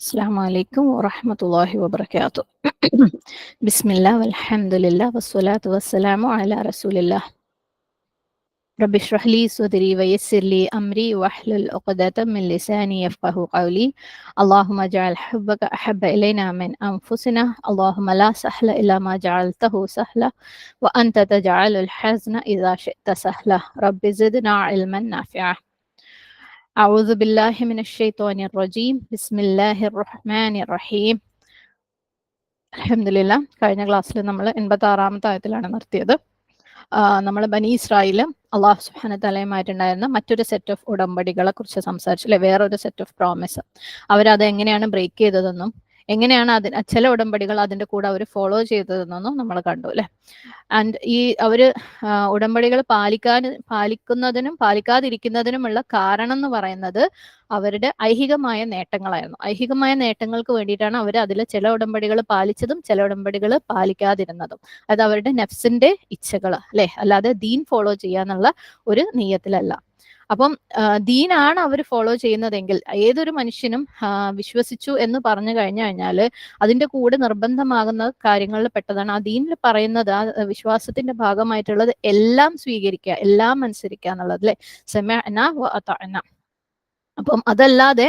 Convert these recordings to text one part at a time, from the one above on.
അസ്സലാമു അലൈക്കും വറഹ്മത്തുള്ളാഹി വബറകാതുഹു. ബിസ്മില്ലാ വൽഹംദുലില്ലാ വസ്സലാത്തു വസ്സലാമു അലാ റസൂലില്ലാ. റബ്ബി ഇശ്റഹ് ലി സ്വദ്രി വയസ്സിർ ലി അംരി വഹ്ലുൽ ഉഖ്ദതം മിൻ ലിസാനി യഫ്ഖഹു ഖൗലി. അല്ലാഹുമ്മ ജഅൽ ഹുബ്ബക അഹബ്ബ ഇലൈനാ മിൻ അൻഫുസിനാ. അല്ലാഹുമ്മ ലാ സഹ്ല ഇല്ലാ മാ ജഅൽതഹു സഹ്ല വ അൻത തജഅലുൽ ഹസ്ന ഇദാ ശിഅത സഹ്ല. റബ്ബി സിദ്നാ ഇൽമൻ നാഫിഅ. അഊദു ബില്ലാഹി മിനശ് ശൈത്വാനിർ റജീം. ബിസ്മില്ലാഹിർ റഹ്മാനിർ റഹീം. അൽഹംദുലില്ലാ. കഴിഞ്ഞ ക്ലാസ്സിൽ നമ്മൾ 86-ാമത്തെ ആയത്തിലാണ് നിർത്തിയത്. നമ്മൾ ബനി ഇസ്രായേൽ അള്ളാഹു സുബ്ഹാനഹു വ തആലയുമായിട്ടുണ്ടായിരുന്ന മറ്റൊരു സെറ്റ് ഓഫ് ഉടമ്പടികളെ കുറിച്ച് സംസാരിച്ചു അല്ലെ, വേറൊരു സെറ്റ് ഓഫ് പ്രോമിസ്. അവരത് എങ്ങനെയാണ് ബ്രേക്ക് ചെയ്തതെന്നും എങ്ങനെയാണ് ചില ഉടമ്പടികൾ അതിൻ്റെ കൂടെ അവർ ഫോളോ ചെയ്തതെന്നും നമ്മൾ കണ്ടു അല്ലെ. ആൻഡ് ഈ അവർ ഉടമ്പടികൾ പാലിക്കുന്നതിനും പാലിക്കാതിരിക്കുന്നതിനുമുള്ള കാരണം എന്ന് പറയുന്നത് അവരുടെ ഐഹികമായ നേട്ടങ്ങളായിരുന്നു. ഐഹികമായ നേട്ടങ്ങൾക്ക് വേണ്ടിയിട്ടാണ് അവർ അതിൽ ചില ഉടമ്പടികൾ പാലിച്ചതും ചില ഉടമ്പടികൾ പാലിക്കാതിരുന്നതും. അത് അവരുടെ നെഫ്സിന്റെ ഇച്ഛകൾ അല്ലെ, അല്ലാതെ ദീൻ ഫോളോ ചെയ്യാന്നുള്ള ഒരു നീയത്തിലല്ല. അപ്പം ദീനാണ് അവർ ഫോളോ ചെയ്യുന്നതെങ്കിൽ ഏതൊരു മനുഷ്യനും വിശ്വസിച്ചു എന്ന് പറഞ്ഞു കഴിഞ്ഞാൽ അതിൻ്റെ കൂടെ നിർബന്ധമാകുന്ന കാര്യങ്ങളിൽ പെട്ടതാണ് ആ ദീനിൽ പറയുന്നത്. ആ വിശ്വാസത്തിന്റെ ഭാഗമായിട്ടുള്ളത് എല്ലാം സ്വീകരിക്കുക, എല്ലാം അനുസരിക്കുക എന്നുള്ളത് അല്ലെ. സമഅനാ വ അതഅനാ. അപ്പം അതല്ലാതെ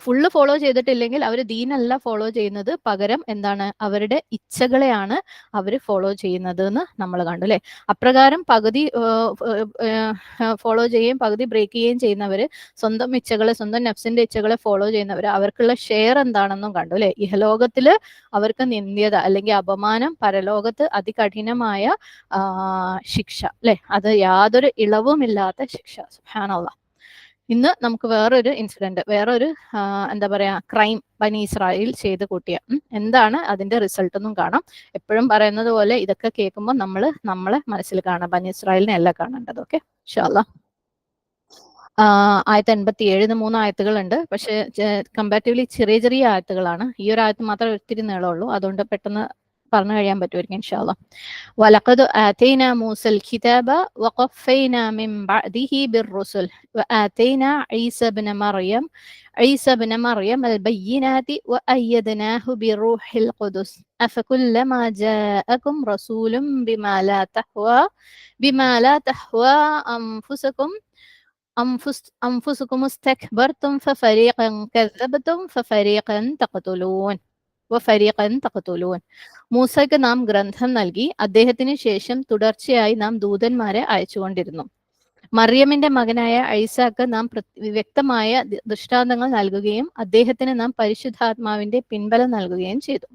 ഫുള്ള് ഫോളോ ചെയ്തിട്ടില്ലെങ്കിൽ അവർ ദീനല്ല ഫോളോ ചെയ്യുന്നത്, പകരം എന്താണ് അവരുടെ ഇച്ഛകളെയാണ് അവർ ഫോളോ ചെയ്യുന്നത് എന്ന് നമ്മൾ കണ്ടു അല്ലെ. അപ്രകാരം പകുതി ഫോളോ ചെയ്യുകയും പകുതി ബ്രേക്ക് ചെയ്യുകയും ചെയ്യുന്നവർ, സ്വന്തം ഇച്ഛകളെ, സ്വന്തം നഫ്സിന്റെ ഇച്ഛകളെ ഫോളോ ചെയ്യുന്നവർ, അവർക്കുള്ള ഷെയർ എന്താണെന്നും കണ്ടു അല്ലെ. ഇഹലോകത്തില് അവർക്ക് നിന്ദ്യത അല്ലെങ്കിൽ അപമാനം, പരലോകത്ത് അതികഠിനമായ ശിക്ഷ അല്ലെ, അത് യാതൊരു ഇളവുമില്ലാത്ത ശിക്ഷ. സുബ്ഹാനല്ലാഹ്. ഇന്ന് നമുക്ക് വേറൊരു ഇൻസിഡന്റ്, വേറൊരു എന്താ പറയാ ക്രൈം ബനി ഇസ്രായേൽ ചെയ്ത് കൂട്ടിയ എന്താണ് അതിന്റെ റിസൾട്ട് എന്നും കാണാം. എപ്പോഴും പറയുന്നത് പോലെ ഇതൊക്കെ കേൾക്കുമ്പോൾ നമ്മളെ മനസ്സിൽ കാണാം, ബനി ഇസ്രായേലിനെ അല്ല കാണേണ്ടത്. ഓക്കെ, ഇൻഷാ അല്ലാഹ്. 87 3 ആയത്തുകളുണ്ട്, പക്ഷെ കമ്പാരിറ്റീവ്ലി ചെറിയ ചെറിയ ആയത്തുകളാണ്. ഈ ഒരു ആയത്ത് മാത്രമേ ഒത്തിരി നീളമുള്ളൂ, അതുകൊണ്ട് പെട്ടെന്ന് പറഞ്ഞു കഴിയാൻ പറ്റുമായിരിക്കും ഇൻഷാ അല്ലാഹ്. വലഖദ് ആതൈനാ മൂസൽ കിതാബ വഖഫൈനാ മിൻ ബഅദിഹി ബിർറുസുൽ വആതൈനാ ഈസ ഇബ്ന മറിയം البينات وأيدناه بروح القدس أفكلما جاءكم رسول بما لا تهوى أنفسكم استكبرتم ففريقا كذبتم وفريقا تقتلون. മൂസയ്ക്ക് നാം ഗ്രന്ഥം നൽകി, അദ്ദേഹത്തിന് ശേഷം തുടർച്ചയായി നാം ദൂതന്മാരെ അയച്ചുകൊണ്ടിരുന്നു. മറിയമിന്റെ മകനായ ഐസാക്ക് നാം വ്യക്തമായ ദൃഷ്ടാന്തങ്ങൾ നൽകുകയും അദ്ദേഹത്തിന് നാം പരിശുദ്ധാത്മാവിന്റെ പിൻബലം നൽകുകയും ചെയ്തു.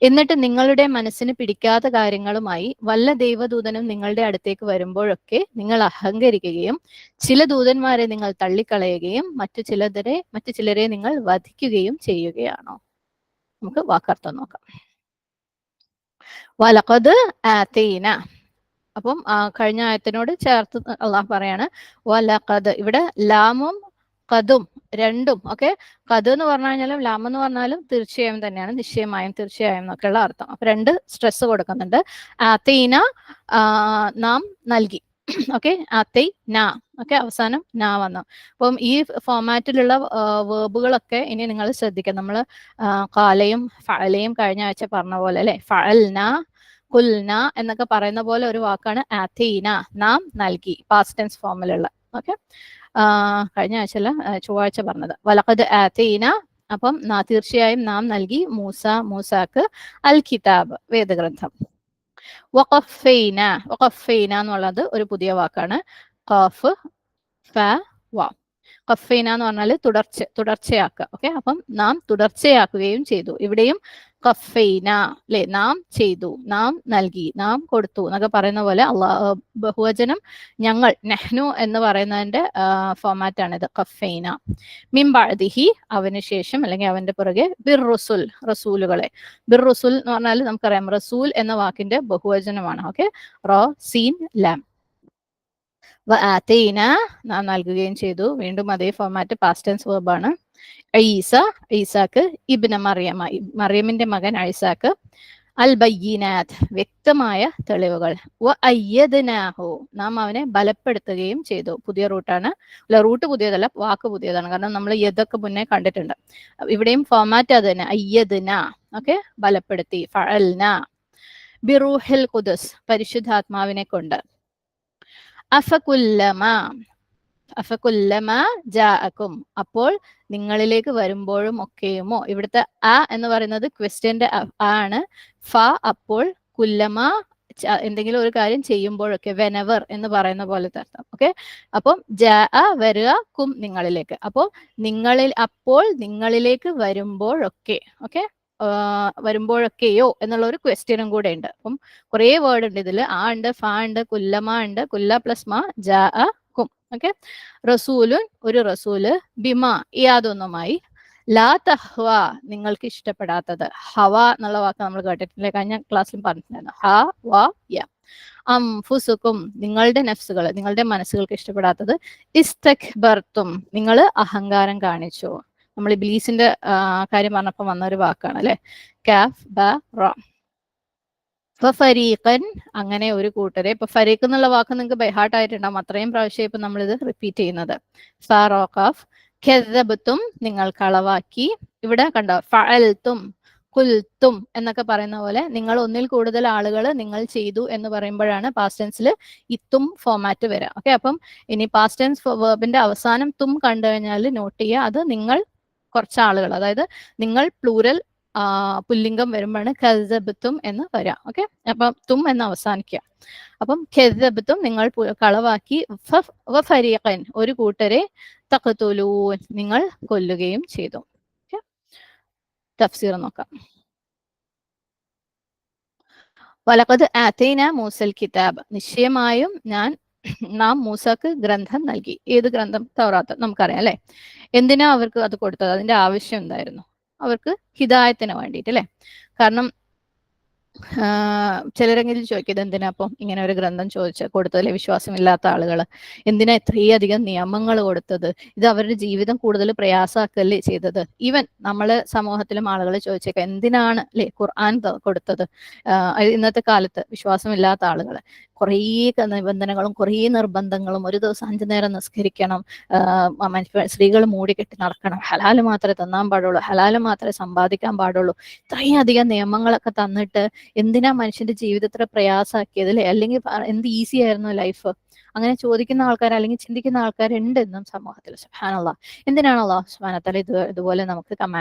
എന്നിട്ട് നിങ്ങളുടെ മനസ്സിന് പിടിക്കാത്ത കാര്യങ്ങളുമായി വല്ല ദൈവദൂതനും നിങ്ങളുടെ അടുത്തേക്ക് വരുമ്പോഴൊക്കെ നിങ്ങൾ അഹങ്കരിക്കുകയും ചില ദൂതന്മാരെ നിങ്ങൾ തള്ളിക്കളയുകയും മറ്റു ചിലരെ നിങ്ങൾ വധിക്കുകയും ചെയ്യുകയാണോ? നമുക്ക് വാക്കർത്ഥം നോക്കാം. വലഖദ് ആതൈന. അപ്പം കഴിഞ്ഞ ആയത്തിനോട് ചേർത്ത് അള്ളാഹ് പറയാണ് വലഖദ്. ഇവിടെ ലാമും ഖദും രണ്ടും ഓക്കെ. ഖദ് എന്ന് പറഞ്ഞു കഴിഞ്ഞാലും ലാം എന്ന് പറഞ്ഞാലും തീർച്ചയായും തന്നെയാണ്, നിശ്ചയമായും തീർച്ചയായും എന്നൊക്കെയുള്ള അർത്ഥം. അപ്പൊ രണ്ട് സ്ട്രെസ് കൊടുക്കുന്നുണ്ട്. ആതൈന നാം നൽകി, ഓക്കെ. ആതൈന ഓക്കെ, അവസാനം നാ വന്നു. അപ്പം ഈ ഫോമാറ്റിലുള്ള വേർബുകളൊക്കെ ഇനി നിങ്ങൾ ശ്രദ്ധിക്കാം. നമ്മൾ ഖാലയും ഫഅലയും കഴിഞ്ഞ ആഴ്ച പറഞ്ഞ പോലെ അല്ലെ, ഫഅൽന കുൽന എന്നൊക്കെ പറയുന്ന പോലെ ഒരു വാക്കാണ് ആതീന, നാം നൽകി, പാസ്റ്റ് ടെൻസ് ഫോമിലുള്ള. ഓക്കെ, കഴിഞ്ഞ ആഴ്ച ചൊവ്വാഴ്ച പറഞ്ഞത് വലഖദ് ആതീന. അപ്പം തീർച്ചയായും നാം നൽകി മൂസാക്ക് അൽ കിതാബ്, വേദഗ്രന്ഥം. വഖഫൈന എന്നുള്ളത് ഒരു പുതിയ വാക്കാണ്. ഖാഫ് ഫ വ. ഖഫൈന എന്ന് പറഞ്ഞാൽ തുടർച്ചയാക്കുക. ഓക്കെ, അപ്പം നാം തുടർച്ചയാക്കുകയും ചെയ്തു. ഇവിടെയും ഖഫൈന അല്ലെ, നാം ചെയ്തു, നാം നൽകി, നാം കൊടുത്തു എന്നൊക്കെ പറയുന്ന പോലെ ബഹുവചനം ഞങ്ങൾ, നെഹ്നു എന്ന് പറയുന്നതിന്റെ ഫോമാറ്റ് ആണിത്. ഖഫൈന മിൻ ബഅദിഹി, അവന് ശേഷം അല്ലെങ്കിൽ അവന്റെ പുറകെ ബിർറുസുൽ, റസൂലുകളെ. ബിർറുസുൽ എന്ന് പറഞ്ഞാൽ നമുക്കറിയാം റസൂൽ എന്ന വാക്കിന്റെ ബഹുവചനമാണ്. ഓക്കെ, റോ സീൻ ലാം. വആതൈന നാം നൽകുകയും ചെയ്തു. വീണ്ടും അതേ ഫോമാറ്റ്, പാസ്റ്റ് ടെൻസ് വെർബാണ്. ഈസാക്ക് ഇബ്ന മറിയമിന്റെ മകൻ ഐസാക്ക്. അൽ ബയ്യിനാത്ത്, വ്യക്തമായ തെളിവുകൾ. വ അയ്യദ്നാഹു, നാം അവനെ ബലപ്പെടുത്തുകയും ചെയ്തു. പുതിയ റൂട്ടാണ്, അല്ല റൂട്ട് പുതിയതല്ല, വാക്ക് പുതിയതാണ്. കാരണം നമ്മൾ യതൊക്കെ മുന്നേ കണ്ടിട്ടുണ്ട്. ഇവിടെയും ഫോമാറ്റ് അത് തന്നെ, അയ്യദ്ന. ഓക്കെ, ബലപ്പെടുത്തി. ഫഅൽന ബിറൂഹിൽ ഖുദുസ്, പരിശുദ്ധാത്മാവിനെ കൊണ്ട്. അഫകുല്ലമ അഫകുല്ലമ ജാഅക്കും, അപ്പോൾ നിങ്ങളിലേക്ക് വരുമ്പോഴും ഒക്കെയുമോ. ഇവിടുത്തെ അ എന്ന് പറയുന്നത് ക്വസ്റ്റ്യന്റെ ആണ്. ഫ അപ്പോൾ, കുല്ലമ എന്തെങ്കിലും ഒരു കാര്യം ചെയ്യുമ്പോഴൊക്കെ, വെനവർ എന്ന് പറയുന്ന പോലത്തെ അർത്ഥം. ഓക്കെ, അപ്പം ജാഅ വരിക, കും നിങ്ങളിലേക്ക്. അപ്പോൾ അപ്പോൾ നിങ്ങളിലേക്ക് വരുമ്പോഴൊക്കെ. ഓക്കെ, വരുമ്പോഴൊക്കെയോ എന്നുള്ള ഒരു ക്വസ്റ്റ്യനും കൂടെ ഉണ്ട്. അപ്പം കുറേ വേർഡ് ഉണ്ട് ഇതിൽ. ആ ഉണ്ട്, ഫ ഉണ്ട്, കുല്ലമ ഉണ്ട്, കുല്ല പ്ലസ് മ, ജാഅ കും. ഓക്കെ, റസൂലുൻ, ഒരു റസൂല്, ബിമ യാതൊന്നുമായി, ലാ തഹ്വ നിങ്ങൾക്ക് ഇഷ്ടപ്പെടാത്തത്. ഹവ എന്നുള്ള വാക്ക് നമ്മൾ കേട്ടിട്ടില്ലേ, കഴിഞ്ഞ ക്ലാസ്സിൽ പറഞ്ഞിട്ടുണ്ടായിരുന്നു. ഹ വ യ. അംഫുസുക്കും, നിങ്ങളുടെ നഫ്സുകൾ, നിങ്ങളുടെ മനസ്സുകൾക്ക് ഇഷ്ടപ്പെടാത്തത്. ഇസ്തക്ബർത്തും, നിങ്ങൾ അഹങ്കാരം കാണിച്ചു. നമ്മൾ ഇബ്ലീസിന്റെ കാര്യം പറഞ്ഞപ്പോൾ വന്ന ഒരു വാക്കാണ് അല്ലെ, കാഫ് ബ റ. ഫരീഖൻ, അങ്ങനെ ഒരു കൂട്ടരെ. ഇപ്പൊ ഫരീഖ് എന്നുള്ള വാക്ക് നിങ്ങൾക്ക് ബൈഹാർട്ട് ആയിട്ടുണ്ടാവും, അത്രയും പ്രാവശ്യം ഇപ്പൊ നമ്മളിത് റിപ്പീറ്റ് ചെയ്യുന്നത്. ഫാറോഖാഫ്, ഖെദബത്തും, നിങ്ങൾ കളവാക്കി. ഇവിടെ കണ്ടോ, ഫഅൽത്തും, കുൽത്തും എന്നൊക്കെ പറയുന്ന പോലെ നിങ്ങൾ ഒന്നിൽ കൂടുതൽ ആളുകൾ നിങ്ങൾ ചെയ്തു എന്ന് പറയുമ്പോഴാണ് പാസ്റ്റ് ടെൻസിൽ ഇത്തും ഫോമാറ്റ് വരിക. ഓക്കെ, അപ്പം ഇനി പാസ്റ്റ് ടെൻസ് വെർബിന്റെ അവസാനം തും കണ്ടു കഴിഞ്ഞാൽ നോട്ട് ചെയ്യുക, അത് നിങ്ങൾ കുറച്ച് ആളുകൾ, അതായത് നിങ്ങൾ പ്ലൂരൽ പുല്ലിംഗം വരുമ്പോഴാണ് ഖെദബത്തും എന്ന് വരിക. ഓക്കെ, അപ്പം തും എന്ന് അവസാനിക്കുക. അപ്പം ഖെദബത്തും, നിങ്ങൾ കളവാക്കി. ഫരീഖൻ, ഒരു കൂട്ടരെ. തഖ്തുലൂൻ, നിങ്ങൾ കൊല്ലുകയും ചെയ്തു. തഫ്സീർ നോക്കാം. വലഖദ് ആതൈന മൂസൽ കിതാബ്, നിശ്ചയമായും നാം മൂസക്ക് ഗ്രന്ഥം നൽകി. ഏത് ഗ്രന്ഥം? തൗറാത്ത്. നമുക്കറിയാം അല്ലെ. എന്തിനാ അവർക്ക് അത് കൊടുത്തത്? അതിന്റെ ആവശ്യം എന്തായിരുന്നു? അവർക്ക് ഹിദായത്തിന് വേണ്ടിയിട്ട് അല്ലെ. കാരണം ചിലരെങ്കിലും ചോദിക്കുന്നത് എന്തിനാ അപ്പം ഇങ്ങനെ ഒരു ഗ്രന്ഥം കൊടുത്തതിലെ വിശ്വാസമില്ലാത്ത ആളുകൾ എന്തിനാ ഇത്രയധികം നിയമങ്ങൾ കൊടുത്തത്? ഇത് അവരുടെ ജീവിതം കൂടുതൽ പ്രയാസാക്കല്ലേ ചെയ്തത്? ഈവൻ നമ്മള് സമൂഹത്തിലും ആളുകൾ ചോദിച്ചേക്കാം, എന്തിനാണ് അല്ലെ ഖുർആൻ കൊടുത്തത്? ഇന്നത്തെ കാലത്ത് വിശ്വാസമില്ലാത്ത ആളുകൾ കുറേ നിബന്ധനകളും കുറേ നിർബന്ധങ്ങളും, ഒരു ദിവസം 5 നേരം നിസ്കരിക്കണം, സ്ത്രീകൾ മൂടിക്കെട്ടി നടക്കണം, ഹലാല് മാത്രമേ തിന്നാൻ പാടുള്ളൂ, ഹലാല് മാത്രമേ സമ്പാദിക്കാൻ പാടുള്ളൂ, ഇത്രയും അധികം നിയമങ്ങളൊക്കെ തന്നിട്ട് എന്തിനാ മനുഷ്യന്റെ ജീവിതത്തിൽ പ്രയാസാക്കിയത് അല്ലെ? അല്ലെങ്കിൽ എന്ത് ഈസി ആയിരുന്നു ലൈഫ്? അങ്ങനെ ചോദിക്കുന്ന ആൾക്കാർ അല്ലെങ്കിൽ ചിന്തിക്കുന്ന ആൾക്കാരുണ്ട് ഇന്നും സമൂഹത്തിൽ. സുബ്ഹാനല്ലാഹ്, എന്തിനാണ് അല്ലാഹു സുബ്ഹാനഹു വതആല ഇതുപോലെ നമുക്ക്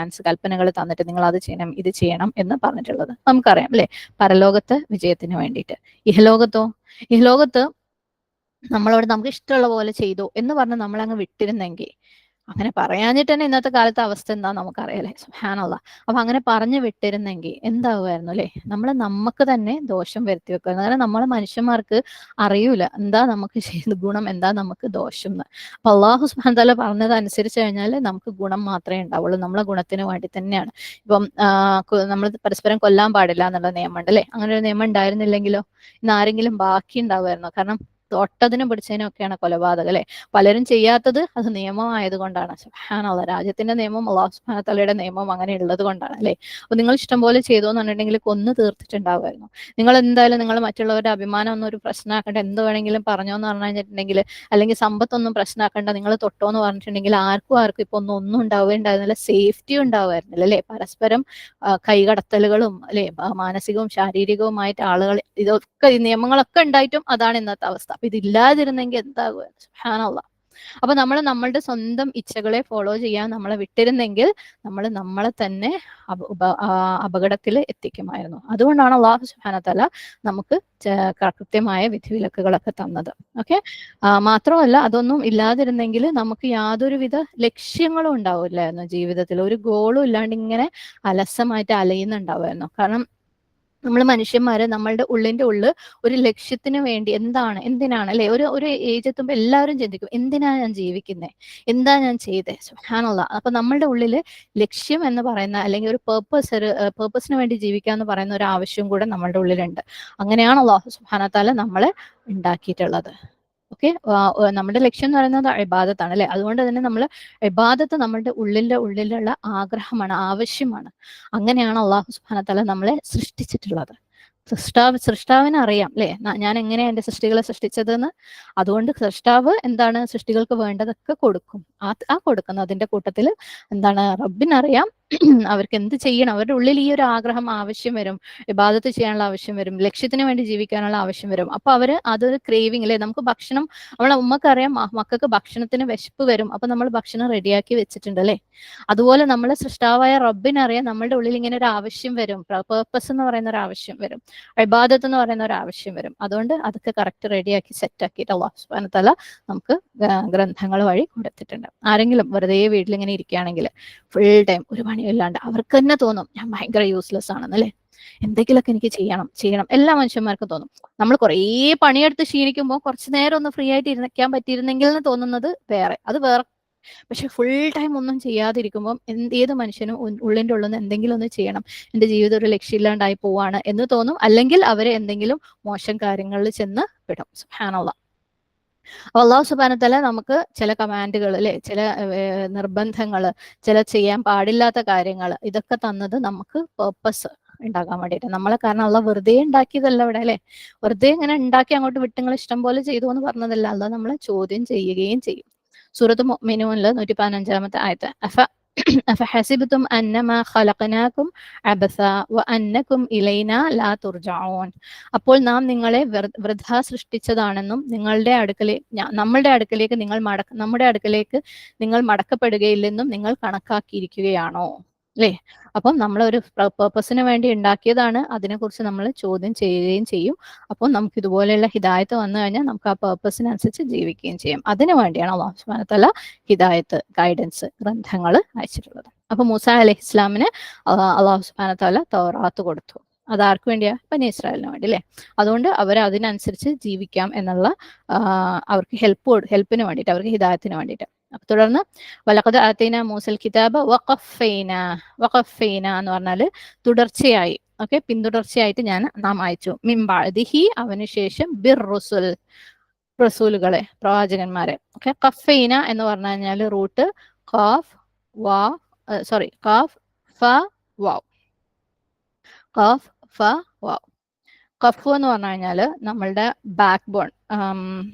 കൽപ്പനകൾ തന്നിട്ട് നിങ്ങൾ അത് ചെയ്യണം ഇത് ചെയ്യണം എന്ന് പറഞ്ഞിട്ടുള്ളത്? നമുക്കറിയാം അല്ലെ, പരലോകത്ത് വിജയത്തിന് വേണ്ടിയിട്ട്. ഇഹലോകത്ത് നമ്മളോട് നമുക്ക് ഇഷ്ടമുള്ള പോലെ ചെയ്തു എന്ന് പറഞ്ഞ് നമ്മളങ്ങ് വിട്ടിരുന്നെങ്കിൽ, അങ്ങനെ പറയാഞ്ഞിട്ട് തന്നെ ഇന്നത്തെ കാലത്തെ അവസ്ഥ എന്താ നമുക്കറിയാലേ. സുബ്ഹാനല്ലാഹ്, അപ്പൊ അങ്ങനെ പറഞ്ഞു വിട്ടിരുന്നെങ്കിൽ എന്താവുമായിരുന്നു അല്ലെ? നമുക്ക് തന്നെ ദോഷം വരുത്തി വെക്കുന്നത്. കാരണം നമ്മളെ മനുഷ്യന്മാർക്ക് അറിയൂല എന്താ നമുക്ക് ചെയ്ത ഗുണം, എന്താ നമുക്ക് ദോഷം എന്ന്. അപ്പൊ അള്ളാഹു സുബ്ഹാനഹു വതആല പറഞ്ഞത് അനുസരിച്ച് കഴിഞ്ഞാൽ നമുക്ക് ഗുണം മാത്രമേ ഉണ്ടാവുള്ളൂ, നമ്മളെ ഗുണത്തിന് വേണ്ടി തന്നെയാണ്. ഇപ്പം നമ്മൾ പരസ്പരം കൊല്ലാൻ പാടില്ല എന്നുള്ള നിയമമുണ്ട് അല്ലെ. അങ്ങനെ ഒരു നിയമം ഉണ്ടായിരുന്നില്ലെങ്കിലോ ഇന്ന് ആരെങ്കിലും ബാക്കി ഉണ്ടാവുമായിരുന്നോ? കാരണം തൊട്ടതിനും പിടിച്ചതിനും ഒക്കെയാണ് കൊലപാതകം അല്ലെ. പലരും ചെയ്യാത്തത് അത് നിയമമായതുകൊണ്ടാണ്. സുബ്ഹാനല്ലാഹ്, രാജ്യത്തിന്റെ നിയമം അല്ലാഹു സുബ്ഹാനഹു വതആലയുടെ നിയമം അങ്ങനെ ഉള്ളത് കൊണ്ടാണ് അല്ലെ. അപ്പൊ നിങ്ങൾ ഇഷ്ടം പോലെ ചെയ്തു എന്നുണ്ടെങ്കിൽ കൊന്നു തീർത്തിട്ടുണ്ടാവുമായിരുന്നു. നിങ്ങൾ എന്തായാലും നിങ്ങൾ മറ്റുള്ളവരുടെ അഭിമാനം ഒന്നും ഒരു പ്രശ്നമാക്കേണ്ട, എന്ത് വേണമെങ്കിലും പറഞ്ഞോ എന്ന് പറഞ്ഞു കഴിഞ്ഞിട്ടുണ്ടെങ്കിൽ, അല്ലെങ്കിൽ സമ്പത്തൊന്നും പ്രശ്നമാക്കേണ്ട, നിങ്ങൾ തൊട്ടോ എന്ന് പറഞ്ഞിട്ടുണ്ടെങ്കിൽ ആർക്കും ഇപ്പൊ ഒന്നും ഉണ്ടാവുകയുണ്ടായിരുന്നില്ല, സേഫ്റ്റി ഉണ്ടാവുമായിരുന്നില്ല അല്ലെ. പരസ്പരം കൈകടത്തലുകളും അല്ലെ, മാനസികവും ശാരീരികവുമായിട്ട് ആളുകൾ, ഇതൊക്കെ ഈ നിയമങ്ങളൊക്കെ ഉണ്ടായിട്ടും അതാണ് ഇന്നത്തെ അവസ്ഥ. അപ്പൊ ഇതില്ലാതിരുന്നെങ്കിൽ എന്താകുമായിരുന്നു? സുബ്ഹാനല്ലാഹ്. അപ്പൊ നമ്മൾ നമ്മളുടെ സ്വന്തം ഇച്ഛകളെ ഫോളോ ചെയ്യാൻ നമ്മളെ വിട്ടിരുന്നെങ്കിൽ നമ്മളെ തന്നെ അപകടത്തിൽ എത്തിക്കുമായിരുന്നു. അതുകൊണ്ടാണ് അല്ലാഹു സുബ്ഹാനഹു വതആല നമുക്ക് കൃത്യമായ വിധിവിലക്കുകളൊക്കെ തന്നത്. ഓക്കെ, മാത്രമല്ല അതൊന്നും ഇല്ലാതിരുന്നെങ്കിൽ നമുക്ക് യാതൊരുവിധ ലക്ഷ്യങ്ങളും ഉണ്ടാവില്ലായിരുന്നു ജീവിതത്തിൽ. ഒരു ഗോളും ഇല്ലാണ്ട് ഇങ്ങനെ അലസമായിട്ട് അലയുന്നുണ്ടാവുമായിരുന്നു. കാരണം നമ്മൾ മനുഷ്യന്മാര് നമ്മളുടെ ഉള്ളിന്റെ ഒരു ലക്ഷ്യത്തിന് വേണ്ടി എന്തിനാണ് അല്ലെ, ഒരു ഏജ് എത്തുമ്പോൾ എല്ലാവരും ചിന്തിക്കും, എന്തിനാ ഞാൻ ജീവിക്കുന്നത്, എന്താ ഞാൻ ചെയ്തേ? സുബ്ഹാനല്ലാഹ്. അപ്പൊ നമ്മളുടെ ഉള്ളിൽ ലക്ഷ്യം എന്ന് പറയുന്ന, അല്ലെങ്കിൽ ഒരു പേർപ്പസിന് വേണ്ടി ജീവിക്കുക എന്ന് പറയുന്ന ഒരു ആവശ്യം കൂടെ നമ്മളുടെ ഉള്ളിലുണ്ട്. അങ്ങനെയാണ് അല്ലാഹു സുബ്ഹാനഹു വതആല നമ്മളെ ഉണ്ടാക്കിയിട്ടുള്ളത്. ഓക്കെ, നമ്മുടെ ലക്ഷ്യം എന്ന് പറയുന്നത് ഇബാദത്താണ് അല്ലെ. അതുകൊണ്ട് തന്നെ നമ്മൾ ഇബാദത്ത് നമ്മളുടെ ഉള്ളിലുള്ള ആഗ്രഹമാണ്, ആവശ്യമാണ്. അങ്ങനെയാണ് അള്ളാഹു സുബ്ഹാനഹു വ തആല നമ്മളെ സൃഷ്ടിച്ചിട്ടുള്ളത്. സൃഷ്ടാവിന് അറിയാം അല്ലെ, ഞാൻ എങ്ങനെയാ എന്റെ സൃഷ്ടികളെ സൃഷ്ടിച്ചതെന്ന്. അതുകൊണ്ട് സൃഷ്ടാവ് എന്താണ് സൃഷ്ടികൾക്ക് വേണ്ടതൊക്കെ കൊടുക്കും. ആ കൊടുക്കുന്നതിന്റെ കൂട്ടത്തിൽ എന്താണ് റബ്ബിനറിയാം അവർക്ക് എന്ത് ചെയ്യണം. അവരുടെ ഉള്ളിൽ ഈ ഒരു ആഗ്രഹം, ആവശ്യം വരും, ഇബാദത്ത് ചെയ്യാനുള്ള ആവശ്യം വരും, ലക്ഷ്യത്തിന് വേണ്ടി ജീവിക്കാനുള്ള ആവശ്യം വരും. അപ്പൊ അവര് അതൊരു ക്രേവിങ് അല്ലെ. നമുക്ക് ഭക്ഷണം, നമ്മളെ ഉമ്മക്കറിയാം മക്കൾക്ക് ഭക്ഷണത്തിന് വിശപ്പ് വരും, അപ്പൊ നമ്മൾ ഭക്ഷണം റെഡിയാക്കി വെച്ചിട്ടുണ്ട് അല്ലെ. അതുപോലെ നമ്മളെ സൃഷ്ടാവായ റബ്ബിനറിയാം നമ്മളുടെ ഉള്ളിൽ ഇങ്ങനെ ഒരു ആവശ്യം വരും, പേർപ്പസ് എന്ന് പറയുന്ന ഒരു ആവശ്യം വരും, ഇബാദത്ത് എന്ന് പറയുന്ന ഒരു ആവശ്യം വരും. അതുകൊണ്ട് അതൊക്കെ കറക്റ്റ് റെഡിയാക്കി സെറ്റ് ആക്കിയിട്ട് അല്ലാഹു സുബ്ഹാനഹു വ തആല നമുക്ക് ഗ്രന്ഥങ്ങൾ വഴി കൊടുത്തിട്ടുണ്ട്. ആരെങ്കിലും വെറുതെ വീട്ടിലിങ്ങനെ ഇരിക്കുകയാണെങ്കിൽ ഫുൾ ടൈം ഒരു പണിയില്ലാണ്ട് അവർക്ക് തന്നെ തോന്നും ഞാൻ ഭയങ്കര യൂസ്ലെസ് ആണെന്നല്ലേ, എന്തെങ്കിലുമൊക്കെ എനിക്ക് ചെയ്യണം എല്ലാ മനുഷ്യന്മാർക്കും തോന്നും. നമ്മൾ കുറേ പണിയെടുത്ത് ക്ഷീണിക്കുമ്പോൾ കുറച്ചു നേരം ഒന്ന് ഫ്രീ ആയിട്ട് ഇരിക്കാൻ പറ്റിയിരുന്നെങ്കിൽ എന്ന് തോന്നുന്നത് അത് വേറെ. പക്ഷെ ഫുൾ ടൈം ഒന്നും ചെയ്യാതിരിക്കുമ്പോൾ ഏത് മനുഷ്യനും ഉള്ളിൻ്റെ ഉള്ളിൽ നിന്ന് എന്തെങ്കിലും ഒന്ന് ചെയ്യണം, എൻ്റെ ജീവിതം ഒരു ലക്ഷ്യമില്ലാണ്ടായി പോവാണ് എന്ന് തോന്നും. അല്ലെങ്കിൽ അവരെ എന്തെങ്കിലും മോശം കാര്യങ്ങളിൽ ചെന്ന് വിടും. സുബ്ഹാനല്ലാഹ്. അല്ലാഹു സുബ്ഹാനഹു വ തആല നമുക്ക് ചില കമാൻഡുകൾ അല്ലെ, ചില നിർബന്ധങ്ങൾ, ചില ചെയ്യാൻ പാടില്ലാത്ത കാര്യങ്ങൾ, ഇതൊക്കെ തന്നത് നമുക്ക് പേർപ്പസ് ഉണ്ടാക്കാൻ വേണ്ടിയിട്ട്. നമ്മളെ കാരണം അള്ളാഹ് വെറുതെ ഉണ്ടാക്കിയതല്ല ഇവിടെ അല്ലെ. വെറുതെ ഇങ്ങനെ ഉണ്ടാക്കി അങ്ങോട്ട് വിട്ടുങ്ങൾ ഇഷ്ടം പോലെ ചെയ്തു എന്ന് പറഞ്ഞതല്ല. അള്ളാഹ് നമ്മളെ ചോദ്യം ചെയ്യുകയും ചെയ്യും. സൂറത്ത് മുഅ്മിനൂനിൽ 115-ാമത്തെ ആയത്ത്, അഫഹസിബ്തും അന്നമാ ഖലഖനാകും അബസ വഅന്നകും ഇലൈനാ ലാ തുർജഊൻ. അപ്പോൾ നാം നിങ്ങളെ വൃഥാ സൃഷ്ടിച്ചതാണെന്നും നമ്മളുടെ അടുക്കലേക്ക് നിങ്ങൾ മടക്കപ്പെടുകയില്ലെന്നും നിങ്ങൾ കണക്കാക്കിയിരിക്കുകയാണോ അല്ലേ. അപ്പം നമ്മളൊരു പേർപ്പസിന് വേണ്ടി ഉണ്ടാക്കിയതാണ്, അതിനെക്കുറിച്ച് നമ്മൾ ചോദ്യം ചെയ്യുകയും ചെയ്യും. അപ്പോൾ നമുക്ക് ഇതുപോലെയുള്ള ഹിദായത്ത് വന്നു കഴിഞ്ഞാൽ നമുക്ക് ആ പേർപ്പസിനനുസരിച്ച് ജീവിക്കുകയും ചെയ്യും. അതിനു വേണ്ടിയാണ് അല്ലാഹു സുബ്ഹാനഹു വ തആല ഹിദായത്ത്, ഗൈഡൻസ്, ഗ്രന്ഥങ്ങൾ അയച്ചിട്ടുള്ളത്. അപ്പൊ മൂസ അലൈഹി ഇസ്ലാമിന് അല്ലാഹു സുബ്ഹാനഹു വ തആല തൗറാത്ത് കൊടുത്തു. അതാർക്ക് വേണ്ടിയാ? ബനി ഇസ്രായേലിന് വേണ്ടി അല്ലേ. അതുകൊണ്ട് അവർ അതിനനുസരിച്ച് ജീവിക്കാം എന്നുള്ള അവർക്ക് ഹെൽപ്പിന് വേണ്ടിയിട്ട്, അവർക്ക് ഹിദായത്തിന് വേണ്ടിയിട്ട്. അപ്പൊ തുടർന്ന് വലഖദ് ആതൈനാ മൂസൽ കിതാബ വഖഫൈന എന്ന് പറഞ്ഞാൽ തുടർച്ചയായി, ഓക്കെ, പിന്തുടർച്ചയായിട്ട് നാം അയച്ചു, മിൻ ബഅദിഹി അവന് ശേഷം റസൂലുകളെ, പ്രവാചകന്മാരെ. ഓക്കെ, ഖഫൈന എന്ന് പറഞ്ഞു കഴിഞ്ഞാൽ റൂട്ട് ഖാഫ് ഫ വാവ്, ഖാഫ് ഫ വാവ്. ഖഫ് എന്ന് പറഞ്ഞു കഴിഞ്ഞാൽ നമ്മളുടെ ബാക്ക് ബോൺ,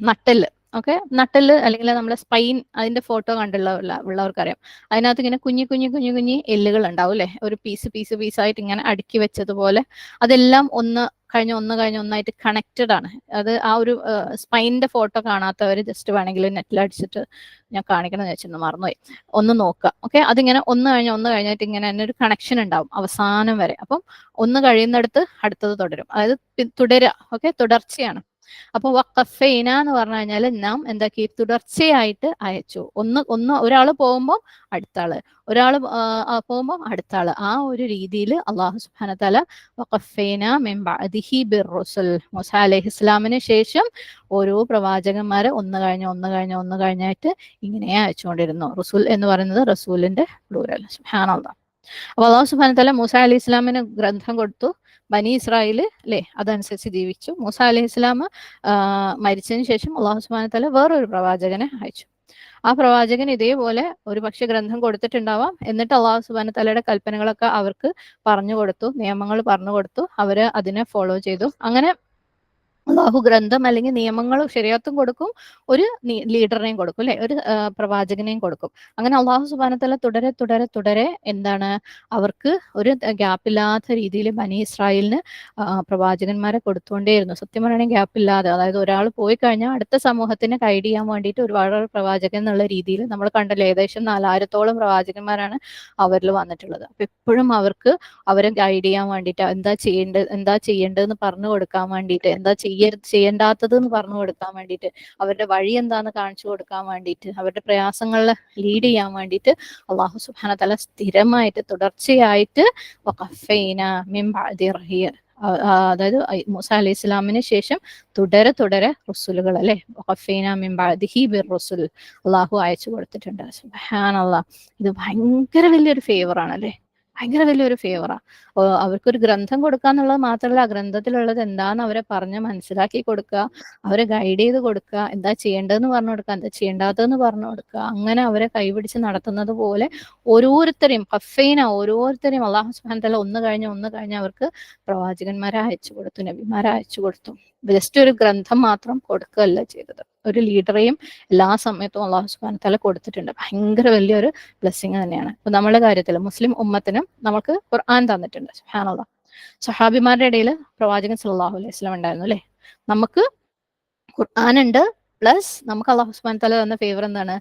നട്ടെല്ല്. ഓക്കെ, നട്ടെല്ല് അല്ലെങ്കിൽ നമ്മുടെ സ്പൈൻ, അതിന്റെ ഫോട്ടോ ഉള്ളവർക്കറിയാം. അതിനകത്ത് ഇങ്ങനെ കുഞ്ഞി എല്ലുകൾ ഉണ്ടാവും അല്ലെ, ഒരു പീസായിട്ട് ഇങ്ങനെ അടുക്കി വെച്ചതുപോലെ. അതെല്ലാം ഒന്ന് കഴിഞ്ഞ് ഒന്നായിട്ട് കണക്റ്റഡ് ആണ്. അത് ആ ഒരു സ്പൈനിന്റെ ഫോട്ടോ കാണാത്തവർ ജസ്റ്റ് വേണമെങ്കിൽ നെറ്റിലടിച്ചിട്ട് ഞാൻ കാണിക്കണമെന്ന് വെച്ചിരുന്നു, മറന്നുപോയി, ഒന്ന് നോക്കുക. ഓക്കെ, അതിങ്ങനെ ഒന്ന് കഴിഞ്ഞിട്ട് ഇങ്ങനെ തന്നെ ഒരു കണക്ഷൻ ഉണ്ടാവും അവസാനം വരെ. അപ്പം ഒന്ന് കഴിയുന്നിടത്ത് അടുത്തത് തുടരും, അതായത് തുടരുക. ഓക്കെ, തുടർച്ചയാണ്. അപ്പൊ വഖഫൈന എന്ന് പറഞ്ഞു കഴിഞ്ഞാൽ നാം എന്താക്കി, തുടർച്ചയായിട്ട് അയച്ചു. ഒരാൾ പോകുമ്പോൾ അടുത്ത ആള്, ആ ഒരു രീതിയിൽ അല്ലാഹു സുബ്ഹാനഹു വ തആല വഖഫൈന മിൻ ബഅദിഹി ബിർറുസുൽ, മൂസ അലൈഹി ഇസ്ലാമിന് ശേഷം ഓരോ പ്രവാചകന്മാരെ ഒന്ന് കഴിഞ്ഞായിട്ട് ഇങ്ങനെ അയച്ചുകൊണ്ടിരുന്നു. റുസുൽ എന്ന് പറയുന്നത് റസൂലിന്റെ പ്ലൂറൽ. സുബ്ഹാനല്ലാഹ്. അപ്പൊ അല്ലാഹു സുബ്ഹാനഹു വ തആല മൂസ അലൈഹി ഇസ്ലാമിന് ഗ്രന്ഥം കൊടുത്തു. ബനി ഇസ്രായേൽ അല്ലെ അതനുസരിച്ച് ജീവിച്ചു. മൂസ അലൈഹി ഇസ്ലാം മരിച്ചതിന് ശേഷം അല്ലാഹു സുബ്ഹാനഹു വ തആല വേറൊരു പ്രവാചകനെ അയച്ചു. ആ പ്രവാചകൻ ഇതേപോലെ ഒരു പക്ഷെ ഗ്രന്ഥം കൊടുത്തിട്ടുണ്ടാവാം. എന്നിട്ട് അല്ലാഹു സുബ്ഹാനഹു വ തആലയുടെ കൽപ്പനകളൊക്കെ അവർക്ക് പറഞ്ഞു കൊടുത്തു, നിയമങ്ങൾ പറഞ്ഞു കൊടുത്തു, അവര് അതിനെ ഫോളോ ചെയ്തു. അങ്ങനെ അള്ളാഹു ഗ്രന്ഥം അല്ലെങ്കിൽ നിയമങ്ങളും ശരീഅത്തും കൊടുക്കും, ഒരു ലീഡറിനെയും കൊടുക്കും അല്ലെ, ഒരു പ്രവാചകനെയും കൊടുക്കും. അങ്ങനെ അള്ളാഹു സുബ്ഹാനഹു വ തആല തുടരെ എന്താണ് അവർക്ക് ഒരു ഗ്യാപ്പില്ലാത്ത രീതിയിൽ ബനി ഇസ്രായേലിന് പ്രവാചകന്മാരെ കൊടുത്തുകൊണ്ടേയിരുന്നു. സത്യം പറയുകയാണെങ്കിൽ ഗ്യാപ്പില്ലാതെ, അതായത് ഒരാൾ പോയി കഴിഞ്ഞാൽ അടുത്ത സമൂഹത്തിനെ ഗൈഡ് ചെയ്യാൻ വേണ്ടിയിട്ട് ഒരുപാട് പ്രവാചകൻ എന്നുള്ള രീതിയിൽ നമ്മൾ കണ്ടല്ലോ, ഏകദേശം 4000-ഓളം പ്രവാചകന്മാരാണ് അവരിൽ വന്നിട്ടുള്ളത്. അപ്പൊ എപ്പോഴും അവരെ ഗൈഡ് ചെയ്യാൻ വേണ്ടിയിട്ട് എന്താ ചെയ്യേണ്ടതെന്ന് പറഞ്ഞു കൊടുക്കാൻ വേണ്ടിയിട്ട്, എന്താ ചെയ്യേണ്ടാത്തത് എന്ന് പറഞ്ഞു കൊടുക്കാൻ വേണ്ടിയിട്ട്, അവരുടെ വഴി എന്താന്ന് കാണിച്ചു കൊടുക്കാൻ വേണ്ടിയിട്ട്, അവരുടെ പ്രയാസങ്ങളിൽ ലീഡ് ചെയ്യാൻ വേണ്ടിയിട്ട് അല്ലാഹു സുബ്ഹാനഹു വ തആല സ്ഥിരമായിട്ട് തുടർച്ചയായിട്ട് വഖഫൈന മിൻ ബഅദി അതായത് മൂസ അലൈഹി ഇസ്ലാമിന് ശേഷം തുടരെ റസൂലുകൾ അല്ലെ, വഖഫൈന മിൻ ബഅദിഹി ബിർറുസുൽ അല്ലാഹു അയച്ചു കൊടുത്തിട്ടുണ്ട്. സുബ്ഹാനല്ലാഹ്. ഇത് ഭയങ്കര വലിയൊരു ഫേവർ ആണ് അല്ലെ. ഭയങ്കര വലിയൊരു ഫേവറാ. അവർക്കൊരു ഗ്രന്ഥം കൊടുക്കുക എന്നുള്ളത് മാത്രമല്ല, ആ ഗ്രന്ഥത്തിലുള്ളത് എന്താന്ന് അവരെ പറഞ്ഞ് മനസ്സിലാക്കി കൊടുക്കുക, അവരെ ഗൈഡ് ചെയ്ത് കൊടുക്കുക, എന്താ ചെയ്യേണ്ടതെന്ന് പറഞ്ഞു കൊടുക്കുക, എന്താ ചെയ്യേണ്ടാത്തതെന്ന് പറഞ്ഞു കൊടുക്കുക, അങ്ങനെ അവരെ കൈപിടിച്ച് നടത്തുന്നത് പോലെ ഓരോരുത്തരെയും ഓരോരുത്തരെയും അള്ളാഹു സുബ്ഹാനഹു വ തആല ഒന്ന് കഴിഞ്ഞ് അവർക്ക് പ്രവാചകന്മാരെ അയച്ചു കൊടുത്തു, നബിമാരെ അയച്ചു കൊടുത്തു. ജസ്റ്റ് ഒരു ഗ്രന്ഥം മാത്രം കൊടുക്കുകയല്ല ചെയ്തത്, ഒരു ലീഡറെയും എല്ലാ സമയത്തും അള്ളാഹു സുബ്ഹാനഹു വ തആല കൊടുത്തിട്ടുണ്ട്. ഭയങ്കര വലിയൊരു ബ്ലെസ്സിങ് തന്നെയാണ്. ഇപ്പൊ നമ്മുടെ കാര്യത്തിൽ മുസ്ലിം ഉമ്മത്തിനും നമുക്ക് ഖുർആൻ തന്നിട്ടുണ്ട്. സുബ്ഹാനല്ലാഹ്. സഹാബിമാരുടെ ഇടയിൽ പ്രവാചകൻ സല്ലല്ലാഹു അലൈഹി വസല്ലം ഉണ്ടായിരുന്നു അല്ലെ. നമുക്ക് ഖുർആൻ ഉണ്ട്, പ്ലസ് നമുക്ക് അള്ളാഹു സുബ്ഹാനഹു തആല തന്ന ഫേവർ എന്താണ്?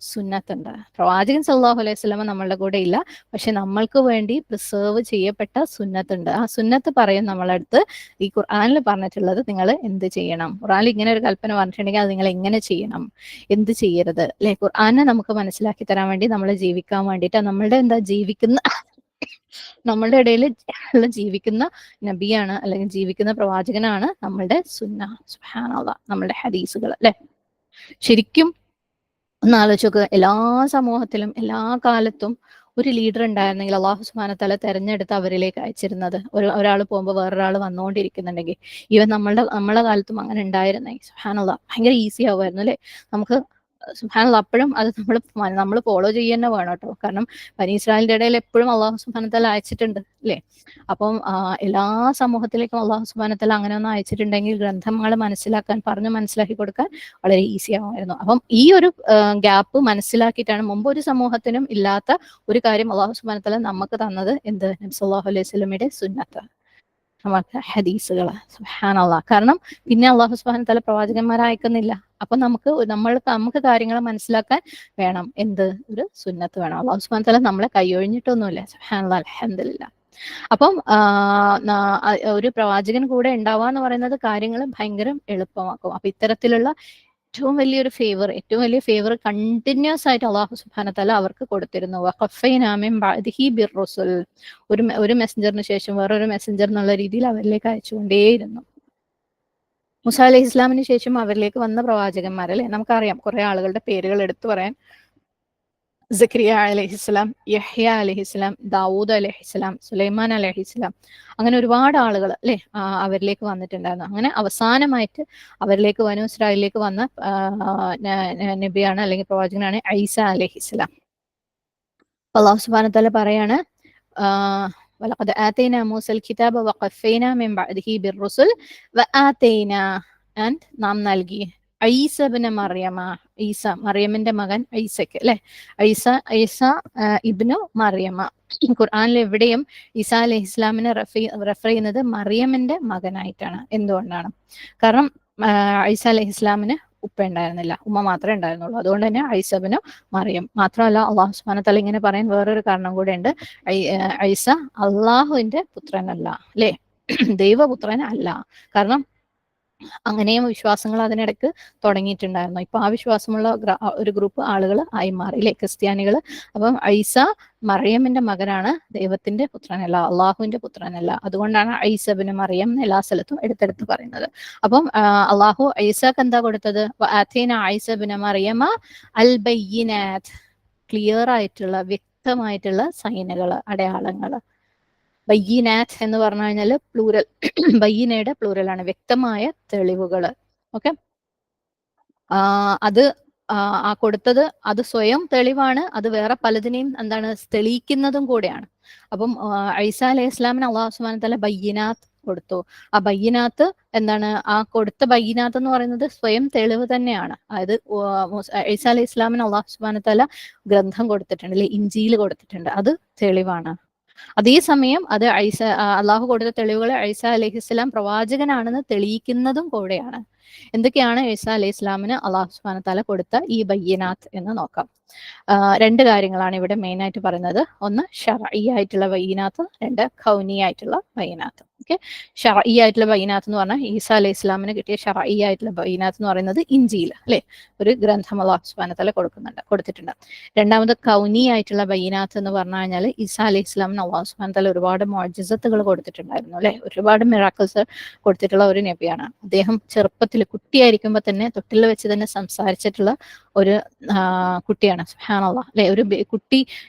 സുന്നത്തുണ്ട്. പ്രവാചകൻ സല്ലല്ലാഹു അലൈഹി വസല്ലം നമ്മളുടെ കൂടെ ഇല്ല, പക്ഷെ നമ്മൾക്ക് വേണ്ടി പ്രിസർവ് ചെയ്യപ്പെട്ട സുന്നത്തുണ്ട്. ആ സുന്നത്ത് പറയും നമ്മളടുത്ത്, ഈ ഖുർആനിൽ പറഞ്ഞിട്ടുള്ളത് നിങ്ങൾ എന്ത് ചെയ്യണം, ഖുർആനിൽ ഇങ്ങനെ ഒരു കൽപ്പന പറഞ്ഞിട്ടുണ്ടെങ്കിൽ അത് നിങ്ങൾ എങ്ങനെ ചെയ്യണം, എന്ത് ചെയ്യരുത് അല്ലെ. ഖുർആനെ നമുക്ക് മനസ്സിലാക്കി തരാൻ വേണ്ടി, നമ്മളെ ജീവിക്കാൻ വേണ്ടിയിട്ട്, നമ്മളുടെ നമ്മളുടെ ഇടയിൽ ജീവിക്കുന്ന നബിയാണ്, അല്ലെങ്കിൽ ജീവിക്കുന്ന പ്രവാചകനാണ് നമ്മളുടെ സുന്ന. സുബ്ഹാനല്ലാഹ്. നമ്മളുടെ ഹദീസുകൾ അല്ലെ. ശരിക്കും ഒന്ന് ആലോചിച്ച്, എല്ലാ സമൂഹത്തിലും എല്ലാ കാലത്തും ഒരു ലീഡർ ഉണ്ടായിരുന്നെങ്കിൽ അള്ളാഹു സുബ്ഹാനഹു വ തആല തെരഞ്ഞെടുത്ത് അവരിലേക്ക് അയച്ചിരുന്നത്, ഒരാൾ പോകുമ്പോൾ വേറൊരാൾ വന്നുകൊണ്ടിരിക്കുന്നുണ്ടെങ്കിൽ, ഈവൻ നമ്മളെ കാലത്തും അങ്ങനെ ഉണ്ടായിരുന്നെങ്കിൽ സുബ്ഹാനല്ലാഹ് ഭയങ്കര ഈസി ആവുമായിരുന്നു അല്ലെ. നമുക്ക് സുബ്ഹാനല്ലാഹ് അപ്പോഴും അത് നമ്മൾ ഫോളോ ചെയ്യുക വേണം കേട്ടോ. കാരണം ബനി ഇസ്രായേലിന്റെ ഇടയിൽ എപ്പോഴും അള്ളാഹു സുബ്ഹാനഹു വ തആല അയച്ചിട്ടുണ്ട് അല്ലെ. അപ്പം എല്ലാ സമൂഹത്തിലേക്കും അള്ളാഹു സുബ്ഹാനഹു വ തആല അങ്ങനെ ഒന്ന് അയച്ചിട്ടുണ്ടെങ്കിൽ ഗ്രന്ഥങ്ങൾ മനസ്സിലാക്കാൻ, പറഞ്ഞ് മനസ്സിലാക്കി കൊടുക്കാൻ വളരെ ഈസി ആവുമായിരുന്നു. അപ്പം ഈ ഒരു ഗ്യാപ്പ് മനസ്സിലാക്കിയിട്ടാണ് മുമ്പ് ഒരു സമൂഹത്തിനും ഇല്ലാത്ത ഒരു കാര്യം അള്ളാഹു സുബ്ഹാനഹു വ തആല നമുക്ക് തന്നത്. എന്ത്? നബി സല്ലല്ലാഹു അലൈഹി വസല്ലമയുടെ സുന്നത്ത്, നമുക്ക് ഹദീസുകൾ. സുബ്ഹാനല്ലാഹ്. കാരണം പിന്നെ അള്ളാഹു സുബ്ഹാനഹു വ തആല പ്രവാചകന്മാരെ അയക്കുന്നില്ല. അപ്പൊ നമുക്ക് കാര്യങ്ങൾ മനസ്സിലാക്കാൻ വേണം എന്ത്? ഒരു സുന്നത്ത് വേണം. അള്ളാഹു സുബ്ഹാനഹു വ തആല നമ്മളെ കൈയൊഴിഞ്ഞിട്ടൊന്നുമില്ല. സുബ്ഹാനല്ലാഹ്, അൽഹംദുലില്ലാഹ്. അപ്പം ഒരു പ്രവാചകൻ കൂടെ ഉണ്ടാവുക എന്ന് പറയുന്നത് കാര്യങ്ങൾ ഭയങ്കര എളുപ്പമാക്കും. അപ്പൊ ഇത്തരത്തിലുള്ള ഏറ്റവും വലിയ ഫേവർ കണ്ടിന്യൂസ് ആയിട്ട് അള്ളാഹു സുബ്ഹാനഹു വ തആല അവർക്ക് കൊടുത്തിരുന്നു. വഖഫൈനാ മിൻ ബഅദിഹി ബിർറുസുൽ. ഒരു മെസ്സഞ്ചറിന് ശേഷം വേറൊരു മെസ്സഞ്ചർ എന്നുള്ള രീതിയിൽ അവരിലേക്ക് അയച്ചുകൊണ്ടേയിരുന്നു. മൂസ അലൈഹി ഇസ്ലാമിന് ശേഷം അവരിലേക്ക് വന്ന പ്രവാചകന്മാർ അല്ലെ, നമുക്കറിയാം കുറെ ആളുകളുടെ പേരുകൾ എടുത്തു പറയാൻ. സക്കരിയ അലൈഹിസ്സലാം, യഹ്യ അലൈഹിസ്സലാം, ദാവൂദ് അലൈഹിസ്സലാം, സുലൈമാൻ അലൈഹിസ്സലാം, അങ്ങനെ ഒരുപാട് ആളുകൾ അല്ലെ അവരിലേക്ക് വന്നിട്ടുണ്ടായിരുന്നു. അങ്ങനെ അവസാനമായിട്ട് അവരിലേക്ക് ബനൂ ഇസ്രായേലിലേക്ക് വന്ന നബിയാണ്, അല്ലെങ്കിൽ പ്രവാചകനാണ് ഈസ അലൈഹിസ്സലാം. അല്ലാഹു സുബ്ഹാനഹു വ തആല പറയാണ്, വലഖദ് ആതൈനാ മൂസൽ കിതാബ വഖഫൈനാ മിൻ ബഅദിഹി ബിർറുസുൽ വആതൈനാ, ആൻഡ് നാം നൽകി ഈസ ഇബ്നു മറിയമ, മറിയമിന്റെ മകൻ ഈസയ്ക്ക് അല്ലെ. ഈസ ഇബ്നു മറിയമ. ഖുർആനിൽ എവിടെയും ഈസ അലൈഹി ഇസ്ലാമിനെ റെഫർ ചെയ്യുന്നത് മറിയമിന്റെ മകനായിട്ടാണ്. എന്തുകൊണ്ടാണ്? കാരണം ഈസ അലൈഹി ഇസ്ലാമിന് ഉപ്പ ഉണ്ടായിരുന്നില്ല, ഉമ്മ മാത്രമേ ഉണ്ടായിരുന്നുള്ളൂ. അതുകൊണ്ട് തന്നെ ഈസ ഇബ്നു മറിയം. മാത്രമല്ല അള്ളാഹു സുബ്ഹാനഹു വ തആല ഇങ്ങനെ പറയാൻ വേറൊരു കാരണം കൂടെ ഉണ്ട്. ഈസ അള്ളാഹുവിന്റെ പുത്രനല്ല അല്ലെ, ദൈവപുത്രൻ അല്ല. കാരണം അങ്ങനെയും വിശ്വാസങ്ങൾ അതിനിടയ്ക്ക് തുടങ്ങിയിട്ടുണ്ടായിരുന്നു. ഇപ്പൊ ആ വിശ്വാസമുള്ള ഒരു ഗ്രൂപ്പ് ആളുകൾ ആയി മാറി അല്ലെ, ക്രിസ്ത്യാനികൾ. അപ്പം ഈസ മറിയമിന്റെ മകനാണ്, ദൈവത്തിന്റെ പുത്രനല്ല, അള്ളാഹുവിന്റെ പുത്രനല്ല. അതുകൊണ്ടാണ് ഈസ ഇബ്നു മറിയം എല്ലാ സ്ഥലത്തും എടുത്തെടുത്ത് പറയുന്നത്. അപ്പം അള്ളാഹു ഈസക്ക് എന്താ കൊടുത്തത്? ആതൈനാ ഈസ ഇബ്നു മറിയമ അൽ ബയ്യിനാത്ത്, ക്ലിയർ ആയിട്ടുള്ള വ്യക്തമായിട്ടുള്ള സൈനുകൾ, അടയാളങ്ങൾ. ബയ്യിനാത്ത് എന്ന് പറഞ്ഞു കഴിഞ്ഞാൽ പ്ലൂരൽ, ബയ്യിനയുടെ പ്ലൂരലാണ്, വ്യക്തമായ തെളിവുകൾ. ഓക്കെ, അത് കൊടുത്തത് അത് സ്വയം തെളിവാണ്, അത് വേറെ പലതിനെയും എന്താണ് തെളിയിക്കുന്നതും കൂടെയാണ്. അപ്പം ഈസ അലൈഹി ഇസ്ലാമിന് അല്ലാഹു സുബ്ഹാനഹു വ തആല ബയ്യിനാത്ത് കൊടുത്തു. ആ ബയ്യിനാത്ത് എന്താണ്? ആ കൊടുത്ത ബയ്യിനാത്ത് എന്ന് പറയുന്നത് സ്വയം തെളിവ് തന്നെയാണ്. അതായത് ഈസ അലൈഹി ഇസ്ലാമിന് അല്ലാഹു സുബ്ഹാനഹു വ തആല ഗ്രന്ഥം കൊടുത്തിട്ടുണ്ട് അല്ലെ, ഇഞ്ചീൽ കൊടുത്തിട്ടുണ്ട്, അത് തെളിവാണ്. അതേസമയം അത് അള്ളാഹു കൊടുത്ത തെളിവുകൾ ഈസ അലൈഹിസ്സലാം പ്രവാചകനാണെന്ന് തെളിയിക്കുന്നതും കൂടെയാണ്. എന്തൊക്കെയാണ് ഈസ അലൈഹി ഇസ്ലാമിന് അള്ളാഹു സുബ്ഹാനഹു വ തആല കൊടുത്ത ഈ ബയ്യിനാത്ത് എന്ന് നോക്കാം. രണ്ട് കാര്യങ്ങളാണ് ഇവിടെ മെയിൻ ആയിട്ട് പറയുന്നത്. ഒന്ന് ശർഈ ആയിട്ടുള്ള ബയ്യിനാത്ത്, രണ്ട് കൗനി ആയിട്ടുള്ള ബയ്യിനാത്ത്. ഓക്കെ. ഷറഈ ആയിട്ടുള്ള ബൈനാത്ത് എന്ന് പറഞ്ഞാൽ ഈസ അലൈഹി ഇസ്ലാമിന് കിട്ടിയ ഷറഈ ആയിട്ടുള്ള ബൈനാത്ത് എന്ന് പറയുന്നത് ഇഞ്ചീൽ, അല്ലെ, ഒരു ഗ്രന്ഥം അല്ലാഹു സുബ്ഹാനഹു വ തആല കൊടുത്തിട്ടുണ്ട്. രണ്ടാമത് കൗനി ആയിട്ടുള്ള ബൈനാത്ത് എന്ന് പറഞ്ഞു കഴിഞ്ഞാൽ ഈസ അലൈഹി ഇസ്ലാമിന് അല്ലാഹു സുബ്ഹാനഹു വ തആല ഒരുപാട് മുഅ്ജിസത്തുകൾ കൊടുത്തിട്ടുണ്ടായിരുന്നു, അല്ലെ, ഒരുപാട് മിറാക്കിൾസ് കൊടുത്തിട്ടുള്ള ഒരു നബിയാണ്. അദ്ദേഹം ചെറുപ്പത്തിൽ കുട്ടിയായിരിക്കുമ്പോൾ തന്നെ തൊട്ടിൽ വെച്ച് തന്നെ സംസാരിച്ചിട്ടുള്ള ഒരു കുട്ടിയാണ്. സുബ്ഹാനല്ലാഹ്, അല്ലെ, ഒരു കുട്ടി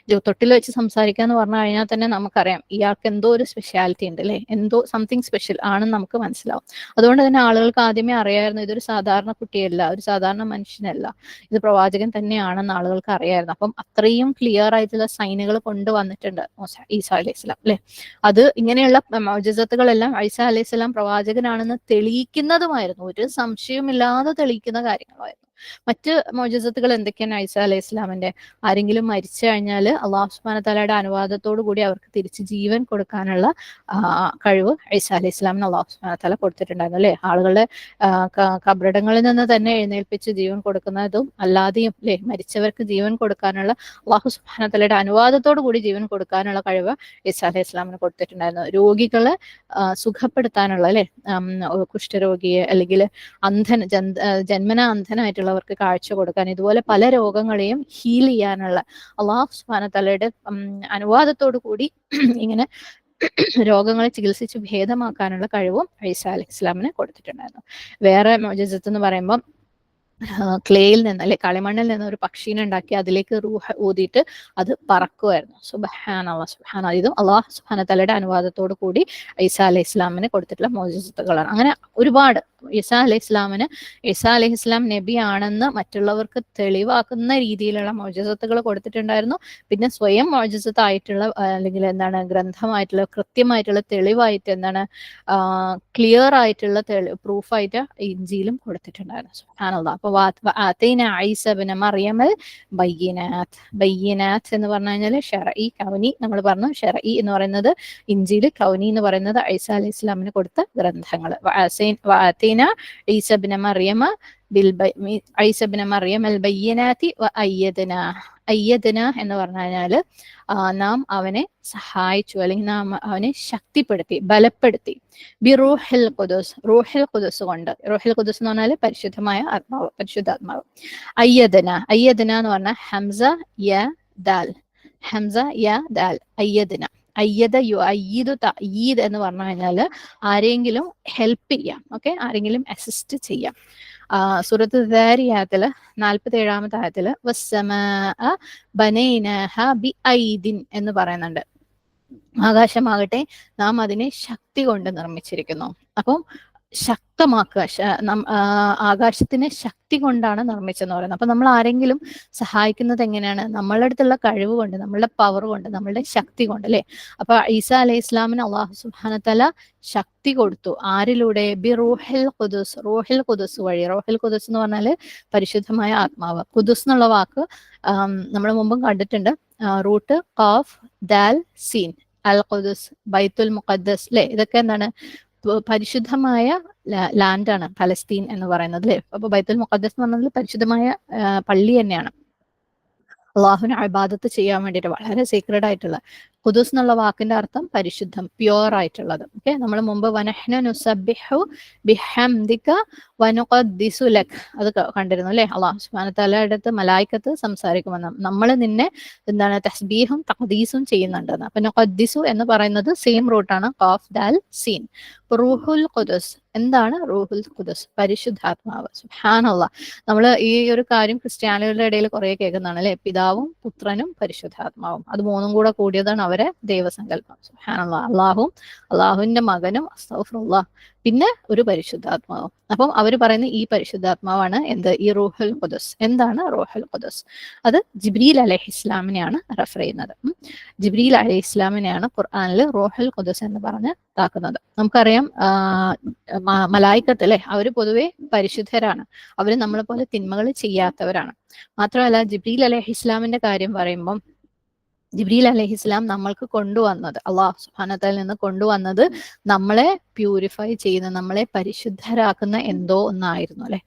തൊട്ടിൽ വെച്ച് സംസാരിക്കുക എന്ന് പറഞ്ഞു കഴിഞ്ഞാൽ തന്നെ നമുക്കറിയാം ഇയാൾക്ക് എന്തോ ഒരു സ്പെഷ്യാലിറ്റി ഉണ്ട്, അല്ലെ, എന്തോ സംതിങ് സ്പെഷ്യൽ ആണെന്ന് നമുക്ക് മനസ്സിലാവും. അതുകൊണ്ട് തന്നെ ആളുകൾക്ക് ആദ്യമേ അറിയായിരുന്നു ഇതൊരു സാധാരണ കുട്ടിയല്ല, ഒരു സാധാരണ മനുഷ്യനല്ല, ഇത് പ്രവാചകൻ തന്നെയാണെന്ന് ആളുകൾക്ക് അറിയായിരുന്നു. അപ്പം അത്രയും ക്ലിയർ ആയിട്ടുള്ള സൈനുകൾ കൊണ്ടുവന്നിട്ടുണ്ട് ഈസാ അലൈഹി സ്വലാം, അല്ലെ. അത് ഇങ്ങനെയുള്ള മുഅ്ജിസത്തുകളെല്ലാം ഈസാ അലൈഹി സ്വലാം പ്രവാചകനാണെന്ന് തെളിയിക്കുന്നതുമായിരുന്നു, ഒരു സംശയമില്ലാതെ തെളിയിക്കുന്ന കാര്യങ്ങളായിരുന്നു. മറ്റ് മുഅ്ജിസത്തുകൾ എന്തൊക്കെയാണ് ഈസാ അലൈഹി ഇസ്ലാമിന്റെ? ആരെങ്കിലും മരിച്ചു കഴിഞ്ഞാൽ അല്ലാഹു സുബ്ഹാനഹു വ തആലയുടെ അനുവാദത്തോടു കൂടി അവർക്ക് തിരിച്ച് ജീവൻ കൊടുക്കാനുള്ള കഴിവ് ഈസാ അലൈഹി ഇസ്ലാമിന് അല്ലാഹു സുബ്ഹാനഹു വ തആല കൊടുത്തിട്ടുണ്ടായിരുന്നു, അല്ലെ. ആളുകളെ കബറിടങ്ങളിൽ നിന്ന് തന്നെ എഴുന്നേൽപ്പിച്ച് ജീവൻ കൊടുക്കുന്നതും അല്ലാതെയും, അല്ലെ, മരിച്ചവർക്ക് ജീവൻ കൊടുക്കാനുള്ള അല്ലാഹു സുബ്ഹാനഹു വ തആലയുടെ അനുവാദത്തോടു കൂടി ജീവൻ കൊടുക്കാനുള്ള കഴിവ് ഈസാ അലൈഹി ഇസ്ലാമിന് കൊടുത്തിട്ടുണ്ടായിരുന്നു. രോഗികളെ സുഖപ്പെടുത്താനുള്ള, അല്ലെ, കുഷ്ഠരോഗിയെ അല്ലെങ്കിൽ ജന്മന അന്ധനായിട്ടുള്ളവർക്ക് കാഴ്ച കൊടുക്കാൻ, ഇതുപോലെ പല രോഗങ്ങളെയും ഹീൽ ചെയ്യാനുള്ള അല്ലാഹു സുബ്ഹാനഹു വ തആലയുടെ അനുവാദത്തോടു കൂടി ഇങ്ങനെ രോഗങ്ങളെ ചികിത്സിച്ച് ഭേദമാക്കാനുള്ള കഴിവും ഈസാ അലൈഹി ഇസ്ലാമിന് കൊടുത്തിട്ടുണ്ടായിരുന്നു. വേറെ മുഅ്ജിസത്ത് എന്ന് പറയുമ്പോൾ ക്ലേയിൽ നിന്ന്, അല്ലെ, കളിമണ്ണിൽ നിന്ന് ഒരു പക്ഷീനെ ഉണ്ടാക്കി അതിലേക്ക് റൂഹ് ഊതിയിട്ട് അത് പറക്കുമായിരുന്നു. സുബ്ഹാനല്ലാഹ്, സുബ്ഹാനല്ലാഹ്. ഇതും അല്ലാഹു സുബ്ഹാനഹു വ തആലയുടെ അനുവാദത്തോടു കൂടി ഈസാ അലൈഹി ഇസ്ലാമിന് കൊടുത്തിട്ടുള്ള മുഅ്ജിസത്തുകളാണ്. അങ്ങനെ ഒരുപാട് ഈസാ അലൈഹി ഇസ്ലാം നബിയാണെന്ന് മറ്റുള്ളവർക്ക് തെളിവാക്കുന്ന രീതിയിലുള്ള മുഅ്ജിസത്തുകൾ കൊടുത്തിട്ടുണ്ടായിരുന്നു. പിന്നെ സ്വയം മുഅ്ജിസത്തായിട്ടുള്ള അല്ലെങ്കിൽ എന്താണ് ഗ്രന്ഥമായിട്ടുള്ള കൃത്യമായിട്ടുള്ള തെളിവായിട്ട് എന്താണ് ക്ലിയർ ആയിട്ടുള്ള പ്രൂഫായിട്ട് ഇഞ്ചീലും കൊടുത്തിട്ടുണ്ടായിരുന്നു. സുബ്ഹാനല്ലാഹ്. അപ്പൊ ഈസ ഇബ്നു മറിയമൽ ബയ്യിനാത്ത് എന്ന് പറഞ്ഞു കഴിഞ്ഞാൽ ഷറഈ, കൗനി നമ്മൾ പറഞ്ഞു. ഷറഈ എന്ന് പറയുന്നത് ഇഞ്ചീൽ, കൗനി എന്ന് പറയുന്നത് ഈസാ അലൈഹി ഇസ്ലാമിന് കൊടുത്ത ഗ്രന്ഥങ്ങൾ. ഈസ ഇബ്നു മറിയമ ഈസ ഇബ്നു മറിയം അൽ ബയ്യിനാത്തി അയ്യദ്ന എന്ന് പറഞ്ഞു കഴിഞ്ഞാൽ നാം അവനെ സഹായിച്ചു, അല്ലെങ്കിൽ നാം അവനെ ശക്തിപ്പെടുത്തി, ബലപ്പെടുത്തി. റൂഹിൽ ഖുദുസ് കൊണ്ട്. റൂഹിൽ ഖുദുസ് എന്ന് പറഞ്ഞാൽ പരിശുദ്ധമായ ആത്മാവ്, പരിശുദ്ധാത്മാവ്. അയ്യദ്ന എന്ന് പറഞ്ഞാൽ ഹംസ യ ദാൽ, അയ്യദ്ന. അയ്യദ യു അയ്യീദു തഅയ്യീദ് എന്ന് പറഞ്ഞു കഴിഞ്ഞാൽ ആരെങ്കിലും ഹെൽപ്പ് ചെയ്യാം, ഓക്കെ, ആരെങ്കിലും അസിസ്റ്റ് ചെയ്യാം. സൂറത്ത് ദാരിയാത്തിൽ 47-ാമത്തെ ആയത്തിൽ വസ്സമാഅ ബനൈനാഹ ബിഐദിൻ എന്ന് പറയുന്നുണ്ട്. ആകാശമാകട്ടെ നാം അതിനെ ശക്തി കൊണ്ട് നിർമ്മിച്ചിരിക്കുന്നു. അപ്പം ശക്തമാക്കുക, ആകാശത്തിനെ ശക്തി കൊണ്ടാണ് നിർമ്മിച്ചെന്ന് പറയുന്നത്. അപ്പൊ നമ്മൾ ആരെങ്കിലും സഹായിക്കുന്നത് എങ്ങനെയാണ്? നമ്മളുടെ അടുത്തുള്ള കഴിവ് കൊണ്ട്, നമ്മളുടെ പവർ കൊണ്ട്, നമ്മളുടെ ശക്തി കൊണ്ട്, അല്ലെ. അപ്പൊ ഈസാ അലൈഹി ഇസ്ലാമിന് അല്ലാഹു സുബ്ഹാനഹു വ തആല ശക്തി കൊടുത്തു. ആരിലൂടെ? റൂഹിൽ ഖുദുസ് വഴി. റൂഹിൽ ഖുദുസ് എന്ന് പറഞ്ഞാല് പരിശുദ്ധമായ ആത്മാവ്. ഖുദുസ് എന്നുള്ള വാക്ക് നമ്മൾ മുമ്പും കണ്ടിട്ടുണ്ട്. റൂട്ട് ഖാഫ് ദാൽ സീൻ, അൽ ഖുദുസ്, ബൈത്തുൽ മുഖദ്ദസ്, അല്ലെ. ഇതൊക്കെ എന്താണ്? പരിശുദ്ധമായ ലാൻഡാണ് പലസ്തീൻ എന്ന് പറയുന്നത്, അല്ലെ. അപ്പൊ ബൈത്തുൽ മുഖദ്ദസ് എന്ന് പറഞ്ഞാൽ പരിശുദ്ധമായ പള്ളി തന്നെയാണ്. അള്ളാഹുവിനെ ഇബാദത്ത് ചെയ്യാൻ വേണ്ടിയിട്ട് വളരെ സീക്രട്ട് ആയിട്ടുള്ള. ഖുദൂസ് എന്നുള്ള വാക്കിന്റെ അർത്ഥം പരിശുദ്ധം, പ്യുവർ ആയിട്ടുള്ളത്. ഓക്കെ, നമ്മൾ മുമ്പ് വനഹ്നു നുസബ്ബിഹു ബിഹംദിക വനുഖദ്ദിസു ലക് അത് കണ്ടിരുന്നു, അല്ലെ. അല്ലാഹു സുബ്ഹാനഹു വ തആലയുടെ അടുത്ത് മലായികത്ത് സംസാരിക്കുമെന്ന്, നമ്മൾ നിന്നെ എന്താണ് തസ്ബീഹും തഖ്ദീസും ചെയ്യുന്നുണ്ടെന്ന്. അപ്പൊ നുഖദ്ദിസു എന്ന് പറയുന്നത് സെയിം റൂട്ടാണ്, ഖാഫ് ദാൽ സീൻ. റൂഹുൽ ഖുദുസ്. എന്താണ് റൂഹുൽ ഖുദുസ്? പരിശുദ്ധാത്മാവ്. സുബ്ഹാനല്ലാഹ്. നമ്മൾ ഈ ഒരു കാര്യം ക്രിസ്ത്യാനികളുടെ ഇടയിൽ കുറെ കേൾക്കുന്നതാണ്, അല്ലെ. പിതാവും പുത്രനും പരിശുദ്ധാത്മാവും, അത് മൂന്നും കൂടെ കൂടിയതാണ് അവരെ ദൈവസങ്കല്പം. സുബ്ഹാനല്ലാഹ്. അള്ളാഹുവിന്റെ മകനും, അസ്തഗ്ഫിറുല്ലാഹ്, പിന്നെ ഒരു പരിശുദ്ധാത്മാവും. അപ്പം അവർ പറയുന്ന ഈ പരിശുദ്ധാത്മാവാണ് എന്ത്? ഈ റൂഹുൽ ഖുദുസ്. എന്താണ് റൂഹുൽ ഖുദുസ്? അത് ജിബ്രീൽ അലൈഹിസ്ലാമിനെയാണ് റെഫർ ചെയ്യുന്നത്. ജിബ്രീൽ അലൈഹിസ്ലാമിനെയാണ് ഖുർആനിൽ റൂഹുൽ ഖുദുസ് എന്ന് പറഞ്ഞ് താക്കുന്നത്. നമുക്കറിയാം മലായിക്കത്ത്, അല്ലെ, അവര് പൊതുവെ പരിശുദ്ധരാണ്. അവര് നമ്മളെ പോലെ തിന്മകൾ ചെയ്യാത്തവരാണ്. മാത്രമല്ല ജിബ്രീൽ അലൈഹിസ്ലാമിന്റെ കാര്യം പറയുമ്പം ജിബ്രീൽ അലൈഹിസ്സലാം നമ്മൾക്ക് കൊണ്ടുവന്നത്, അള്ളാഹു സുബ്ഹാനഹു വ തആലയിൽ നിന്ന് കൊണ്ടുവന്നത് നമ്മളെ പ്യൂരിഫൈ ചെയ്യുന്ന, നമ്മളെ പരിശുദ്ധരാക്കുന്ന എന്തോ ഒന്നായിരുന്നു അല്ലെ.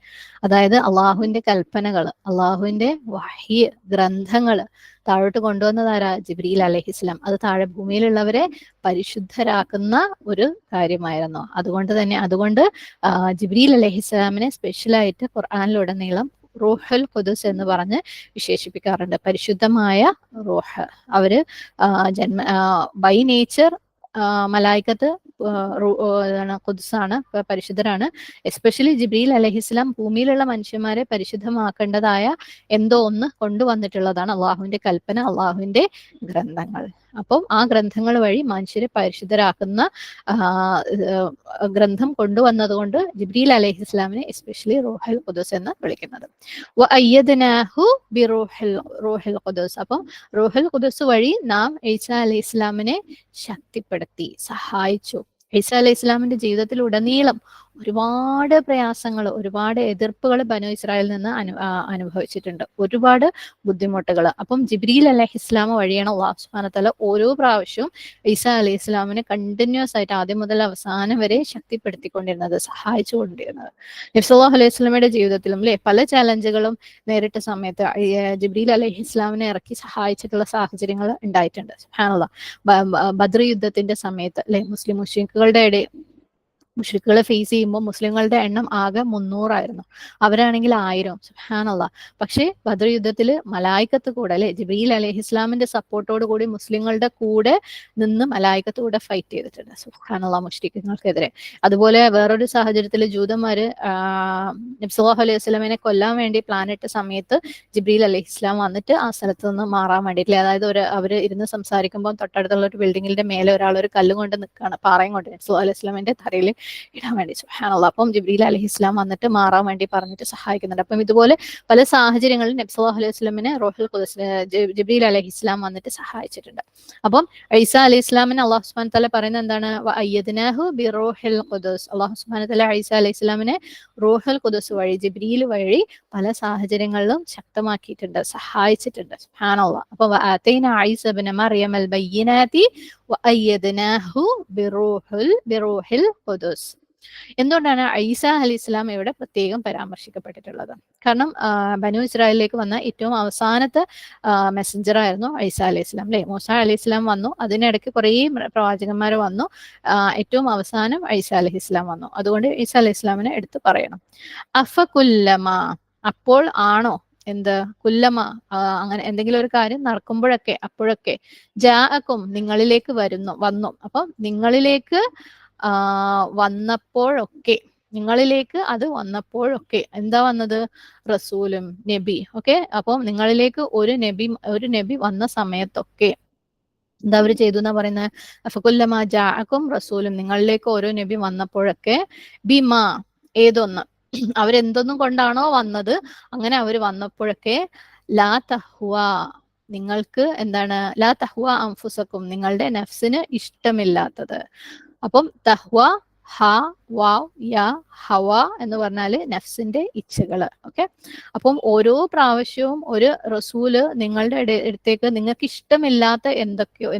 അതായത് അള്ളാഹുവിന്റെ കൽപ്പനകൾ, അള്ളാഹുവിന്റെ വഹി ഗ്രന്ഥങ്ങൾ താഴോട്ട് കൊണ്ടുവന്നതാരാ? ജിബ്രീൽ അലൈഹിസ്സലാം. അത് താഴെ ഭൂമിയിലുള്ളവരെ പരിശുദ്ധരാക്കുന്ന ഒരു കാര്യമായിരുന്നു. അതുകൊണ്ട് ജിബ്രീൽ അലൈഹിസ്സലാമിനെ സ്പെഷ്യലായിട്ട് ഖുർആനിലുടനീളം റൂഹുൽ ഖുദുസ് എന്ന് പറഞ്ഞ് വിശേഷിപ്പിക്കാറുണ്ട്. പരിശുദ്ധമായ റൂഹ്. അവര് ബൈ നേച്ചർ മലായിക്കത്ത് ഖുദ്സാണ്, പരിശുദ്ധരാണ്. എസ്പെഷ്യലി ജിബ്രീൽ അലൈഹിസ്സലാം ഭൂമിയിലുള്ള മനുഷ്യന്മാരെ പരിശുദ്ധമാക്കേണ്ടതായ എന്തോ ഒന്ന് കൊണ്ടുവന്നിട്ടുള്ളതാണ് അള്ളാഹുവിന്റെ കൽപ്പന, അള്ളാഹുവിന്റെ ഗ്രന്ഥങ്ങൾ. അപ്പം ആ ഗ്രന്ഥങ്ങൾ വഴി മനുഷ്യരെ പരിശുദ്ധരാക്കുന്ന ഗ്രന്ഥം കൊണ്ടുവന്നത് കൊണ്ട് ജിബ്രീൽ അലൈഹിസ്സലാമിനെ എസ്പെഷ്യലി റൂഹുൽ ഖുദുസ് എന്ന് വിളിക്കുന്നത്. റൂഹുൽ ഖുദുസ്. അപ്പം റൂഹുൽ ഖുദുസ് വഴി നാം ഈസാ അലൈഹി ഇസ്ലാമിനെ ശക്തിപ്പെടുത്തി, സഹായിച്ചു. ഈസാ അലൈഹി ഇസ്ലാമിന്റെ ജീവിതത്തിൽ ഉടനീളം ഒരുപാട് പ്രയാസങ്ങൾ, ഒരുപാട് എതിർപ്പുകൾ ബനു ഇസ്രായേലിൽ നിന്ന് അനുഭവിച്ചിട്ടുണ്ട്, ഒരുപാട് ബുദ്ധിമുട്ടുകൾ. അപ്പം ജിബ്രീൽ അലൈഹി ഇസ്ലാം വഴിയാണ് അല്ലാഹു സുബ്ഹാനഹു വ തആല ഓരോ പ്രാവശ്യവും ഈസാ അലൈഹി ഇസ്ലാമിനെ കണ്ടിന്യൂസ് ആയിട്ട് ആദ്യം മുതൽ അവസാനം വരെ ശക്തിപ്പെടുത്തിക്കൊണ്ടിരുന്നത്, സഹായിച്ചുകൊണ്ടിരുന്നത്. നബി സല്ലല്ലാഹു അലൈഹി വസല്ലമയുടെ ജീവിതത്തിലും അല്ലെ പല ചാലഞ്ചുകളും നേരിട്ട സമയത്ത് ജിബ്രീൽ അലൈഹി ഇസ്ലാമിനെ ഇറക്കി സഹായിച്ചിട്ടുള്ള സാഹചര്യങ്ങൾ ഉണ്ടായിട്ടുണ്ട്. സുബ്ഹാനല്ലാഹ്. ബദ്ർ യുദ്ധത്തിന്റെ സമയത്ത് അല്ലെ മുശ്രിക്കുകളെ ഫേസ് ചെയ്യുമ്പോൾ മുസ്ലിങ്ങളുടെ എണ്ണം ആകെ 300 അവരാണെങ്കിൽ 1000. സുബ്ഹാനല്ലാഹ്. പക്ഷേ ബദ്ർ യുദ്ധത്തിൽ മലായിക്കത്ത് കൂടെ അല്ലെ ജിബ്രീൽ അലൈഹി ഇസ്ലാമിന്റെ സപ്പോർട്ടോട് കൂടി മുസ്ലിങ്ങളുടെ കൂടെ നിന്ന് മലായിക്കത്ത് കൂടെ ഫൈറ്റ് ചെയ്തിട്ടുണ്ട്. സുബ്ഹാനല്ലാഹ്, മുശ്രിക്കുകൾക്കെതിരെ. അതുപോലെ വേറൊരു സാഹചര്യത്തിൽ ജൂതന്മാര് നബി സല്ലല്ലാഹു അലൈഹി വസല്ലമയെ കൊല്ലാൻ വേണ്ടി പ്ലാനിട്ട സമയത്ത് ജിബ്രീൽ അലൈഹി ഇസ്ലാം വന്നിട്ട് ആ സ്ഥലത്ത് നിന്ന് മാറാൻ വേണ്ടിയിട്ടില്ല. അതായത് അവര് ഇരുന്ന് സംസാരിക്കുമ്പോൾ തൊട്ടടുത്തുള്ള ഒരു ബിൽഡിങ്ങിന്റെ മേലെ ഒരാൾ ഒരു കല്ലും കൊണ്ട് നിൽക്കുകയാണ്, പാറയും കൊണ്ട് നബി സല്ലല്ലാഹു അലൈഹി വസല്ലമയുടെ തറയിൽ ഇടാൻ വേണ്ടി. സുബ്ഹാനല്ലാഹ്. അപ്പം ജിബ്രീൽ അലൈഹി ഇസ്ലാം വന്നിട്ട് മാറാൻ വേണ്ടി പറഞ്ഞിട്ട് സഹായിക്കുന്നുണ്ട്. അപ്പം ഇതുപോലെ പല സാഹചര്യങ്ങളിൽ നബി സല്ലല്ലാഹു അലൈഹി വസല്ലമയെ റൂഹുൽ ഖുദസ് ജിബ്രീൽ അലൈഹി ഇസ്ലാം വന്നിട്ട് സഹായിച്ചിട്ടുണ്ട്. അപ്പം ഈസാ അലൈഹി ഇസ്ലാമിനെ അല്ലാഹു സുബ്ഹാനഹു വ തആല പറയുന്നത് എന്താണ്? വഅയ്യദ്നാഹു ബിറൂഹിൽ ഖുദസ്. അല്ലാഹു സുബ്ഹാനഹു വ തആല ഈസാ അലൈഹി ഇസ്ലാമിനെ റൂഹുൽ ഖുദസ് വഴി, ജിബ്രീൽ വഴി പല സാഹചര്യങ്ങളിലും ശക്തമാക്കിയിട്ടുണ്ട്, സഹായിച്ചിട്ടുണ്ട്. സുബ്ഹാനല്ലാഹ്. അപ്പൊ വഅതൈനാ ഈസ ഇബ്ന മർയമൽ ബയ്യിനാതി വഅയ്യദ്നാഹു ബിറൂഹിൽ ഖുദസ്. എന്തുകൊണ്ടാണ് ഈസാ അലൈഹി ഇസ്ലാം ഇവിടെ പ്രത്യേകം പരാമർശിക്കപ്പെട്ടിട്ടുള്ളത്? കാരണം ബനു ഇസ്രായേലിലേക്ക് വന്ന ഏറ്റവും അവസാനത്തെ മെസ്സഞ്ചർ ആയിരുന്നു ഈസാ അലൈഹി ഇസ്ലാം അല്ലെ. മൂസ അലൈഹി ഇസ്ലാം വന്നു, അതിനിടയ്ക്ക് കുറേ പ്രവാചകന്മാർ വന്നു, ഏറ്റവും അവസാനം ഈസാ അലൈഹി ഇസ്ലാം വന്നു. അതുകൊണ്ട് ഈസാ അലൈഹി ഇസ്ലാമിനെ എടുത്ത് പറയണം. അഫകുല്ലമ, അപ്പോൾ ആണോ, എന്ത് കുല്ലമ, അങ്ങനെ എന്തെങ്കിലും ഒരു കാര്യം നടക്കുമ്പോഴൊക്കെ, അപ്പോഴൊക്കെ, ജാഅക്കും നിങ്ങളിലേക്ക് വന്നു. അപ്പം നിങ്ങളിലേക്ക് വന്നപ്പോഴൊക്കെ, നിങ്ങളിലേക്ക് അത് വന്നപ്പോഴൊക്കെ എന്താ വന്നത്? റസൂലും നബി. ഓക്കെ. അപ്പം നിങ്ങളിലേക്ക് ഒരു നബി വന്ന സമയത്തൊക്കെ എന്താ അവര് ചെയ്തു എന്നാ പറയുന്നത്? അഫകുല്ലമാ ജാഅക്കും റസൂലും, നിങ്ങളിലേക്ക് ഓരോ നബി വന്നപ്പോഴൊക്കെ, ബിമാ, ഏതൊന്ന്, അവരെന്തൊന്നും കൊണ്ടാണോ വന്നത് അങ്ങനെ അവർ വന്നപ്പോഴൊക്കെ, ലാ തഹ്വ, നിങ്ങൾക്ക് എന്താണ്? ലാ തഹ്വ അൻഫുസക്കും, നിങ്ങളുടെ നഫ്സിന് ഇഷ്ടമില്ലാത്തത്. അപ്പം തഹ്വ, ഹ വാവ് യാ ഹവ എന്ന് പറഞ്ഞാല് നഫ്സിന്റെ ഇച്ഛകള്. ഓക്കെ. അപ്പം ഓരോ പ്രാവശ്യവും ഒരു റസൂല് നിങ്ങളുടെ അടുത്തേക്ക് നിങ്ങൾക്ക് ഇഷ്ടമില്ലാത്ത എന്തൊക്കെയോ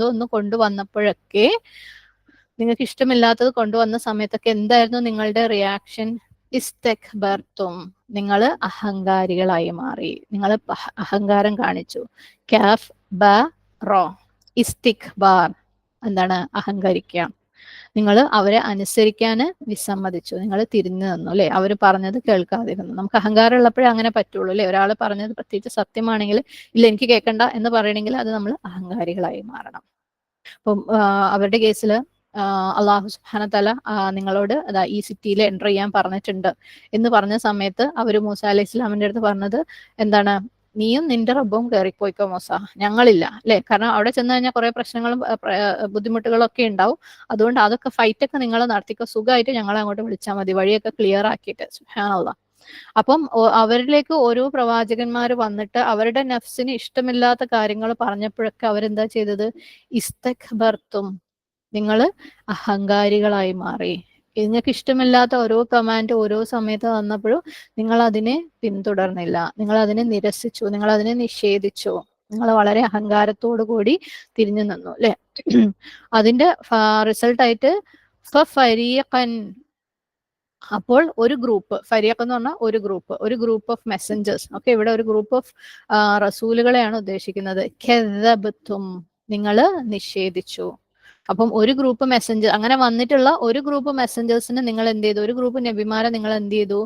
ഒന്ന് കൊണ്ടുവന്നപ്പോഴൊക്കെ, നിങ്ങൾക്ക് ഇഷ്ടമില്ലാത്തത് കൊണ്ടുവന്ന സമയത്തൊക്കെ എന്തായിരുന്നു നിങ്ങളുടെ റിയാക്ഷൻ? ഇസ്തക്ബർത്തും, നിങ്ങൾ അഹങ്കാരികളായി മാറി, നിങ്ങൾ അഹങ്കാരം കാണിച്ചു. കാഫ് ബ റോ, ഇസ്തിക്ബാർ എന്താണ്? അഹങ്കരിക്കുക. നിങ്ങൾ അവരെ അനുസരിക്കാൻ വിസമ്മതിച്ചു, നിങ്ങൾ തിരിഞ്ഞു നിന്നു അല്ലെ, അവർ പറഞ്ഞത് കേൾക്കാതിരുന്നു. നമുക്ക് അഹങ്കാരം ഉള്ളപ്പോഴേ അങ്ങനെ പറ്റുള്ളൂ അല്ലെ. ഒരാൾ പറഞ്ഞത് പ്രത്യേകിച്ച് സത്യമാണെങ്കിൽ ഇല്ല എനിക്ക് കേൾക്കണ്ട എന്ന് പറയണമെങ്കിൽ അത് നമ്മൾ അഹങ്കാരികളായി മാറണം. അപ്പം അവരുടെ കേസിൽ അള്ളാഹു സുബ്ഹാനഹു വ തആല നിങ്ങളോട് അതാ ഈ സിറ്റിയിൽ എൻ്റർ ചെയ്യാൻ പറഞ്ഞിട്ടുണ്ട് എന്ന് പറഞ്ഞ സമയത്ത് അവർ മൂസ അലൈഹി ഇസ്ലാമിന്റെ അടുത്ത് പറഞ്ഞത് എന്താണ്? നീയും നിന്റെ റബ്ബും കയറിപ്പോയിക്കോ മൂസ, ഞങ്ങളില്ല അല്ലെ. കാരണം അവിടെ ചെന്ന് കഴിഞ്ഞാൽ കുറെ പ്രശ്നങ്ങളും ബുദ്ധിമുട്ടുകളും ഒക്കെ ഉണ്ടാവും. അതുകൊണ്ട് അതൊക്കെ ഫൈറ്റൊക്കെ നിങ്ങൾ നടത്തിക്കോ, സുഖമായിട്ട് ഞങ്ങളെ അങ്ങോട്ട് വിളിച്ചാൽ മതി, വഴിയൊക്കെ ക്ലിയർ ആക്കിയിട്ട്. സുബ്ഹാനല്ലാഹ്. അപ്പം അവരിലേക്ക് ഓരോ പ്രവാചകന്മാർ വന്നിട്ട് അവരുടെ നഫ്സിന് ഇഷ്ടമില്ലാത്ത കാര്യങ്ങൾ പറഞ്ഞപ്പോഴൊക്കെ അവരെന്താ ചെയ്തത്? ഇസ്തക്ബർത്തും, നിങ്ങൾ അഹങ്കാരികളായി മാറി. നിങ്ങൾക്ക് ഇഷ്ടമില്ലാത്ത ഓരോ കമാൻഡ് ഓരോ സമയത്ത് വന്നപ്പോഴും നിങ്ങൾ അതിനെ പിന്തുടർന്നില്ല, നിങ്ങൾ അതിനെ നിരസിച്ചു, നിങ്ങൾ അതിനെ നിഷേധിച്ചു. നിങ്ങൾ വളരെ അഹങ്കാരത്തോടു കൂടി തിരിഞ്ഞു നിന്നു അല്ലെ. അതിന്റെ റിസൾട്ടായിട്ട് ഫരീഖൻ, അപ്പോൾ ഒരു ഗ്രൂപ്പ്, ഫരീഖ് എന്ന് പറഞ്ഞാൽ ഒരു ഗ്രൂപ്പ് ഓഫ് മെസ്സഞ്ചേഴ്സ്. ഓക്കെ, ഇവിടെ ഒരു ഗ്രൂപ്പ് ഓഫ് റസൂലുകളെയാണ് ഉദ്ദേശിക്കുന്നത്. കെദബ്തും, നിങ്ങൾ നിഷേധിച്ചു. അപ്പം ഒരു ഗ്രൂപ്പ് മെസ്സഞ്ചർ, അങ്ങനെ വന്നിട്ടുള്ള ഒരു ഗ്രൂപ്പ് മെസ്സഞ്ചേഴ്സിന് നിങ്ങൾ എന്ത് ചെയ്തു? ഒരു ഗ്രൂപ്പ് നബിമാരെ നിങ്ങൾ എന്ത് ചെയ്തു?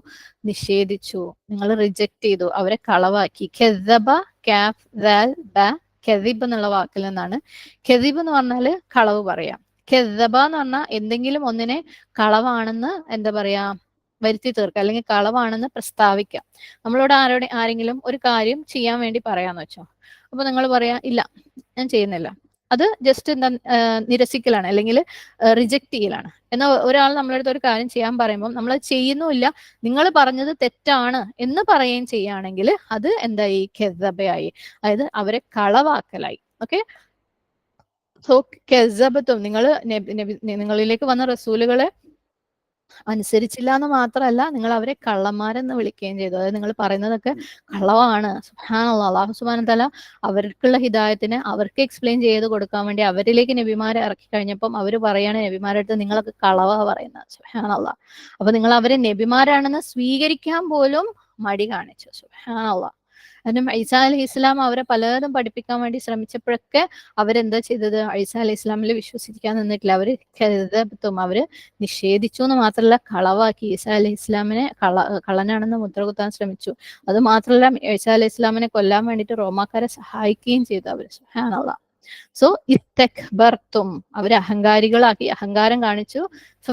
നിഷേധിച്ചു, നിങ്ങൾ റിജക്ട് ചെയ്തു, അവരെ കളവാക്കി. കെദബ, കാഫ് ദാൽ ബ, കെദിബ് എന്നുള്ള വാക്കിൽ നിന്നാണ്. കെദിബ് എന്ന് പറഞ്ഞാല് കളവ് പറയാം. കെദബ എന്ന് പറഞ്ഞാൽ എന്തെങ്കിലും ഒന്നിനെ കളവാണെന്ന് എന്താ പറയാ, വരുത്തി തീർക്കുക, അല്ലെങ്കിൽ കളവാണെന്ന് പ്രസ്താവിക്കുക. നമ്മളോട് ആരെങ്കിലും ഒരു കാര്യം ചെയ്യാൻ വേണ്ടി പറയാന്ന് വെച്ചോ, അപ്പൊ നിങ്ങൾ പറയാ ഇല്ല ഞാൻ ചെയ്യുന്നില്ല, അത് ജസ്റ്റ് എന്താ നിരസിക്കലാണ്, അല്ലെങ്കിൽ റിജക്ട് ചെയ്യലാണ്. എന്നാൽ ഒരാൾ നമ്മളടുത്ത് ഒരു കാര്യം ചെയ്യാൻ പറയുമ്പോൾ നമ്മൾ ചെയ്യുന്നുമില്ല, നിങ്ങൾ പറഞ്ഞത് തെറ്റാണ് എന്ന് പറയുകയും ചെയ്യുകയാണെങ്കിൽ അത് എന്തായി? കെദബയായി, അതായത് അവരെ കളവാക്കലായി. ഓക്കെ, സോ കെസബത്തും, നിങ്ങളിലേക്ക് വന്ന റസൂലുകളെ അനുസരിച്ചില്ല എന്ന് മാത്രമല്ല, നിങ്ങൾ അവരെ കള്ളന്മാരെന്ന് വിളിക്കുകയും ചെയ്തു. അതായത് നിങ്ങൾ പറയുന്നതൊക്കെ കള്ളവാണ്. സുബ്ഹാനല്ലാഹ്, അല്ലാഹു സുബ്ഹാനഹു തആല അവർക്കുള്ള ഹിദായത്തിനെ അവർക്ക് എക്സ്പ്ലെയിൻ ചെയ്ത് കൊടുക്കാൻ വേണ്ടി അവരിലേക്ക് നബിമാരെ ഇറക്കി കഴിഞ്ഞപ്പം അവർ പറയാണ് നബിമാരുടെ അടുത്ത് നിങ്ങളൊക്കെ കളവാ പറയുന്നത്. സുബ്ഹാനല്ലാഹ്. അപ്പൊ നിങ്ങൾ അവരെ നബിമാരാണെന്ന് സ്വീകരിക്കാൻ പോലും മടി കാണിച്ചു. സുബ്ഹാനല്ലാഹ്. കാരണം ഈസാ അലൈഹി ഇസ്ലാം അവരെ പലതും പഠിപ്പിക്കാൻ വേണ്ടി ശ്രമിച്ചപ്പോഴൊക്കെ അവരെന്താ ചെയ്തത്? ഈസാ അലൈഹി ഇസ്ലാമിൽ വിശ്വസിക്കാൻ നിന്നിട്ടില്ല. അവര് അവര് നിഷേധിച്ചു എന്ന് മാത്രമല്ല, കളവാക്കി. ഈസാ അലൈഹി ഇസ്ലാമിനെ കള്ളനാണെന്ന് മുദ്രകുത്താൻ ശ്രമിച്ചു. അത് മാത്രമല്ല, ഈസാ അലൈഹി ഇസ്ലാമിനെ കൊല്ലാൻ വേണ്ടിയിട്ട് റോമാക്കാരെ സഹായിക്കുകയും ചെയ്തു അവർ. സുബ്ഹാനല്ലാഹ്. സോ ഇസ്തക്ബർതും, അവരെ അഹങ്കാരികളാക്കി, അഹങ്കാരം കാണിച്ചു.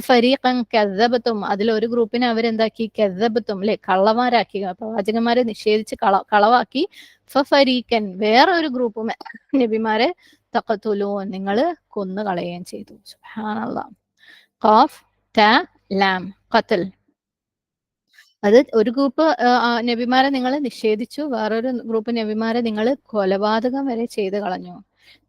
ഫരീഖൻ കദബതും, അതിലൊരു ഗ്രൂപ്പിനെ അവരെന്താക്കി? കദബതും, അല്ലെ, കള്ളമാരാക്കി, പ്രവാചകന്മാരെ നിഷേധിച്ച് കളവാക്കി. ഫരീഖൻ, വേറൊരു ഗ്രൂപ്പ് നബിമാരെ തഖതുലൂൻ, നിങ്ങൾ കൊന്നു കളയുകയും ചെയ്തു. സുബ്ഹാനല്ലാഹ്. ഖാഫ് ത ലാം, ഖത്ൽ. അത് ഒരു ഗ്രൂപ്പ് നബിമാരെ നിങ്ങൾ നിഷേധിച്ചു, വേറൊരു ഗ്രൂപ്പ് നബിമാരെ നിങ്ങൾ കൊലപാതകം വരെ ചെയ്ത് കളഞ്ഞു.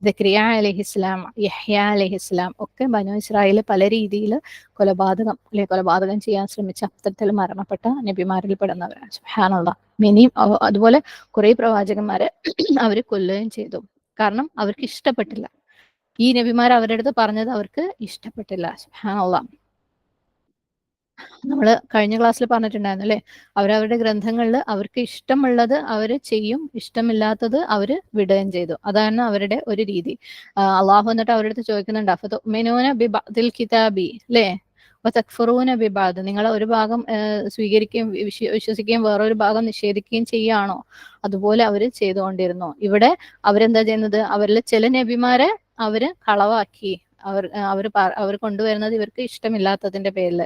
സക്കരിയ അലൈഹിസ്ലാം, യഹ്യ അലൈഹിസ്ലാം ഒക്കെ ബനു ഇസ്രായേൽ പല രീതിയിൽ കൊലപാതകം ചെയ്യാൻ ശ്രമിച്ച അത്തരത്തിൽ മരണപ്പെട്ട നബിമാരിൽ പെടുന്നവരാണ്. സുബ്ഹാനല്ലാഹ്. അതുപോലെ കുറെ പ്രവാചകന്മാരെ അവര് കൊല്ലുകയും ചെയ്തു. കാരണം അവർക്ക് ഇഷ്ടപ്പെട്ടില്ല, ഈ നബിമാർ അവരുടെ അടുത്ത് പറഞ്ഞത് അവർക്ക് ഇഷ്ടപ്പെട്ടില്ല. സുബ്ഹാനല്ലാഹ്. നമ്മൾ കഴിഞ്ഞ ക്ലാസ്സിൽ പറഞ്ഞിട്ടുണ്ടായിരുന്നു അല്ലെ, അവരവരുടെ ഗ്രന്ഥങ്ങളിൽ അവർക്ക് ഇഷ്ടമുള്ളത് അവർ ചെയ്യും, ഇഷ്ടമില്ലാത്തത് അവർ വിടുകയും ചെയ്തു. അതാണ് അവരുടെ ഒരു രീതി. അള്ളാഹു എന്നിട്ട് അവരുടെ അടുത്ത് ചോദിക്കുന്നുണ്ട്, അഫതുഅ്മിനൂന ബിബഅദിൽ കിതാബി, അല്ലേ, വതക്ഫുറൂന ബിബഅദ്, നിങ്ങൾ ഒരു ഭാഗം സ്വീകരിക്കുകയും വിശ്വസിക്കുകയും വേറൊരു ഭാഗം നിഷേധിക്കുകയും ചെയ്യുകയാണോ? അതുപോലെ അവർ ചെയ്തുകൊണ്ടിരുന്നു. ഇവിടെ അവരെന്താ ചെയ്യുന്നത്? അവരിൽ ചില നബിമാരെ അവര് കളവാക്കി, അവർ കൊണ്ടുവരുന്നത് ഇവർക്ക് ഇഷ്ടമില്ലാത്തതിന്റെ പേരിൽ.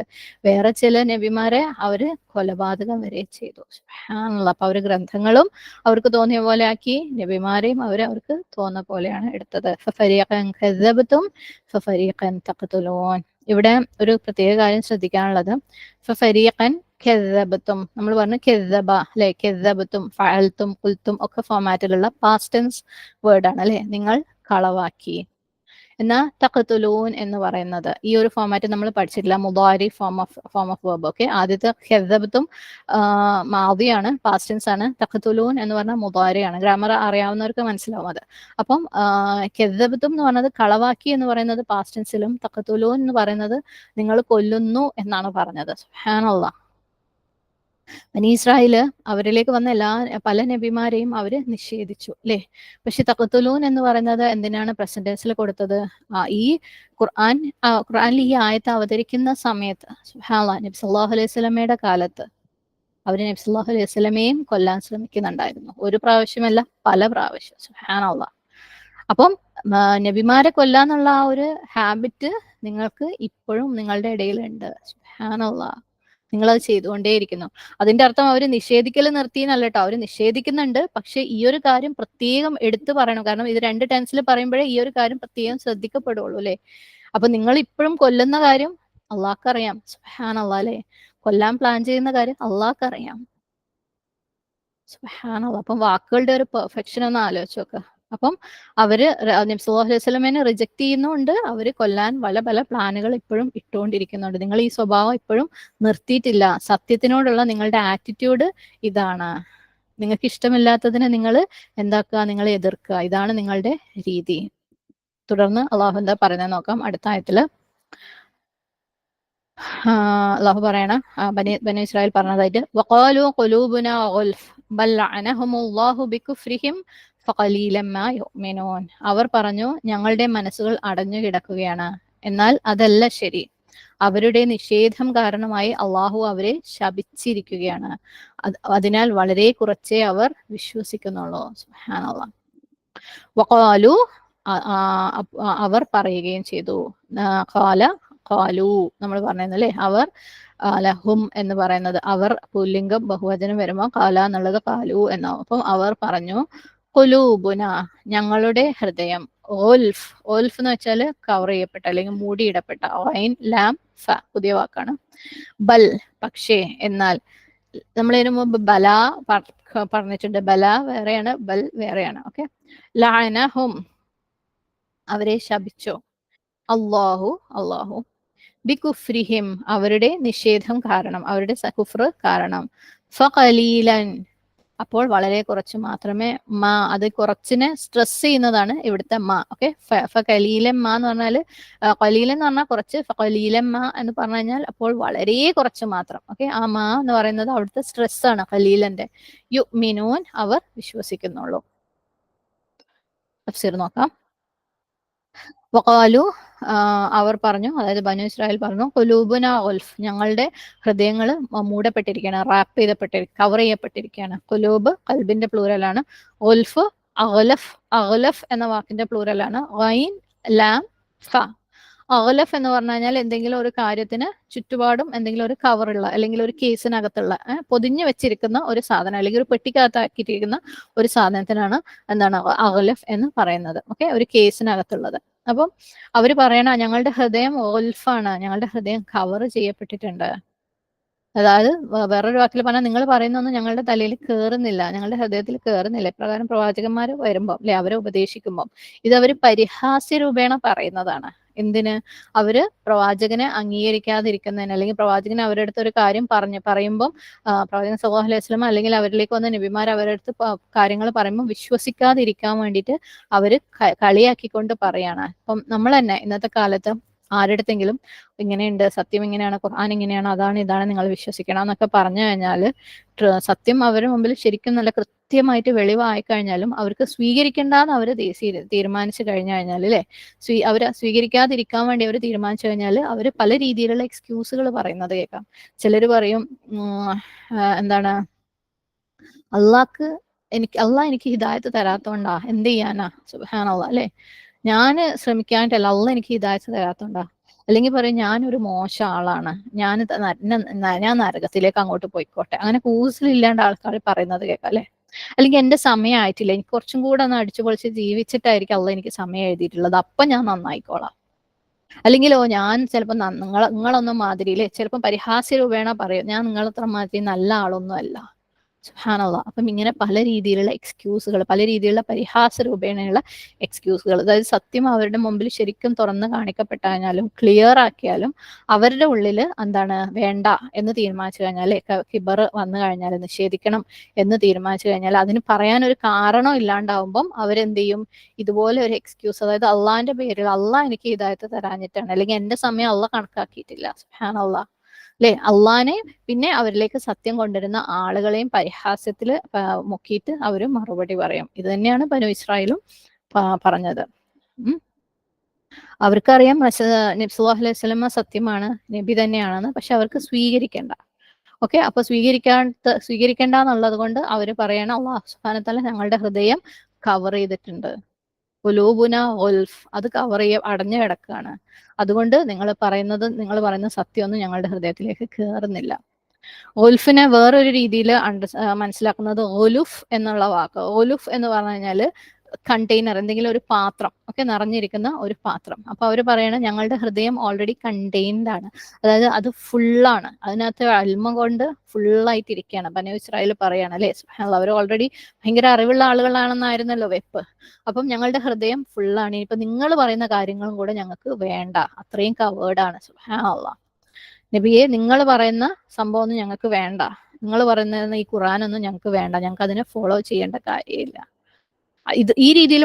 വേറെ ചില നബിമാരെ അവര് കൊലപാതകം വരെ ചെയ്തു. സുബ്ഹാനല്ലാഹ്. അപ്പൊ അവര് ഗ്രന്ഥങ്ങളും അവർക്ക് തോന്നിയ പോലെ ആക്കി, നബിമാരെയും അവർക്ക് തോന്നുന്ന പോലെയാണ് എടുത്തത്. ഫഫരീഖൻ കദബതും ഫഫരീഖൻ തഖ്തുലൂൻ. ഇവിടെ ഒരു പ്രത്യേക കാര്യം ശ്രദ്ധിക്കാനുള്ളത്, ഫഫരീഖൻ കെദബത്തും, നമ്മൾ പറഞ്ഞു കെദബ അല്ലെ, കെദബത്തും ഫഅൽത്തും ഖുൽത്തും ഒക്കെ ഫോമാറ്റിലുള്ള പാസ്റ്റ് ടെൻസ് വേർഡാണ് അല്ലെ, നിങ്ങൾ കളവാക്കി. എന്നാൽ തഖ്തുലൂൻ എന്ന് പറയുന്നത് ഈ ഒരു ഫോമാറ്റ് നമ്മൾ പഠിച്ചിട്ടില്ല, മുദാരി ഫോം ഓഫ് വെർബ്. ഓക്കെ, ആദ്യത്തെ കെദബത്തും മാദിയാണ്, പാസ്റ്റ് ടെൻസ് ആണ്. തഖ്തുലൂൻ എന്ന് പറഞ്ഞാൽ മുദാരിയാണ്. ഗ്രാമർ അറിയാവുന്നവർക്ക് മനസ്സിലാവും അത്. അപ്പം കെദബത്തും എന്ന് പറയുന്നത് കളവാക്കി എന്ന് പറയുന്നത് പാസ്റ്റ് ടെൻസിലും, തഖ്തുലൂൻ എന്ന് പറയുന്നത് നിങ്ങൾ കൊല്ലുന്നു എന്നാണ് പറഞ്ഞത്. സുബ്ഹാനല്ലാഹ്. ബനി ഇസ്രായേൽ അവരിലേക്ക് വന്ന പല നബിമാരെയും അവര് നിഷേധിച്ചു അല്ലെ. പക്ഷെ തഖ്തുലൂൻ എന്ന് പറയുന്നത് എന്തിനാണ് പ്രസന്റ് ടെൻസിൽ കൊടുത്തത്? ഈ ഖുർആനിൽ ഈ ആയത്ത് അവതരിക്കുന്ന സമയത്ത് സുബ്ഹാനല്ലാഹ്, നബി സല്ലല്ലാഹു അലൈഹി വസല്ലമയുടെ കാലത്ത് അവര് നബി സല്ലല്ലാഹു അലൈഹി വസല്ലമയെയും കൊല്ലാൻ ശ്രമിക്കുന്നുണ്ടായിരുന്നു. ഒരു പ്രാവശ്യമല്ല, പല പ്രാവശ്യം. സുബ്ഹാനല്ലാഹ്. അപ്പം നബിമാരെ കൊല്ലാന്നുള്ള ആ ഒരു ഹാബിറ്റ് നിങ്ങൾക്ക് ഇപ്പോഴും നിങ്ങളുടെ ഇടയിലുണ്ട്. സുബ്ഹാനല്ലാഹ്. നിങ്ങളത് ചെയ്തുകൊണ്ടേയിരിക്കുന്നു. അതിന്റെ അർത്ഥം അവർ നിഷേധിക്കൽ നിർത്തിയെന്നല്ല കേട്ടോ, അവർ നിഷേധിക്കുന്നുണ്ട്. പക്ഷെ ഈ ഒരു കാര്യം പ്രത്യേകം എടുത്തു പറയണം. കാരണം ഇത് രണ്ട് ടെൻസിൽ പറയുമ്പോഴേ ഈ ഒരു കാര്യം പ്രത്യേകം ശ്രദ്ധിക്കപ്പെടുള്ളൂ അല്ലെ. അപ്പൊ നിങ്ങൾ ഇപ്പോഴും കൊല്ലുന്ന കാര്യം അള്ളാഹ്ക്കറിയാം. സുബ്ഹാനല്ലാഹ് അല്ലെ, കൊല്ലാൻ പ്ലാൻ ചെയ്യുന്ന കാര്യം അള്ളാഹ്ക്കറിയാം. സുബ്ഹാനല്ലാഹ്. അപ്പം വാക്കുകളുടെ ഒരു പെർഫെക്ഷൻ ഒന്ന് ആലോചിച്ച് നോക്കുക. അപ്പം അവര് നബി സല്ലല്ലാഹു അലൈഹി വസല്ലമയെ റിജക്ട് ചെയ്യുന്നുണ്ട്, അവര് കൊല്ലാൻ പല പ്ലാനുകൾ ഇപ്പോഴും ഇട്ടുകൊണ്ടിരിക്കുന്നുണ്ട്. നിങ്ങൾ ഈ സ്വഭാവം ഇപ്പോഴും നിർത്തിയിട്ടില്ല. സത്യത്തിനോടുള്ള നിങ്ങളുടെ ആറ്റിറ്റ്യൂഡ് ഇതാണ്. നിങ്ങൾക്ക് ഇഷ്ടമില്ലാത്തതിനെ നിങ്ങൾ എന്താക്കുക, നിങ്ങൾ എതിർക്കുക. ഇതാണ് നിങ്ങളുടെ രീതി. തുടർന്ന് അള്ളാഹു എന്താ പറയുന്നത് നോക്കാം അടുത്ത ആയത്തില്. അള്ളാഹു പറയണ ബനി ഇസ്രായേൽ പറഞ്ഞതായിട്ട്, വഖാലു ഖുലൂബുനാ ഗുൽഫ് ബൽ ലഅനഹുമുല്ലാഹു ബികുഫ്രിഹിം ഫഖലീലൻ മാ യുഅ്മിനൂൻ. അവർ പറഞ്ഞു, ഞങ്ങളുടെ മനസ്സുകൾ അടഞ്ഞു കിടക്കുകയാണ്. എന്നാൽ അതല്ല ശരി, അവരുടെ നിഷേധം കാരണമായി അള്ളാഹു അവരെ ശപിച്ചിരിക്കുകയാണ്. അതിനാൽ വളരെ കുറച്ചേ അവർ വിശ്വസിക്കുന്നുള്ളൂ. സുബ്ഹാനല്ലാഹ്. വഖാലു, അവർ പറയുകയും ചെയ്തു. ഖാല ഖാലു നമ്മൾ പറഞ്ഞല്ലേ, അവർ ലഹും എന്ന് പറയുന്നത്, അവർ പുല്ലിംഗം ബഹുവചനം വരുമ്പോൾ കാല എന്നുള്ളത് കാലു എന്നാവും. അപ്പം അവർ പറഞ്ഞു, ഖുലൂബുന, ഞങ്ങളുടെ ഹൃദയം, ഓൽഫ്, ഓൽഫ് എന്ന് വെച്ചാൽ കവർ ചെയ്യപ്പെട്ട അല്ലെങ്കിൽ മൂടിയിടപ്പെട്ട, ഐൻ ലാം ഫ പുതിയ വാക്കാണ്. ബൽ പക്ഷേ, എന്നാൽ. നമ്മൾ ഇതിനു മുമ്പ് ബല പറഞ്ഞിട്ടുണ്ട്. ബല വേറെയാണ്, ബൽ വേറെയാണ്. ഓക്കെ. ലഅനഹും, അവരെ ശപിച്ചോ. അല്ലാഹു, അല്ലാഹു ബികുഫ്രിഹിം, അവരുടെ നിഷേധം കാരണം, അവരുടെ കുഫ്ർ കാരണം. ഫഖലീലൻ, അപ്പോൾ വളരെ കുറച്ച് മാത്രമേ. മാ, അത് കുറച്ചിനെ സ്ട്രെസ് ചെയ്യുന്നതാണ് ഇവിടുത്തെ മാ. ഓക്കെ. ഫഖലീലൻ മാ എന്ന് പറഞ്ഞാൽ, ഖലീലൻ എന്ന് പറഞ്ഞാൽ കുറച്ച്, ഫഖലീലൻ മാ എന്ന് പറഞ്ഞു കഴിഞ്ഞാൽ അപ്പോൾ വളരെ കുറച്ച് മാത്രം. ഓക്കെ. ആ മാ എന്ന് പറയുന്നത് അവിടുത്തെ സ്ട്രെസ് ആണ് ഖലീലന്റെ. യുഅ്മിനൂൻ, അവർ വിശ്വസിക്കുന്നുള്ളൂ. തഫ്സീർ നോക്കാം. വഖാലു, അവർ പറഞ്ഞു, അതായത് ബനു ഇസ്രായേൽ പറഞ്ഞു, ഖുലൂബുന ഗുൽഫ്, ഞങ്ങളുടെ ഹൃദയങ്ങൾ മൂടപ്പെട്ടിരിക്കുകയാണ്, റാപ്പ് കവർ ചെയ്യപ്പെട്ടിരിക്കുകയാണ്. ഖുലൂബ് ഖൽബിന്റെ പ്ലൂറലാണ്. ഗുൽഫ് അഗ്ലഫ്, അഗ്ലഫ് എന്ന വാക്കിന്റെ പ്ലൂറലാണ്. ഗൈൻ ലാം ഫ. അഗ്ലഫ് എന്ന് പറഞ്ഞു കഴിഞ്ഞാൽ എന്തെങ്കിലും ഒരു കാര്യത്തിന് ചുറ്റുപാടും എന്തെങ്കിലും ഒരു കവറുള്ള അല്ലെങ്കിൽ ഒരു കേസിനകത്തുള്ള പൊതിഞ്ഞു വെച്ചിരിക്കുന്ന ഒരു സാധനം അല്ലെങ്കിൽ ഒരു പെട്ടിക്കകത്താക്കിയിരിക്കുന്ന ഒരു സാധനത്തിനാണ് എന്താണ് അഗ്ലഫ് എന്ന് പറയുന്നത്. ഓക്കെ. ഒരു കേസിനകത്തുള്ളത്. അപ്പം അവര് പറയണ, ഞങ്ങളുടെ ഹൃദയം ഓൽഫാണ്, ഞങ്ങളുടെ ഹൃദയം കവർ ചെയ്യപ്പെട്ടിട്ടുണ്ട്. അതായത് വേറൊരു വാക്കിൽ പറഞ്ഞാൽ, നിങ്ങൾ പറയുന്നൊന്നും ഞങ്ങളുടെ തലയിൽ കയറുന്നില്ല, ഞങ്ങളുടെ ഹൃദയത്തിൽ കയറുന്നില്ല. ഇപ്രകാരം പ്രവാചകന്മാർ വരുമ്പോൾ അല്ലെ, അവരെ ഉപദേശിക്കുമ്പോൾ ഇത് അവർ പരിഹാസ്യ രൂപേണ പറയുന്നതാണ്. എന്തിന്? അവര് പ്രവാചകനെ അംഗീകരിക്കാതിരിക്കുന്നതിന്, അല്ലെങ്കിൽ പ്രവാചകനെ അവരുടെ അടുത്ത് ഒരു കാര്യം പറയുമ്പോൾ പ്രവാചകൻ സല്ലല്ലാഹു അലൈഹി വസല്ലം അല്ലെങ്കിൽ അവരിലേക്ക് വന്ന നബിമാർ അവരുടെ അടുത്ത് കാര്യങ്ങൾ പറയുമ്പോൾ വിശ്വസിക്കാതിരിക്കാൻ വേണ്ടിയിട്ട് അവര് കളിയാക്കിക്കൊണ്ട് പറയാണ്. അപ്പം നമ്മൾ തന്നെ ഇന്നത്തെ കാലത്ത് ആരുടെത്തെങ്കിലും ഇങ്ങനെയുണ്ട്, സത്യം ഇങ്ങനെയാണ്, ഖുർആൻ ഇങ്ങനെയാണ്, അതാണ് ഇതാണ്, നിങ്ങൾ വിശ്വസിക്കണം എന്നൊക്കെ പറഞ്ഞു കഴിഞ്ഞാൽ സത്യം അവരുടെ മുമ്പിൽ ശരിക്കും നല്ല കൃത്യമായിട്ട് വെളിവായി കഴിഞ്ഞാലും അവർക്ക് സ്വീകരിക്കേണ്ടെന്ന് അവർ തീരുമാനിച്ചു കഴിഞ്ഞു കഴിഞ്ഞാൽ അല്ലെ, അവർ സ്വീകരിക്കാതിരിക്കാൻ വേണ്ടി അവർ തീരുമാനിച്ചു കഴിഞ്ഞാൽ അവർ പല രീതിയിലുള്ള എക്സ്ക്യൂസുകൾ പറയുന്നത് കേൾക്കാം. ചിലർ പറയും, എന്താണ്, അള്ളാഹ് എനിക്ക് ഹിദായത്ത് തരാത്തോണ്ടാ, എന്ത് ചെയ്യാനാ, സുബ്ഹാനല്ലാഹ് അല്ലെ, ഞാൻ ശ്രമിക്കാനായിട്ടല്ല, അള്ളാഹ് എനിക്ക് ഹിദായത്ത് തരാത്തോണ്ടാ. അല്ലെങ്കിൽ പറയും, ഞാനൊരു മോശം ആളാണ്, ഞാൻ നരകത്തിലേക്ക് അങ്ങോട്ട് പോയിക്കോട്ടെ. അങ്ങനെ കൂസലില്ലാണ്ട് ആൾക്കാർ പറയുന്നത് കേൾക്കാം അല്ലെ. അല്ലെങ്കിൽ എന്റെ സമയം ആയിട്ടില്ല, എനിക്ക് കുറച്ചും കൂടെ ഒന്ന് അടിച്ചു പൊളിച്ച് ജീവിച്ചിട്ടായിരിക്കും അള്ളാഹ് എനിക്ക് സമയം എഴുതിയിട്ടുള്ളത്, അപ്പൊ ഞാൻ നന്നായിക്കോളാം. അല്ലെങ്കിലോ ഞാൻ ചിലപ്പോൾ നിങ്ങളൊന്നും മാതിരിയില്ലേ, ചിലപ്പോൾ പരിഹാസ്യ രൂപേണ പറയും, ഞാൻ നിങ്ങളത്ര മാതിരി നല്ല ആളൊന്നും അല്ല. സുബ്ഹാനല്ലാഹ്. അപ്പം ഇങ്ങനെ പല രീതിയിലുള്ള എക്സ്ക്യൂസുകൾ, പല രീതിയിലുള്ള പരിഹാസ രൂപേണയുള്ള എക്സ്ക്യൂസുകൾ, അതായത് സത്യം അവരുടെ മുമ്പിൽ ശരിക്കും തുറന്ന് കാണിക്കപ്പെട്ടാലും ക്ലിയർ ആക്കിയാലും അവരുടെ ഉള്ളിൽ എന്താണ് വേണ്ട എന്ന് തീരുമാനിച്ചു കഴിഞ്ഞാൽ, കിബർ വന്നു കഴിഞ്ഞാൽ, നിഷേധിക്കണം എന്ന് തീരുമാനിച്ചു കഴിഞ്ഞാൽ, അതിന് പറയാനൊരു കാരണം ഇല്ലാണ്ടാവുമ്പം അവരെന്ത് ചെയ്യും, ഇതുപോലെ ഒരു എക്സ്ക്യൂസ്, അതായത് അള്ളാഹിന്റെ പേരിൽ, അള്ളാഹ് എനിക്ക് ഹിദായത്ത് തരാഞ്ഞിട്ടാണ്, അല്ലെങ്കിൽ എന്റെ സമയം അള്ളാഹ് കണക്കാക്കിയിട്ടില്ല, സുബ്ഹാനല്ലാഹ് അല്ലെ, അള്ളാഹിനെ പിന്നെ അവരിലേക്ക് സത്യം കൊണ്ടുവരുന്ന ആളുകളെയും പരിഹാസ്യത്തിൽ മുക്കിയിട്ട് അവര് മറുപടി പറയും. ഇത് തന്നെയാണ് ബനു ഇസ്രായേലും പറഞ്ഞത്. അവർക്കറിയാം നബി സല്ലല്ലാഹു അലൈഹി വസല്ലം സത്യമാണ്, നബി തന്നെയാണെന്ന്, പക്ഷെ അവർക്ക് സ്വീകരിക്കേണ്ട. ഓക്കെ. അപ്പൊ സ്വീകരിക്കേണ്ട എന്നുള്ളത് കൊണ്ട് അവര് പറയണം, അല്ലാഹു സുബ്ഹാനഹു വ തആല ഞങ്ങളുടെ ഹൃദയം കവർ ചെയ്തിട്ടുണ്ട്, ഖുലൂബുന ഗുൽഫ്, അത് അടഞ്ഞു കിടക്കുകയാണ്, അതുകൊണ്ട് നിങ്ങൾ പറയുന്ന സത്യമൊന്നും ഞങ്ങളുടെ ഹൃദയത്തിലേക്ക് കയറുന്നില്ല. ഗുൽഫിനെ വേറൊരു രീതിയിൽ മനസ്സിലാക്കുന്നത് ഗുലുഫ് എന്നുള്ള വാക്ക്. ഗുലുഫ് എന്ന് പറഞ്ഞു കഴിഞ്ഞാൽ കണ്ടെയ്നർ, എന്തെങ്കിലും ഒരു പാത്രം, ഒക്കെ നിറഞ്ഞിരിക്കുന്ന ഒരു പാത്രം. അപ്പൊ അവര് പറയണ, ഞങ്ങളുടെ ഹൃദയം ഓൾറെഡി കണ്ടെയ്ൻഡ് ആണ്, അതായത് അത് ഫുള്ളാണ്, അതിനകത്ത് അൽമ കൊണ്ട് ഫുള്ളായിട്ടിരിക്കുകയാണ്. ബനു ഇസ്രായേൽ പറയാണ് അല്ലെ, അവർ ഓൾറെഡി ഭയങ്കര അറിവുള്ള ആളുകളാണെന്നായിരുന്നല്ലോ വെപ്പ്. അപ്പം ഞങ്ങളുടെ ഹൃദയം ഫുള്ളാണ്, ഇപ്പൊ നിങ്ങൾ പറയുന്ന കാര്യങ്ങളും കൂടെ ഞങ്ങൾക്ക് വേണ്ട, അത്രയും കവേർഡാണ്. സുബ്ഹാനല്ലാഹ്. നബിയെ, നിങ്ങൾ പറയുന്ന സംഭവം ഒന്നും ഞങ്ങൾക്ക് വേണ്ട, നിങ്ങൾ പറയുന്ന ഈ ഖുർആനൊന്നും ഞങ്ങൾക്ക് വേണ്ട, ഞങ്ങൾക്ക് അതിനെ ഫോളോ ചെയ്യേണ്ട കാര്യമില്ല. ഇത് ഈ രീതിയിൽ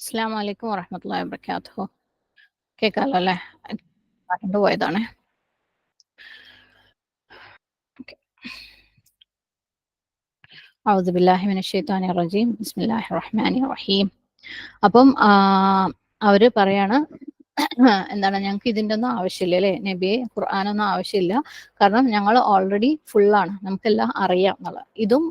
അസ്സലാമു അലൈക്കും വറഹ്മത്തുള്ളാഹി വബറകാതുഹു. കേൾക്കാലോ അല്ലേ? കറണ്ട് പോയതാണേ. ഓക്കെ. അഊദു ബില്ലാഹി മിനശ് ശൈത്വാനിർ റജീം. ബിസ്മില്ലാഹിർ റഹ്മാനിർ റഹീം. അപ്പം അവര് പറയാണ്, എന്താണ്, ഞങ്ങൾക്ക് ഇതിൻ്റെ ഒന്നും ആവശ്യമില്ല അല്ലേ നബിയെ, ഖുർആനൊന്നും ആവശ്യമില്ല, കാരണം ഞങ്ങൾ ഓൾറെഡി ഫുള്ളാണ്, നമുക്കെല്ലാം അറിയാം എന്നുള്ളത്. ഇതും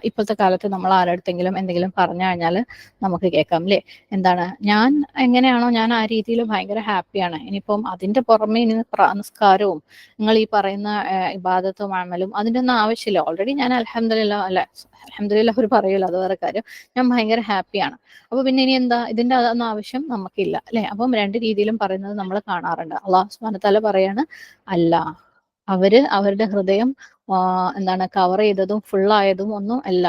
ഇപ്പോഴത്തെ കാലത്ത് നമ്മൾ ആരടുത്തെങ്കിലും എന്തെങ്കിലും പറഞ്ഞു കഴിഞ്ഞാൽ നമുക്ക് കേൾക്കാം അല്ലേ. എന്താണ്, ഞാൻ എങ്ങനെയാണോ ഞാൻ ആ രീതിയിൽ ഭയങ്കര ഹാപ്പിയാണ്. ഇനിയിപ്പം അതിൻ്റെ പുറമെ ഇനി നിസ്കാരവും നിങ്ങൾ ഈ പറയുന്ന ഇബാദത്തും അമലും അതിൻ്റെ ഒന്നും ആവശ്യമില്ല. ഓൾറെഡി ഞാൻ അൽഹംദുലില്ലാ, അല്ല അൽഹംദുലില്ലാ ഒരു പറയുമല്ലോ, അത് വേറെ കാര്യം, ഞാൻ ഭയങ്കര ഹാപ്പിയാണ്. അപ്പോൾ പിന്നെ ഇനി എന്താ, ഇതിൻ്റെ അതൊന്നും ആവശ്യം നമുക്കില്ല അല്ലേ. അപ്പം രണ്ട് രീതിയിലും പറയുന്നത് നമ്മൾ കാണാറുണ്ട്. അള്ളാഹു സുബ്ഹാനഹു വ തആല പറയാണ്, അല്ല, അവരുടെ ഹൃദയം എന്താണ് കവർ ചെയ്തതും ഫുള്ളായതും ഒന്നും അല്ല.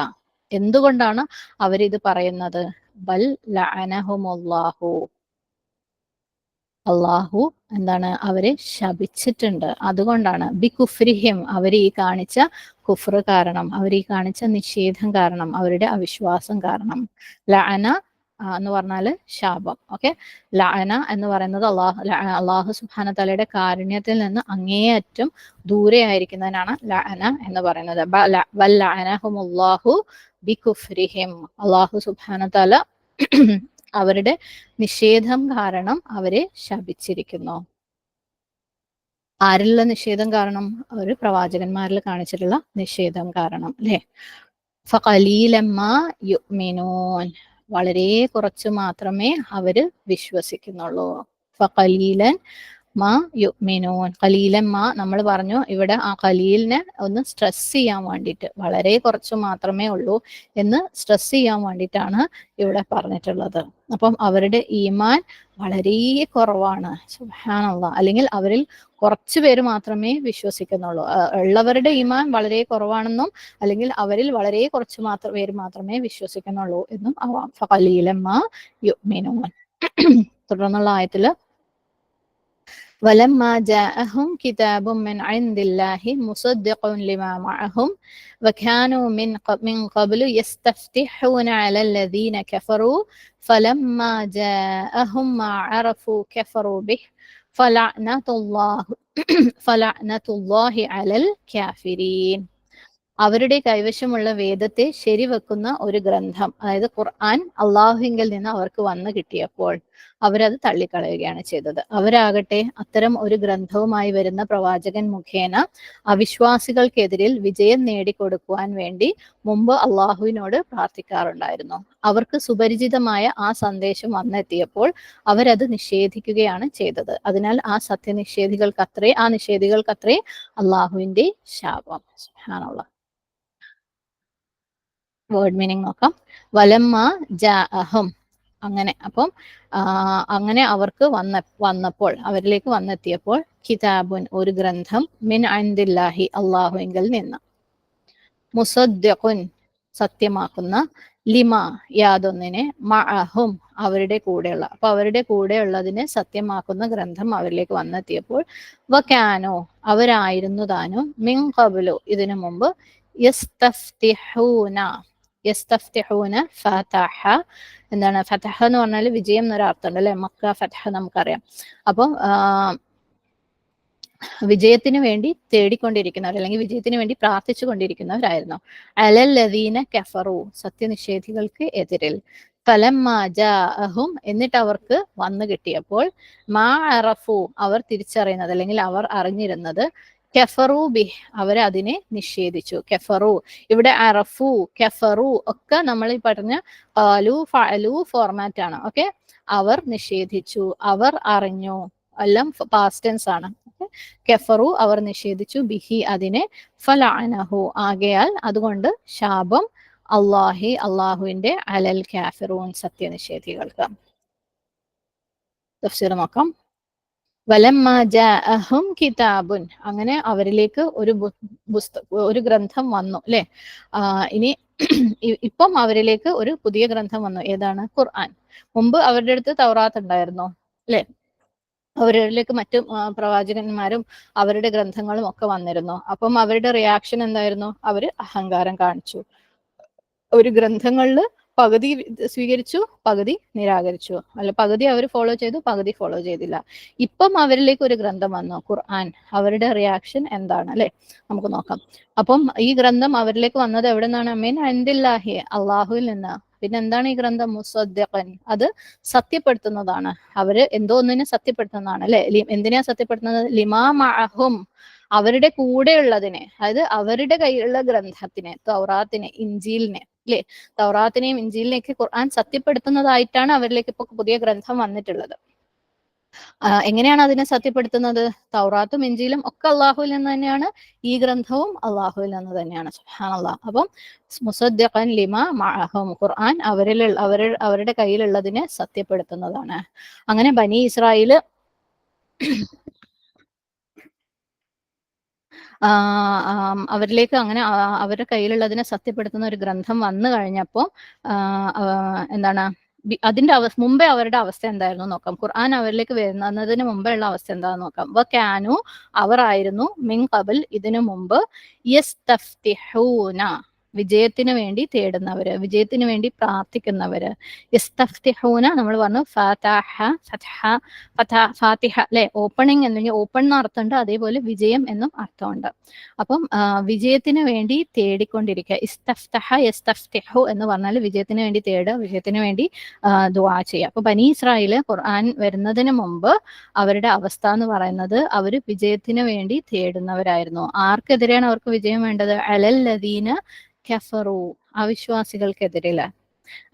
എന്തുകൊണ്ടാണ് അവരിത് പറയുന്നത്? ബൽ ലഅനഹുമുല്ലാഹു, അള്ളാഹു എന്താണ് അവരെ ശപിച്ചിട്ടുണ്ട്. അതുകൊണ്ടാണ് ബി കുഫ്രിഹിം, അവർ ഈ കാണിച്ച കുഫ്ർ കാരണം, അവർ ഈ കാണിച്ച നിഷേധം കാരണം, അവരുടെ അവിശ്വാസം കാരണം. ലഅന എന്ന് പറഞ്ഞാൽ ശാപം. ഓക്കെ, ലഅന എന്ന് പറയുന്നത് അള്ളാഹു സുബ്ഹാനഹു വ തആലയുടെ കാരുണ്യത്തിൽ നിന്ന് അങ്ങേയറ്റം ദൂരെ ആയിരിക്കുന്നതിനാണ് ലഅന എന്ന് പറയുന്നത്. ബൽ ലഅനഹുമുല്ലാഹു ബി കുഫ്രിഹിം, അള്ളാഹു സുബ്ഹാനഹു വ തആല അവരുടെ നിഷേധം കാരണം അവരെ ശപിച്ചിരിക്കുന്നു. ആരിലുള്ള നിഷേധം കാരണം? അവർ പ്രവാചകന്മാരിൽ കാണിച്ചിട്ടുള്ള നിഷേധം കാരണം അല്ലേ. ഫഖലീലമ്മാ യുഅ്മിനൂൻ, വളരെ കുറച്ച് മാത്രമേ അവര് വിശ്വസിക്കുന്നുള്ളൂ. ഫഖലീലൻ മാ യുഅ്മിനൂൻ, ഖലീലൻ മാ നമ്മൾ പറഞ്ഞു ഇവിടെ ആ ഖലീലിനെ ഒന്ന് സ്ട്രെസ് ചെയ്യാൻ വേണ്ടിയിട്ട്, വളരെ കുറച്ച് മാത്രമേ ഉള്ളൂ എന്ന് സ്ട്രെസ് ചെയ്യാൻ വേണ്ടിയിട്ടാണ് ഇവിടെ പറഞ്ഞിട്ടുള്ളത്. അപ്പം അവരുടെ ഈമാൻ വളരെ കുറവാണ്. സുബ്ഹാനല്ലാഹ്. അല്ലെങ്കിൽ അവരിൽ കുറച്ച് പേര് മാത്രമേ വിശ്വസിക്കുന്നുള്ളൂ. ഉള്ളവരുടെ ഈമാൻ വളരെ കുറവാണെന്നും, അല്ലെങ്കിൽ അവരിൽ വളരെ കുറച്ച് പേര് മാത്രമേ വിശ്വസിക്കുന്നുള്ളൂ എന്നും ആവാം. ഫഖലീലൻ മാ യുഅ്മിനൂൻ. തുടർന്നുള്ള ആയത്തില് ولما جاءهم كتاب من عند الله مصدق لما معهم وكانوا من قبل يستفتحون على الذين كفروا فلما جاءهم ما عرفوا كفروا به فلعنة الله على الكافرين. അവരുടെ കൈവശമുള്ള വേദത്തെ ശരിവെക്കുന്ന ഒരു ഗ്രന്ഥം, അതായത് ഖുർആൻ, അള്ളാഹുവിങ്കിൽ നിന്ന് അവർക്ക് വന്നു കിട്ടിയപ്പോൾ അവരത് തള്ളിക്കളയുകയാണ് ചെയ്തത്. അവരാകട്ടെ അത്തരം ഒരു ഗ്രന്ഥവുമായി വരുന്ന പ്രവാചകൻ മുഖേന അവിശ്വാസികൾക്കെതിരിൽ വിജയം നേടിക്കൊടുക്കുവാൻ വേണ്ടി മുമ്പ് അള്ളാഹുവിനോട് പ്രാർത്ഥിക്കാറുണ്ടായിരുന്നു. അവർക്ക് സുപരിചിതമായ ആ സന്ദേശം വന്നെത്തിയപ്പോൾ അവരത് നിഷേധിക്കുകയാണ് ചെയ്തത്. അതിനാൽ ആ നിഷേധികൾക്കത്രേ അള്ളാഹുവിന്റെ ശാപം. സുബ്ഹാനല്ലാഹ്. വേർഡ് മീനിങ് നോക്കാം. വലമ്മ ജാഅഹും, അങ്ങനെ അപ്പം അങ്ങനെ അവർക്ക് വന്നപ്പോൾ, അവരിലേക്ക് വന്നെത്തിയപ്പോൾ, കിതാബുൻ, ഒരു ഗ്രന്ഥം, മിൻ അൻദില്ലാഹി, അള്ളാഹുവിങ്കൽ നിന്ന്, മുസദ്ദിഖുൻ, സത്യമാക്കുന്ന, ലിമ, യാതൊന്നിനെ, മഅഹും, അവരുടെ കൂടെയുള്ള, അപ്പൊ അവരുടെ കൂടെയുള്ളതിനെ സത്യമാക്കുന്ന ഗ്രന്ഥം അവരിലേക്ക് വന്നെത്തിയപ്പോൾ, വകാനോ, അവരായിരുന്നു താനും, മിൻ ഖബ്ലു, ഇതിനു മുമ്പ്, യസ്തഫ്തിഹൂന, ഫതഹ, എന്താണ് ഫതഹ എന്ന് പറഞ്ഞാൽ വിജയം എന്നൊരർത്ഥമുണ്ട് അല്ലെ. മക്ക ഫതഹ നമുക്കറിയാം. അപ്പം വിജയത്തിന് വേണ്ടി തേടിക്കൊണ്ടിരിക്കുന്നവർ, അല്ലെങ്കിൽ വിജയത്തിന് വേണ്ടി പ്രാർത്ഥിച്ചു കൊണ്ടിരിക്കുന്നവരായിരുന്നു. അലല്ലദീന കഫറു, സത്യനിഷേധികൾക്ക് എതിരിൽ, ഫലമ്മ ജാഅഹും, എന്നിട്ട് അവർക്ക് വന്നു കിട്ടിയപ്പോൾ, മാ അറഫു, അവർ തിരിച്ചറിയുന്നത് അല്ലെങ്കിൽ അവർ അറിഞ്ഞിരുന്നത്, കഫറു ബിഹ്, അവർ അതിനെ നിഷേധിച്ചു. കഫറു, ഇവിടെ അറഫു, കഫറു ഒക്കെ നമ്മൾ ഈ പറഞ്ഞ ഖാലു ഫഅലു ഫോർമാറ്റ് ആണ്. ഓക്കെ, അവർ നിഷേധിച്ചു, അവർ അറിഞ്ഞു, എല്ലാം പാസ്റ്റ് ടെൻസ് ആണ്. കഫറു, അവർ നിഷേധിച്ചു, ബിഹി, അതിനെ, ഫലഅനഹു, ആകയാൽ അതുകൊണ്ട് ശാപം, അള്ളാഹുവിന്റെ, അലൽ കാഫിറൂൻ, സത്യനിഷേധികൾക്ക്. തഫ്സീർ നോക്കാം. വലമ്മ ജാഅഹും കിതാബുൻ, അങ്ങനെ അവരിലേക്ക് ഒരു ഗ്രന്ഥം വന്നു അല്ലെ. ഇനി ഇപ്പം അവരിലേക്ക് ഒരു പുതിയ ഗ്രന്ഥം വന്നു. ഏതാണ്? ഖുർആൻ. മുമ്പ് അവരുടെ അടുത്ത് തൗറാത്ത് ഉണ്ടായിരുന്നു അല്ലെ. അവരിലേക്ക് മറ്റു പ്രവാചകന്മാരും അവരുടെ ഗ്രന്ഥങ്ങളും ഒക്കെ വന്നിരുന്നു. അപ്പം അവരുടെ റിയാക്ഷൻ എന്തായിരുന്നു? അവര് അഹങ്കാരം കാണിച്ചു. ഒരു ഗ്രന്ഥങ്ങളില് പകുതി സ്വീകരിച്ചു, പകുതി നിരാകരിച്ചു. അല്ല, പകുതി അവർ ഫോളോ ചെയ്തു, പകുതി ഫോളോ ചെയ്തില്ല. ഇപ്പം അവരിലേക്ക് ഒരു ഗ്രന്ഥം വന്നു, ഖുർആൻ. അവരുടെ റിയാക്ഷൻ എന്താണ് അല്ലെ, നമുക്ക് നോക്കാം. അപ്പം ഈ ഗ്രന്ഥം അവരിലേക്ക് വന്നത് എവിടെ നിന്നാണ്? മിൻ ഇൻദില്ലാഹി, അള്ളാഹുവിൽ നിന്ന്. പിന്നെ എന്താണ് ഈ ഗ്രന്ഥം? മുസദ്ദിഖൻ, അത് സത്യപ്പെടുത്തുന്നതാണ്. അവര് എന്തോ ഒന്നിനെ സത്യപ്പെടുത്തുന്നതാണ് അല്ലെ. എന്തിനാ സത്യപ്പെടുത്തുന്നത്? ലിമാ മഅഹും, അവരുടെ കൂടെയുള്ളതിനെ, അതായത് അവരുടെ കയ്യിലുള്ള ഗ്രന്ഥത്തിനെ, തൗറാത്തിനെ, ഇഞ്ചീലിനെ അല്ലെ. തൗറാത്തിനെയും ഇഞ്ചീലിനെയൊക്കെ ഖുർആൻ സത്യപ്പെടുത്തുന്നതായിട്ടാണ് അവരിലേക്ക് ഇപ്പൊ പുതിയ ഗ്രന്ഥം വന്നിട്ടുള്ളത്. എങ്ങനെയാണ് അതിനെ സത്യപ്പെടുത്തുന്നത്? തൗറാത്തും ഇഞ്ചീലും ഒക്കെ അള്ളാഹുവിൽ നിന്ന് തന്നെയാണ്, ഈ ഗ്രന്ഥവും അള്ളാഹുവിൽ നിന്ന് തന്നെയാണ്. സുബ്ഹാനല്ലാഹ്. അപ്പം മുസദ്ദിഖൻ ലിമാ മഅഹും, ഖുർആൻ അവരുടെ കയ്യിലുള്ളതിനെ സത്യപ്പെടുത്തുന്നതാണ്. അങ്ങനെ ബനി ഇസ്രായേല് അവരിലേക്ക് അങ്ങനെ അവരുടെ കയ്യിലുള്ളതിനെ സത്യപ്പെടുത്തുന്ന ഒരു ഗ്രന്ഥം വന്നു കഴിഞ്ഞപ്പോൾ എന്താണ് അതിന്റെ മുമ്പേ അവരുടെ അവസ്ഥ എന്തായിരുന്നു നോക്കാം. ഖുർആൻ അവരിലേക്ക് വരുന്നതിന് മുമ്പേ ഉള്ള അവസ്ഥ എന്താണെന്ന് നോക്കാം. വകാനു, അവർ ആയിരുന്നു, മിൻ ഖബൽ, ഇതിനു മുമ്പ്, യസ്തഫ്തിഹൂന, വിജയത്തിന് വേണ്ടി തേടുന്നവര്, വിജയത്തിന് വേണ്ടി പ്രാർത്ഥിക്കുന്നവര്. യസ്തഫ്തിഹൂന, നമ്മൾ പറഞ്ഞു ഫതഹ, ഫാത്തിഹ അല്ലെ, ഓപ്പണിംഗ് അല്ലെങ്കിൽ ഓപ്പൺ എന്ന അർത്ഥമുണ്ട്, അതേപോലെ വിജയം എന്നും അർത്ഥമുണ്ട്. അപ്പം വിജയത്തിന് വേണ്ടി തേടിക്കൊണ്ടിരിക്കുക. ഇസ്തഫ്തഹ യസ്തഫ്തിഹു എന്ന് പറഞ്ഞാൽ വിജയത്തിന് വേണ്ടി തേടുക, വിജയത്തിന് വേണ്ടി ദുആ ചെയ്യുക. അപ്പൊ ബനി ഇസ്രായേല് ഖുർആൻ വരുന്നതിന് മുമ്പ് അവരുടെ അവസ്ഥ എന്ന് പറയുന്നത്, അവര് വിജയത്തിന് വേണ്ടി തേടുന്നവരായിരുന്നു. ആർക്കെതിരെയാണ് അവർക്ക് വിജയം വേണ്ടത്? അലല്ലദീന കഫറു, അവിശ്വാസികൾക്കെതിരില്ല.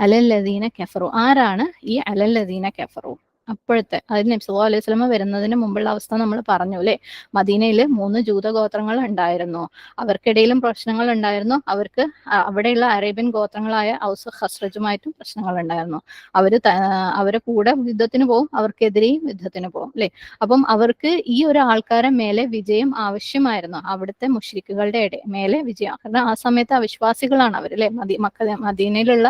അലല്ലദീന കഫറു, ആരാണ് ഈ അലല്ലദീന കഫറു? അപ്പോഴത്തെ, അതായത് നബി സല്ലല്ലാഹു അലൈഹി വസല്ലം വരുന്നതിന് മുമ്പുള്ള അവസ്ഥ നമ്മൾ പറഞ്ഞു അല്ലെ. മദീനയിൽ 3 ജൂതഗോത്രങ്ങൾ ഉണ്ടായിരുന്നു. അവർക്കിടയിലും പ്രശ്നങ്ങൾ ഉണ്ടായിരുന്നു. അവർക്ക് അവിടെയുള്ള അറേബ്യൻ ഗോത്രങ്ങളായ ഔസ് ഖസ്റജുമായിട്ടും പ്രശ്നങ്ങൾ ഉണ്ടായിരുന്നു. അവരെ കൂടെ യുദ്ധത്തിന് പോകും, അവർക്കെതിരെയും യുദ്ധത്തിന് പോകും അല്ലെ. അപ്പം അവർക്ക് ഈ ഒരു ആൾക്കാരെ മേലെ വിജയം ആവശ്യമായിരുന്നു, അവിടുത്തെ മുശ്രിക്കുകളുടെ മേലെ വിജയം. കാരണം ആ സമയത്ത് അവിശ്വാസികളാണ് അവർ അല്ലെ. മദീനയിലുള്ള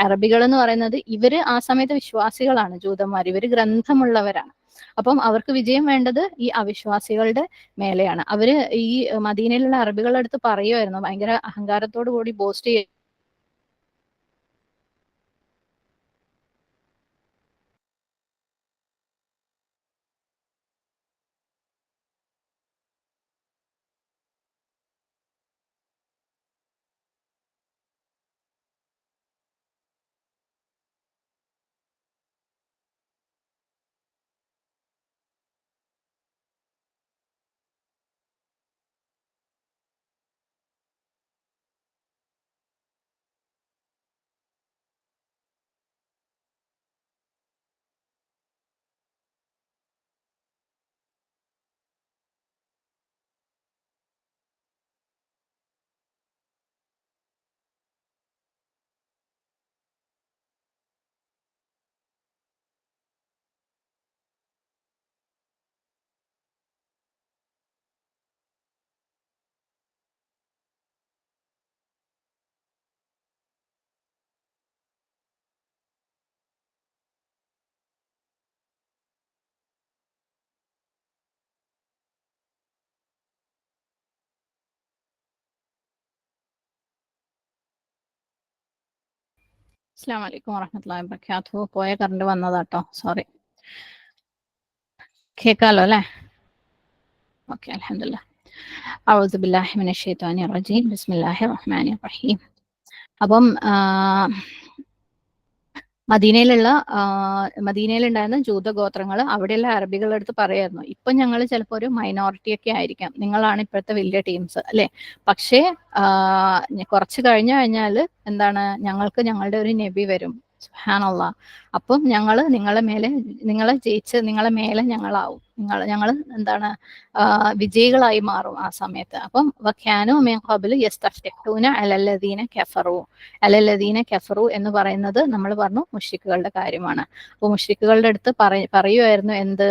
അറബികൾ എന്ന് പറയുന്നത് ഇവര് ആ സമയത്ത് വിശ്വാസികളാണ്, ജൂതന്മാർ. ഇവര് ഗ്രന്ഥമുള്ളവരാണ്. അപ്പം അവർക്ക് വിജയം വേണ്ടത് ഈ അവിശ്വാസികളുടെ മേലെയാണ്. അവര് ഈ മദീനയിലുള്ള അറബികളുടെ അടുത്ത് പറയുമായിരുന്നു, ഭയങ്കര അഹങ്കാരത്തോടു കൂടി ബോസ്റ്റ് അസ്സലാമു അലൈക്കും വറഹ്മത്തുള്ളാഹി വബറകാതുഹു. പോയ കറണ്ട് വന്നതാട്ടോ, സോറി. കേൾക്കാലോ അല്ലേ? ഓക്കെ, അൽഹംദുലില്ലാഹ്. അഊദു ബില്ലാഹി മിനശ് ശൈത്വാനിർ റജീം. ബിസ്മില്ലാഹിർ റഹ്മാനിർ റഹീം. അപ്പം മദീനയിലുണ്ടായിരുന്ന ജൂതഗോത്രങ്ങൾ അവിടെയുള്ള അറബികളുടെ അടുത്ത് പറയായിരുന്നു, ഇപ്പം ഞങ്ങൾ ചിലപ്പോൾ ഒരു മൈനോറിറ്റി ഒക്കെ ആയിരിക്കാം, നിങ്ങളാണ് ഇപ്പോഴത്തെ വലിയ ടീംസ് അല്ലേ, പക്ഷേ കുറച്ച് കഴിഞ്ഞാൽ എന്താണ്, ഞങ്ങൾക്ക് ഞങ്ങളുടെ ഒരു നബി വരും, സുബ്ഹാനല്ലാഹ്. അപ്പം ഞങ്ങൾ നിങ്ങളെ ജയിച്ച് നിങ്ങളെ മേലെ ഞങ്ങളാവും, ഞങ്ങൾ എന്താണ് വിജയികളായി മാറും ആ സമയത്ത്. അപ്പം വക്കാനു മിൻ ഖബ്ലു യസ്തഫ്തിഹൂന അലല്ലദീന കഫറു എന്ന് പറയുന്നത് നമ്മൾ പറഞ്ഞു മുശ്രിക്കുകളുടെ കാര്യമാണ്. അപ്പോൾ മുശ്രിക്കുകളുടെ അടുത്ത് പറയുമായിരുന്നു എന്ത്,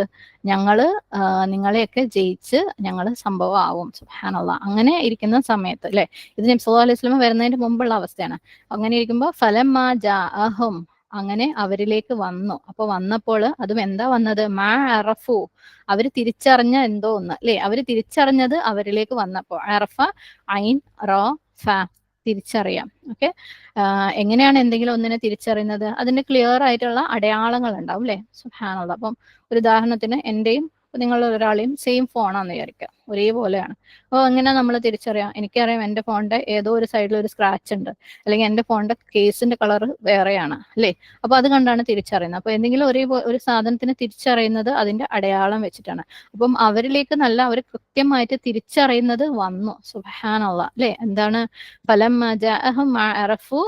നിങ്ങളെയൊക്കെ ജയിച്ച് ഞങ്ങൾ സംഭവം ആവും, സുബ്ഹാനല്ലാഹ്. അങ്ങനെ ഇരിക്കുന്ന സമയത്ത് അല്ലെ, ഇത് നബി സല്ലല്ലാഹു അലൈഹി വസല്ലം വരുന്നതിന് മുമ്പുള്ള അവസ്ഥയാണ്. അങ്ങനെ ഇരിക്കുമ്പോൾ ഫലമ്മാ ജാഅഹും, അങ്ങനെ അവരിലേക്ക് വന്നു. അപ്പൊ വന്നപ്പോൾ അതും എന്താ വന്നത്, മാ അറഫു, അവര് തിരിച്ചറിഞ്ഞ എന്തോ ഒന്ന് അല്ലെ, അവര് തിരിച്ചറിഞ്ഞത് അവരിലേക്ക് വന്നപ്പോൾ. അറഫ ഐൻ റോ ഫ, തിരിച്ചറിയാം. ഓക്കെ, എങ്ങനെയാണ് എന്തെങ്കിലും ഒന്നിനെ തിരിച്ചറിയുന്നത്, അതിന്റെ ക്ലിയർ ആയിട്ടുള്ള അടയാളങ്ങൾ ഉണ്ടാവും അല്ലെ, സുബ്ഹാനല്ലാഹ്. അപ്പം ഒരു ഉദാഹരണത്തിന് എന്റെയും നിങ്ങൾ ഒരാളെയും സെയിം ഫോണാന്ന് വിചാരിക്കുക, ഒരേപോലെയാണ്. അപ്പോൾ എങ്ങനെ നമ്മൾ തിരിച്ചറിയാം, എനിക്കറിയാം എൻ്റെ ഫോണിന്റെ ഏതോ ഒരു സൈഡിൽ ഒരു സ്ക്രാച്ച് ഉണ്ട്, അല്ലെങ്കിൽ എൻ്റെ ഫോണിന്റെ കേസിന്റെ കളർ വേറെയാണ് അല്ലേ, അപ്പോൾ അത് കണ്ടാണ് തിരിച്ചറിയുന്നത്. അപ്പോൾ എന്തെങ്കിലും ഒരു സാധനത്തിന് തിരിച്ചറിയുന്നത് അതിന്റെ അടയാളം വെച്ചിട്ടാണ്. അപ്പം അവരിലേക്ക് അവർ കൃത്യമായിട്ട് തിരിച്ചറിയുന്നത് വന്നു, സുബ്ഹാനല്ലാഹ് അല്ലേ. എന്താണ്, ഫലം ജാഅഹും മാ അറഫു,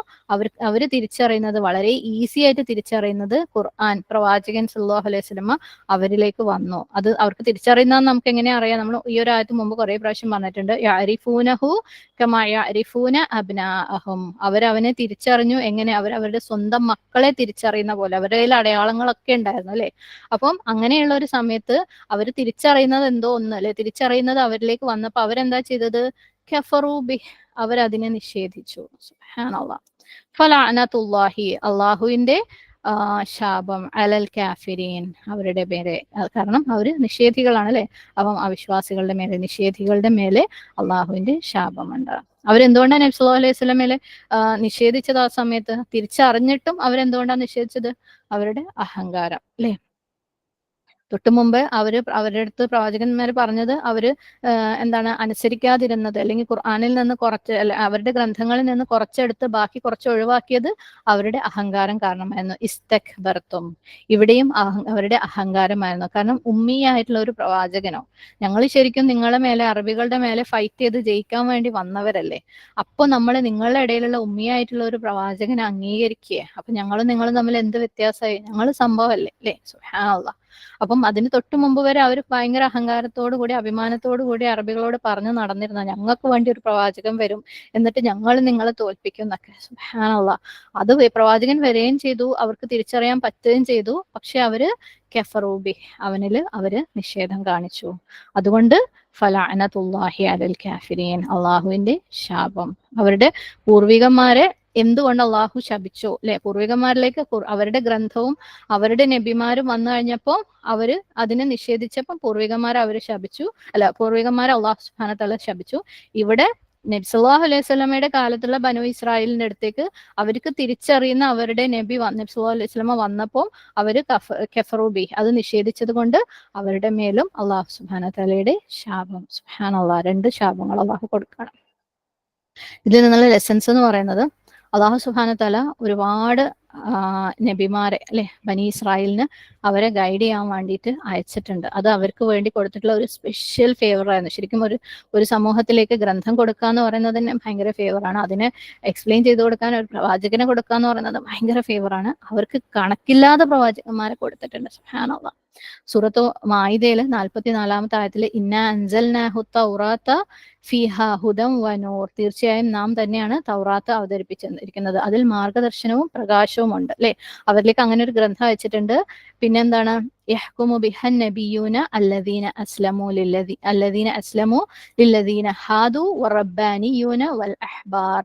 അവര് തിരിച്ചറിയുന്നത്, വളരെ ഈസി ആയിട്ട് തിരിച്ചറിയുന്നത് ഖുർആൻ, പ്രവാചകൻ സല്ലല്ലാഹു അലൈഹി വസല്ലമ അവരിലേക്ക് വന്നു. അത് അവർക്ക് തിരിച്ചറിയുന്നതെന്ന് നമുക്ക് എങ്ങനെ അറിയാം, നമ്മൾ ഈ ഒരു ആയത്ത് മുമ്പ് കുറെ പ്രാവശ്യം പറഞ്ഞിട്ടുണ്ട്. യഅരിഫൂനഹു കമാ യഅരിഫൂന അബ്നാഅഹും, അവരവനെ തിരിച്ചറിഞ്ഞു എങ്ങനെ, അവരുടെ സ്വന്തം മക്കളെ തിരിച്ചറിയുന്ന പോലെ, അവരുടെ കയ്യിൽ അടയാളങ്ങളൊക്കെ ഉണ്ടായിരുന്നു അല്ലെ. അപ്പം അങ്ങനെയുള്ള ഒരു സമയത്ത് അവർ തിരിച്ചറിയുന്നത് എന്തോ ഒന്ന് അല്ലെ, തിരിച്ചറിയുന്നത് അവരിലേക്ക് വന്നപ്പോൾ അവരെന്താ ചെയ്തത്, കഫറു ബിഹ്, അവരതിനെ നിഷേധിച്ചു, സുബ്ഹാനല്ലാഹ്. ഫലഅനതുല്ലാഹി, അള്ളാഹുവിന്റെ ശാപം, അലൽ കാഫിരീൻ, അവരുടെ മേലെ, കാരണം അവര് നിഷേധികളാണ് അല്ലെ. അപ്പം അവിശ്വാസികളുടെ മേലെ, നിഷേധികളുടെ മേലെ അള്ളാഹുവിന്റെ ശാപമുണ്ട്. അവരെന്തുകൊണ്ടാണ് നബി സല്ലല്ലാഹു അലൈഹി വസല്ലമയെ നിഷേധിച്ചത്, ആ സമയത്ത് തിരിച്ചറിഞ്ഞിട്ടും അവരെന്തുകൊണ്ടാണ് നിഷേധിച്ചത്, അവരുടെ അഹങ്കാരം അല്ലെ. തൊട്ടു മുമ്പ് അവരുടെ അടുത്ത് പ്രവാചകന്മാർ പറഞ്ഞത് അവര് എന്താണ് അനുസരിക്കാതിരുന്നത്, അല്ലെങ്കിൽ ഖുർആനിൽ നിന്ന് കുറച്ച്, അല്ല അവരുടെ ഗ്രന്ഥങ്ങളിൽ നിന്ന് കുറച്ചെടുത്ത് ബാക്കി കുറച്ച് ഒഴിവാക്കിയത് അവരുടെ അഹങ്കാരം കാരണമായിരുന്നു. ഇസ്തക്ബർത്തും, ഇവിടെയും അവരുടെ അഹങ്കാരമായിരുന്നു. കാരണം ഉമ്മിയായിട്ടുള്ള ഒരു പ്രവാചകനോ, ഞങ്ങൾ ശരിക്കും നിങ്ങളെ മേലെ, അറബികളുടെ മേലെ ഫൈറ്റ് ചെയ്ത് ജയിക്കാൻ വേണ്ടി വന്നവരല്ലേ, അപ്പോൾ നമ്മൾ നിങ്ങളുടെ ഇടയിലുള്ള ഉമ്മിയായിട്ടുള്ള ഒരു പ്രവാചകനെ അംഗീകരിക്കുക, അപ്പൊ നിങ്ങളും തമ്മിൽ എന്ത് വ്യത്യാസമായി, ഞങ്ങൾ സംഭവമല്ലേ അല്ലേ, സുബ്ഹാനല്ലാഹ്. അപ്പം അതിന് തൊട്ട് മുമ്പ് വരെ അവർ ഭയങ്കര അഹങ്കാരത്തോടു കൂടി, അഭിമാനത്തോടു കൂടി അറബികളോട് പറഞ്ഞു നടന്നിരുന്ന, ഞങ്ങൾക്ക് വേണ്ടി ഒരു പ്രവാചകൻ വരും, എന്നിട്ട് ഞങ്ങൾ നിങ്ങളെ തോൽപ്പിക്കും എന്നൊക്കെ, സുബ്ഹാനല്ലാഹ്. അത് പ്രവാചകൻ വരികയും ചെയ്തു, അവർക്ക് തിരിച്ചറിയാൻ പറ്റുകയും ചെയ്തു. പക്ഷെ അവര് കഫറൂബി, അവര് നിഷേധം കാണിച്ചു. അതുകൊണ്ട് ഫലഅനതുല്ലാഹി അലൽ കാഫിരീൻ, അള്ളാഹുവിന്റെ ശാപം, അവരുടെ പൂർവികന്മാരെ എന്തുകൊണ്ട് അള്ളാഹു ശപിച്ചു അല്ലെ, പൂർവികന്മാരിലേക്ക് അവരുടെ ഗ്രന്ഥവും അവരുടെ നബിമാരും വന്നു കഴിഞ്ഞപ്പോൾ അവര് അതിനെ നിഷേധിച്ചപ്പോൾ പൂർവികന്മാരെ അവര് ശപിച്ചു, പൂർവികന്മാരെ അള്ളാഹു സുബ്ഹാനഹു വ തആല ശപിച്ചു. ഇവിടെ നബി സല്ലല്ലാഹു അലൈഹി വസല്ലമയുടെ കാലത്തുള്ള ബനു ഇസ്രായേലിന്റെ അടുത്തേക്ക് അവർക്ക് തിരിച്ചറിയുന്ന അവരുടെ നബി സല്ലല്ലാഹു അലൈഹി വസല്ലമ വന്നപ്പോൾ അവര് കഫറൂബി, അത് നിഷേധിച്ചത് കൊണ്ട് അവരുടെ മേലും അള്ളാഹു സുബ്ഹാനഹു വ തആലയുടെ ശാപം, സുബ്ഹാനല്ലാഹ്, 2 ശാപങ്ങൾ അള്ളാഹു കൊടുക്കണം. ഇതിൽ നിന്നുള്ള ലെസൺസ് എന്ന് പറയുന്നത്, അള്ളാഹു സുബ്ഹാനഹു വ തആല ഒരുപാട് നബിമാരെ അല്ലെ, ബനി ഇസ്രായേലിന് അവരെ ഗൈഡ് ചെയ്യാൻ വേണ്ടിയിട്ട് അയച്ചിട്ടുണ്ട്. അത് അവർക്ക് വേണ്ടി കൊടുത്തിട്ടുള്ള ഒരു സ്പെഷ്യൽ ഫേവറായിരുന്നു. ശരിക്കും ഒരു സമൂഹത്തിലേക്ക് ഗ്രന്ഥം കൊടുക്കുക എന്ന് പറയുന്നത് തന്നെ ഭയങ്കര ഫേവറാണ്. അതിനെ എക്സ്പ്ലെയിൻ ചെയ്ത് കൊടുക്കാൻ ഒരു പ്രവാചകനെ കൊടുക്കുക എന്ന് പറയുന്നത് ഭയങ്കര ഫേവറാണ്. അവർക്ക് കണക്കില്ലാതെ പ്രവാചകന്മാരെ കൊടുത്തിട്ടുണ്ട്, സുബ്ഹാനല്ലാഹ്. സൂറത്തു മാഇദയില് 44-ാമത്തെ ആയത്തില് ഇന്നാ അൻസൽനാഹു തൗറാത്ത ഫീഹാ ഹുദം വനൂർ, തീർച്ചയായും നാം തന്നെയാണ് തൗറാത്ത് അവതരിപ്പിച്ചിരിക്കുന്നത്, അതിൽ മാർഗദർശനവും പ്രകാശവും ഉണ്ട് അല്ലെ. അവരിലേക്ക് അങ്ങനെ ഒരു ഗ്രന്ഥം അയച്ചിട്ടുണ്ട്. പിന്നെന്താണ്, യഹ്കുമു ബിഹൻ നബിയൂന അല്ലദീന അസ്ലമു ലില്ലദീന ഹാദു വറബ്ബാനിയൂന വൽ അഹ്ബാർ.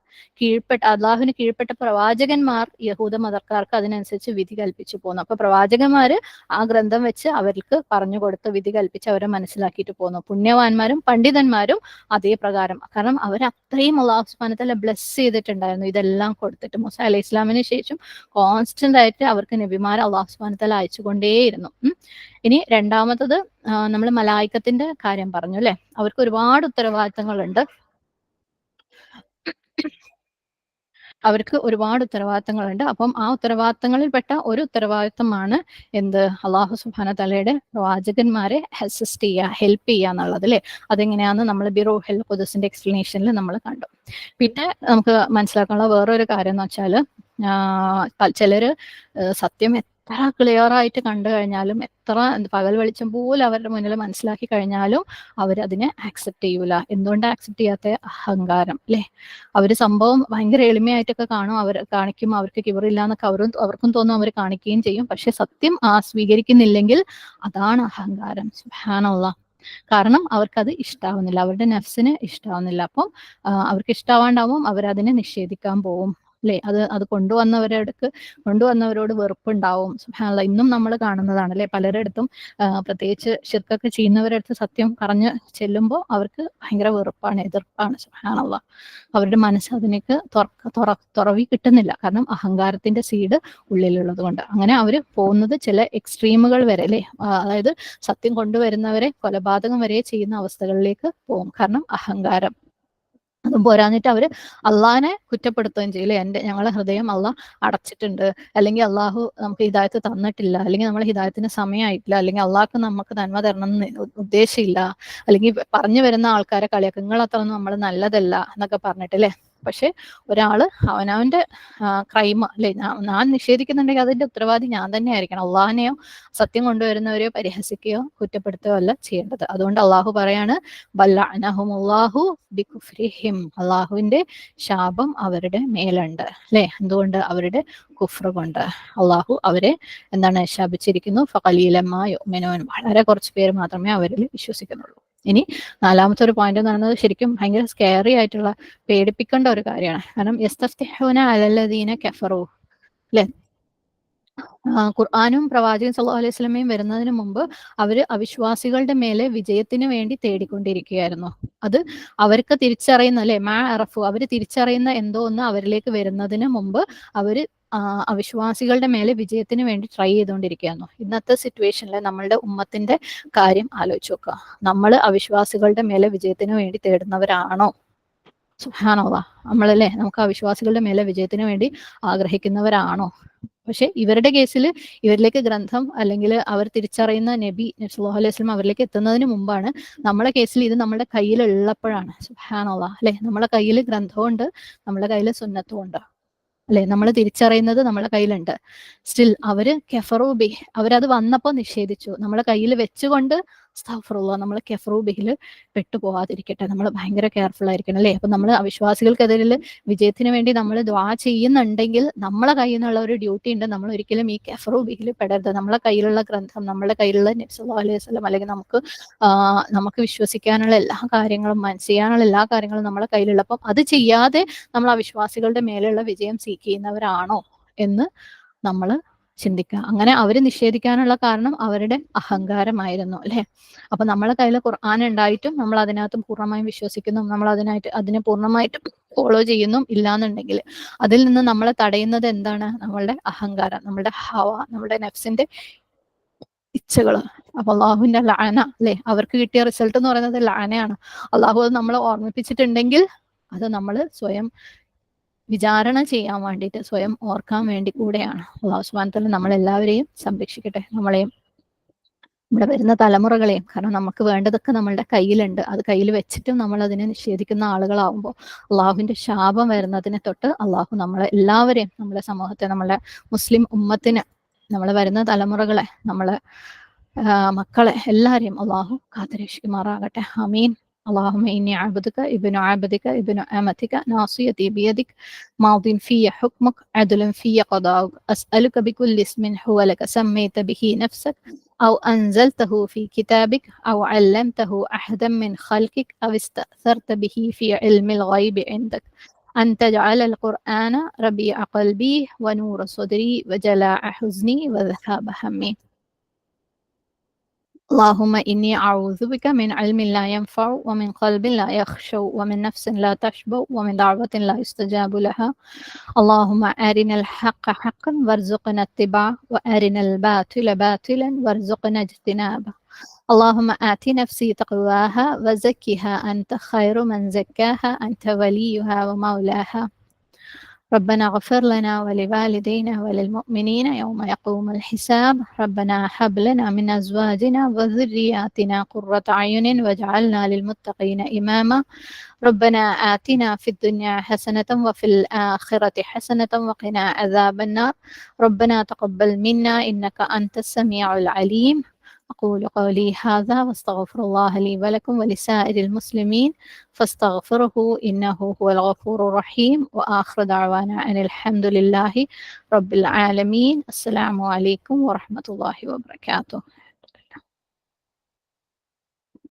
അള്ളാഹുവിന് കീഴ്പ്പെട്ട പ്രവാചകന്മാർ യഹൂദ മതക്കാർക്ക് അതിനനുസരിച്ച് വിധി കൽപ്പിച്ചു പോന്നു. അപ്പൊ പ്രവാചകന്മാര് ആ ഗ്രന്ഥം വെച്ച് അവർക്ക് പറഞ്ഞു കൊടുത്ത് വിധി കൽപ്പിച്ച് അവരെ മനസ്സിലാക്കിയിട്ട് പോന്നു. പുണ്യവാന്മാരും പണ്ഡിതന്മാരും അതേ പ്രകാരം, കാരണം അവർ അത്രയും അള്ളാഹു സുബ്ഹാനഹു വതആല ബ്ലെസ് ചെയ്തിട്ടുണ്ടായിരുന്നു ഇതെല്ലാം കൊടുത്തിട്ട്. മൂസ അലൈഹി ഇസ്ലാമിന് ശേഷം കോൺസ്റ്റന്റ് ആയിട്ട് അവർക്ക് നബിമാരെ അള്ളാഹു സുബ്ഹാനഹു വതആല അയച്ചുകൊണ്ടേയിരുന്നു. ഇനി രണ്ടാമത്തത് നമ്മൾ മലായിക്കത്തിന്റെ കാര്യം പറഞ്ഞു അല്ലെ. അവർക്ക് ഒരുപാട് ഉത്തരവാദിത്തങ്ങളുണ്ട്. അപ്പം ആ ഉത്തരവാദിത്തങ്ങളിൽപ്പെട്ട ഒരു ഉത്തരവാദിത്തമാണ് എന്ത്, അള്ളാഹു സുബ്ഹാനഹു വതആലയുടെ പ്രവാചകന്മാരെ അസിസ്റ്റ് ചെയ്യുക, ഹെൽപ്പ് ചെയ്യുക എന്നുള്ളത് അല്ലെ. അതെങ്ങനെയാന്ന് നമ്മൾ ബിറൂഹുൽ ഖുദ്സിന്റെ എക്സ്പ്ലനേഷനിൽ നമ്മൾ കണ്ടു. പിന്നെ നമുക്ക് മനസ്സിലാക്കാനുള്ള വേറൊരു കാര്യം എന്ന് വെച്ചാല് ചിലര് സത്യം എത്ര ക്ലിയർ ആയിട്ട് കണ്ടു കഴിഞ്ഞാലും, എത്ര പകൽ വെളിച്ചം പോലും അവരുടെ മുന്നിൽ മനസ്സിലാക്കി കഴിഞ്ഞാലും അവരതിനെ ആക്സെപ്റ്റ് ചെയ്യൂല. എന്തുകൊണ്ട് ആക്സെപ്റ്റ് ചെയ്യാത്ത? അഹങ്കാരം അല്ലെ. അവര് സംഭവം ഭയങ്കര എളിമയായിട്ടൊക്കെ കാണിക്കും, അവർക്ക് കിബറില്ല എന്നൊക്കെ അവർക്കും തോന്നും, അവർ കാണിക്കുകയും ചെയ്യും. പക്ഷെ സത്യം സ്വീകരിക്കുന്നില്ലെങ്കിൽ അതാണ് അഹങ്കാരം. സുബ്ഹാനല്ലാഹ്. കാരണം അവർക്കത് ഇഷ്ടാവുന്നില്ല, അവരുടെ നഫ്സിന് ഇഷ്ടാവുന്നില്ല. അപ്പം അവർക്ക് ഇഷ്ടാവാണ്ടാവും അവരതിനെ നിഷേധിക്കാൻ പോവും അല്ലെ. അത് കൊണ്ടുവന്നവരോട് വെറുപ്പുണ്ടാവും. സുബ്ഹാനല്ലാഹ്. ഇന്നും നമ്മൾ കാണുന്നതാണ് അല്ലെ. പലരിടത്തും പ്രത്യേകിച്ച് ശിർക്കൊക്കെ ചെയ്യുന്നവരുടെ അടുത്ത് സത്യം പറഞ്ഞ് ചെല്ലുമ്പോൾ അവർക്ക് ഭയങ്കര വെറുപ്പാണ്, എതിർപ്പാണ്. സുബ്ഹാനല്ലാഹ്. അവരുടെ മനസ്സ് അതിനേക്ക് തുറവി കിട്ടുന്നില്ല, കാരണം അഹങ്കാരത്തിന്റെ സീഡ് ഉള്ളിലുള്ളത് കൊണ്ട്. അങ്ങനെ അവര് പോകുന്നത് ചില എക്സ്ട്രീമുകൾ വരെ അല്ലെ. അതായത് സത്യം കൊണ്ടുവരുന്നവരെ കൊലപാതകം വരെ ചെയ്യുന്ന അവസ്ഥകളിലേക്ക് പോകും, കാരണം അഹങ്കാരം. അതും പോരാഞ്ഞിട്ട് അവര് അള്ളാഹിനെ കുറ്റപ്പെടുത്തുകയും ചെയ്യും അല്ലെ. ഞങ്ങളെ ഹൃദയം അള്ളാഹ് അടച്ചിട്ടുണ്ട്, അല്ലെങ്കിൽ അള്ളാഹു നമുക്ക് ഹിദായത്ത് തന്നിട്ടില്ല, അല്ലെങ്കിൽ നമ്മൾ ഹിദായത്തിന് സമയമായിട്ടില്ല, അല്ലെങ്കിൽ അള്ളാഹ്ക്ക് നമുക്ക് നന്മ തരണം എന്ന് ഉദ്ദേശമില്ല, അല്ലെങ്കിൽ പറഞ്ഞു വരുന്ന ആൾക്കാരെ കളിയാക്കും, നിങ്ങളത്രയൊന്നും നമ്മൾ നല്ലതല്ല എന്നൊക്കെ പറഞ്ഞിട്ടല്ലേ. പക്ഷെ ഒരാള് അവനവന്റെ ക്രൈം അല്ലെ ഞാൻ നിഷേധിക്കുന്നുണ്ടെങ്കിൽ അതിന്റെ ഉത്തരവാദി ഞാൻ തന്നെ ആയിരിക്കണം. അള്ളാഹിനെയോ സത്യം കൊണ്ടുവരുന്നവരെയോ പരിഹസിക്കുകയോ കുറ്റപ്പെടുത്തുകയോ അല്ല ചെയ്യേണ്ടത്. അതുകൊണ്ട് അള്ളാഹു പറയാണ് ബല്ലഅനഹുമുല്ലാഹു ബികുഫ്രിഹിം, അള്ളാഹുവിന്റെ ശാപം അവരുടെ മേലുണ്ട് അല്ലെ. എന്തുകൊണ്ട്? അവരുടെ കുഫ്ർ കൊണ്ട് അള്ളാഹു അവരെ ശാപിച്ചിരിക്കുന്നു. ഫഖലീലമാ യുഅ്മിനൂൻ, വളരെ കുറച്ച് പേര് മാത്രമേ അവരിൽ വിശ്വസിക്കുന്നുള്ളൂ. ഇനി നാലാമത്തെ ഒരു പോയിന്റ് എന്ന് പറയുന്നത് ശരിക്കും ഭയങ്കര സ്കെയറി ആയിട്ടുള്ള, പേടിപ്പിക്കേണ്ട ഒരു കാര്യമാണ്. കാരണം യസ്തഫ്തിഹൂന അലല്ലദീന കഫറു അല്ലെ. ഖുർആനും പ്രവാചകൻ സല്ലല്ലാഹു അലൈഹി വസല്ലമയും വരുന്നതിന് മുമ്പ് അവര് അവിശ്വാസികളുടെ മേലെ വിജയത്തിന് വേണ്ടി തേടിക്കൊണ്ടിരിക്കുകയായിരുന്നു. അത് അവർക്ക് തിരിച്ചറിയുന്ന അല്ലെ, മാ അറഫു, അവര് തിരിച്ചറിയുന്ന എന്തോ ഒന്ന് അവരിലേക്ക് വരുന്നതിന് മുമ്പ് അവര് അവിശ്വാസികളുടെ മേലെ വിജയത്തിന് വേണ്ടി ട്രൈ ചെയ്തുകൊണ്ടിരിക്കുകയായിരുന്നു. ഇന്നത്തെ സിറ്റുവേഷനിൽ നമ്മളുടെ ഉമ്മത്തിന്റെ കാര്യം ആലോചിച്ച് നോക്കുക. നമ്മൾ അവിശ്വാസികളുടെ മേലെ വിജയത്തിന് വേണ്ടി തേടുന്നവരാണോ? സുബ്ഹാനല്ലാഹ്. നമ്മളല്ലേ നമുക്ക് അവിശ്വാസികളുടെ മേലെ വിജയത്തിന് വേണ്ടി ആഗ്രഹിക്കുന്നവരാണോ? പക്ഷെ ഇവരുടെ കേസിൽ ഇവരിലേക്ക് ഗ്രന്ഥം അല്ലെങ്കിൽ അവർ തിരിച്ചറിയുന്ന നബി സല്ലല്ലാഹു അലൈഹി വസല്ലം അവരിലേക്ക് എത്തുന്നതിന് മുമ്പാണ്. നമ്മളെ കേസിൽ ഇത് നമ്മുടെ കയ്യിലുള്ളപ്പോഴാണ്. സുബ്ഹാനല്ലാഹ് അല്ലെ. നമ്മളെ കയ്യിൽ ഗ്രന്ഥമുണ്ട്, നമ്മുടെ കയ്യിൽ സുന്നത്തും ഉണ്ട് അല്ലെ. നമ്മൾ തിരിച്ചറിയുന്നത് നമ്മളെ കയ്യിലുണ്ട്. സ്റ്റിൽ അവര് കെഫറൂബി, അവരത് വന്നപ്പോൾ നിഷേധിച്ചു. നമ്മളെ കയ്യിൽ വെച്ചുകൊണ്ട് അസ്തഗ്ഫിറുല്ലാഹ്, നമ്മൾ കെഫറൂബിഹിൽ പെട്ടുപോകാതിരിക്കട്ടെ. നമ്മൾ ഭയങ്കര കെയർഫുൾ ആയിരിക്കണം അല്ലെ. അപ്പൊ നമ്മൾ അവിശ്വാസികൾക്കെതിരിൽ വിജയത്തിന് വേണ്ടി നമ്മൾ ദുആ ചെയ്യുന്നുണ്ടെങ്കിൽ നമ്മളെ കയ്യിൽ നിന്നുള്ള ഒരു ഡ്യൂട്ടി ഉണ്ട്. നമ്മൾ ഒരിക്കലും ഈ കെഫറൂബിഹിൽ പെടരുത്. നമ്മളെ കയ്യിലുള്ള ഗ്രന്ഥം, നമ്മുടെ കയ്യിലുള്ള നബി സല്ലല്ലാഹു അലൈഹി വസല്ലം, അല്ലെങ്കിൽ നമുക്ക് വിശ്വസിക്കാനുള്ള എല്ലാ കാര്യങ്ങളും ചെയ്യാനുള്ള എല്ലാ കാര്യങ്ങളും നമ്മളെ കയ്യിലുള്ളപ്പം അത് ചെയ്യാതെ നമ്മൾ അവിശ്വാസികളുടെ മേലുള്ള വിജയം ചെയ്യുന്നവരാണോ എന്ന് നമ്മൾ ചിന്തിക്കുക. അങ്ങനെ അവര് നിഷേധിക്കാനുള്ള കാരണം അവരുടെ അഹങ്കാരമായിരുന്നു അല്ലെ. അപ്പൊ നമ്മളെ കയ്യിൽ ഖുർആൻ ഉണ്ടായിട്ടും നമ്മൾ അതിനകത്ത് പൂർണ്ണമായും വിശ്വസിക്കുന്നു, നമ്മൾ അതിനെ പൂർണ്ണമായിട്ടും ഫോളോ ചെയ്യുന്നു ഇല്ലാന്നുണ്ടെങ്കിൽ അതിൽ നിന്ന് നമ്മളെ തടയുന്നത് എന്താണ്? നമ്മളുടെ അഹങ്കാരം, നമ്മളുടെ ഹവ, നമ്മുടെ നഫ്സിന്റെ ഇച്ഛകള്. അപ്പൊ അള്ളാഹുവിന്റെ ലഅന അല്ലെ, അവർക്ക് കിട്ടിയ റിസൾട്ട് എന്ന് പറയുന്നത് ലഅനയാണ്. അള്ളാഹു അത് നമ്മളെ ഓർമ്മിപ്പിച്ചിട്ടുണ്ടെങ്കിൽ അത് നമ്മൾ സ്വയം വിചാരണ ചെയ്യാൻ വേണ്ടിയിട്ട്, സ്വയം ഓർക്കാൻ വേണ്ടി കൂടെയാണ്. അള്ളാഹു സുബ്ഹാനഹു വ തആല നമ്മളെല്ലാവരെയും സംരക്ഷിക്കട്ടെ, നമ്മളെയും ഇവിടെ വരുന്ന തലമുറകളെയും. കാരണം നമുക്ക് വേണ്ടതൊക്കെ നമ്മളുടെ കയ്യിലുണ്ട്, അത് കയ്യിൽ വെച്ചിട്ടും നമ്മൾ അതിനെ നിഷേധിക്കുന്ന ആളുകളാവുമ്പോൾ അള്ളാഹുവിന്റെ ശാപം വരുന്നതിനെ തൊട്ട് അള്ളാഹു നമ്മളെ എല്ലാവരെയും, നമ്മളെ സമൂഹത്തെ, നമ്മളെ മുസ്ലിം ഉമ്മത്തിന്, നമ്മളെ വരുന്ന തലമുറകളെ, നമ്മളെ മക്കളെ എല്ലാവരെയും അള്ളാഹു കാത്തുരക്ഷിക്കുമാറാകട്ടെ. ആമീൻ. اللهم إني عبدك ابن عبدك ابن أمتك ناصيتي بيدك ماض في حكمك عدل في قضاؤك أسألك بكل اسم هو لك سميت به نفسك أو أنزلته في كتابك أو علمته أحدا من خلقك أو استأثرت به في علم الغيب عندك أن تجعل القرآن ربيع قلبي ونور صدري وجلاء حزني وذهاب همي. اللهم إني أعوذ بك من علم لا ينفع ومن قلب لا يخشع ومن نفس لا تشبع ومن دعوة لا يستجاب لها. اللهم أرنا الحق حقا وارزقنا اتباعه وأرنا الباطل باطلا وارزقنا اجتنابه. اللهم آت نفسي تقواها وزكها أنت خير من زكاها أنت وليها ومولاها. ربنا اغفر لنا ولوالدينا وللمؤمنين يوم يقوم الحساب. ربنا هب لنا من أزواجنا وذرياتنا قرة أعين واجعلنا للمتقين إماما. ربنا آتنا في الدنيا حسنة وفي الآخرة حسنة وقنا عذاب النار. ربنا تقبل منا إنك أنت السميع العليم. أقول قولي هذا واستغفر الله لي ولكم ولسائر المسلمين فاستغفره إنه هو الغفور الرحيم. وآخر دعوانا أن الحمد لله رب العالمين. السلام عليكم ورحمة الله وبركاته.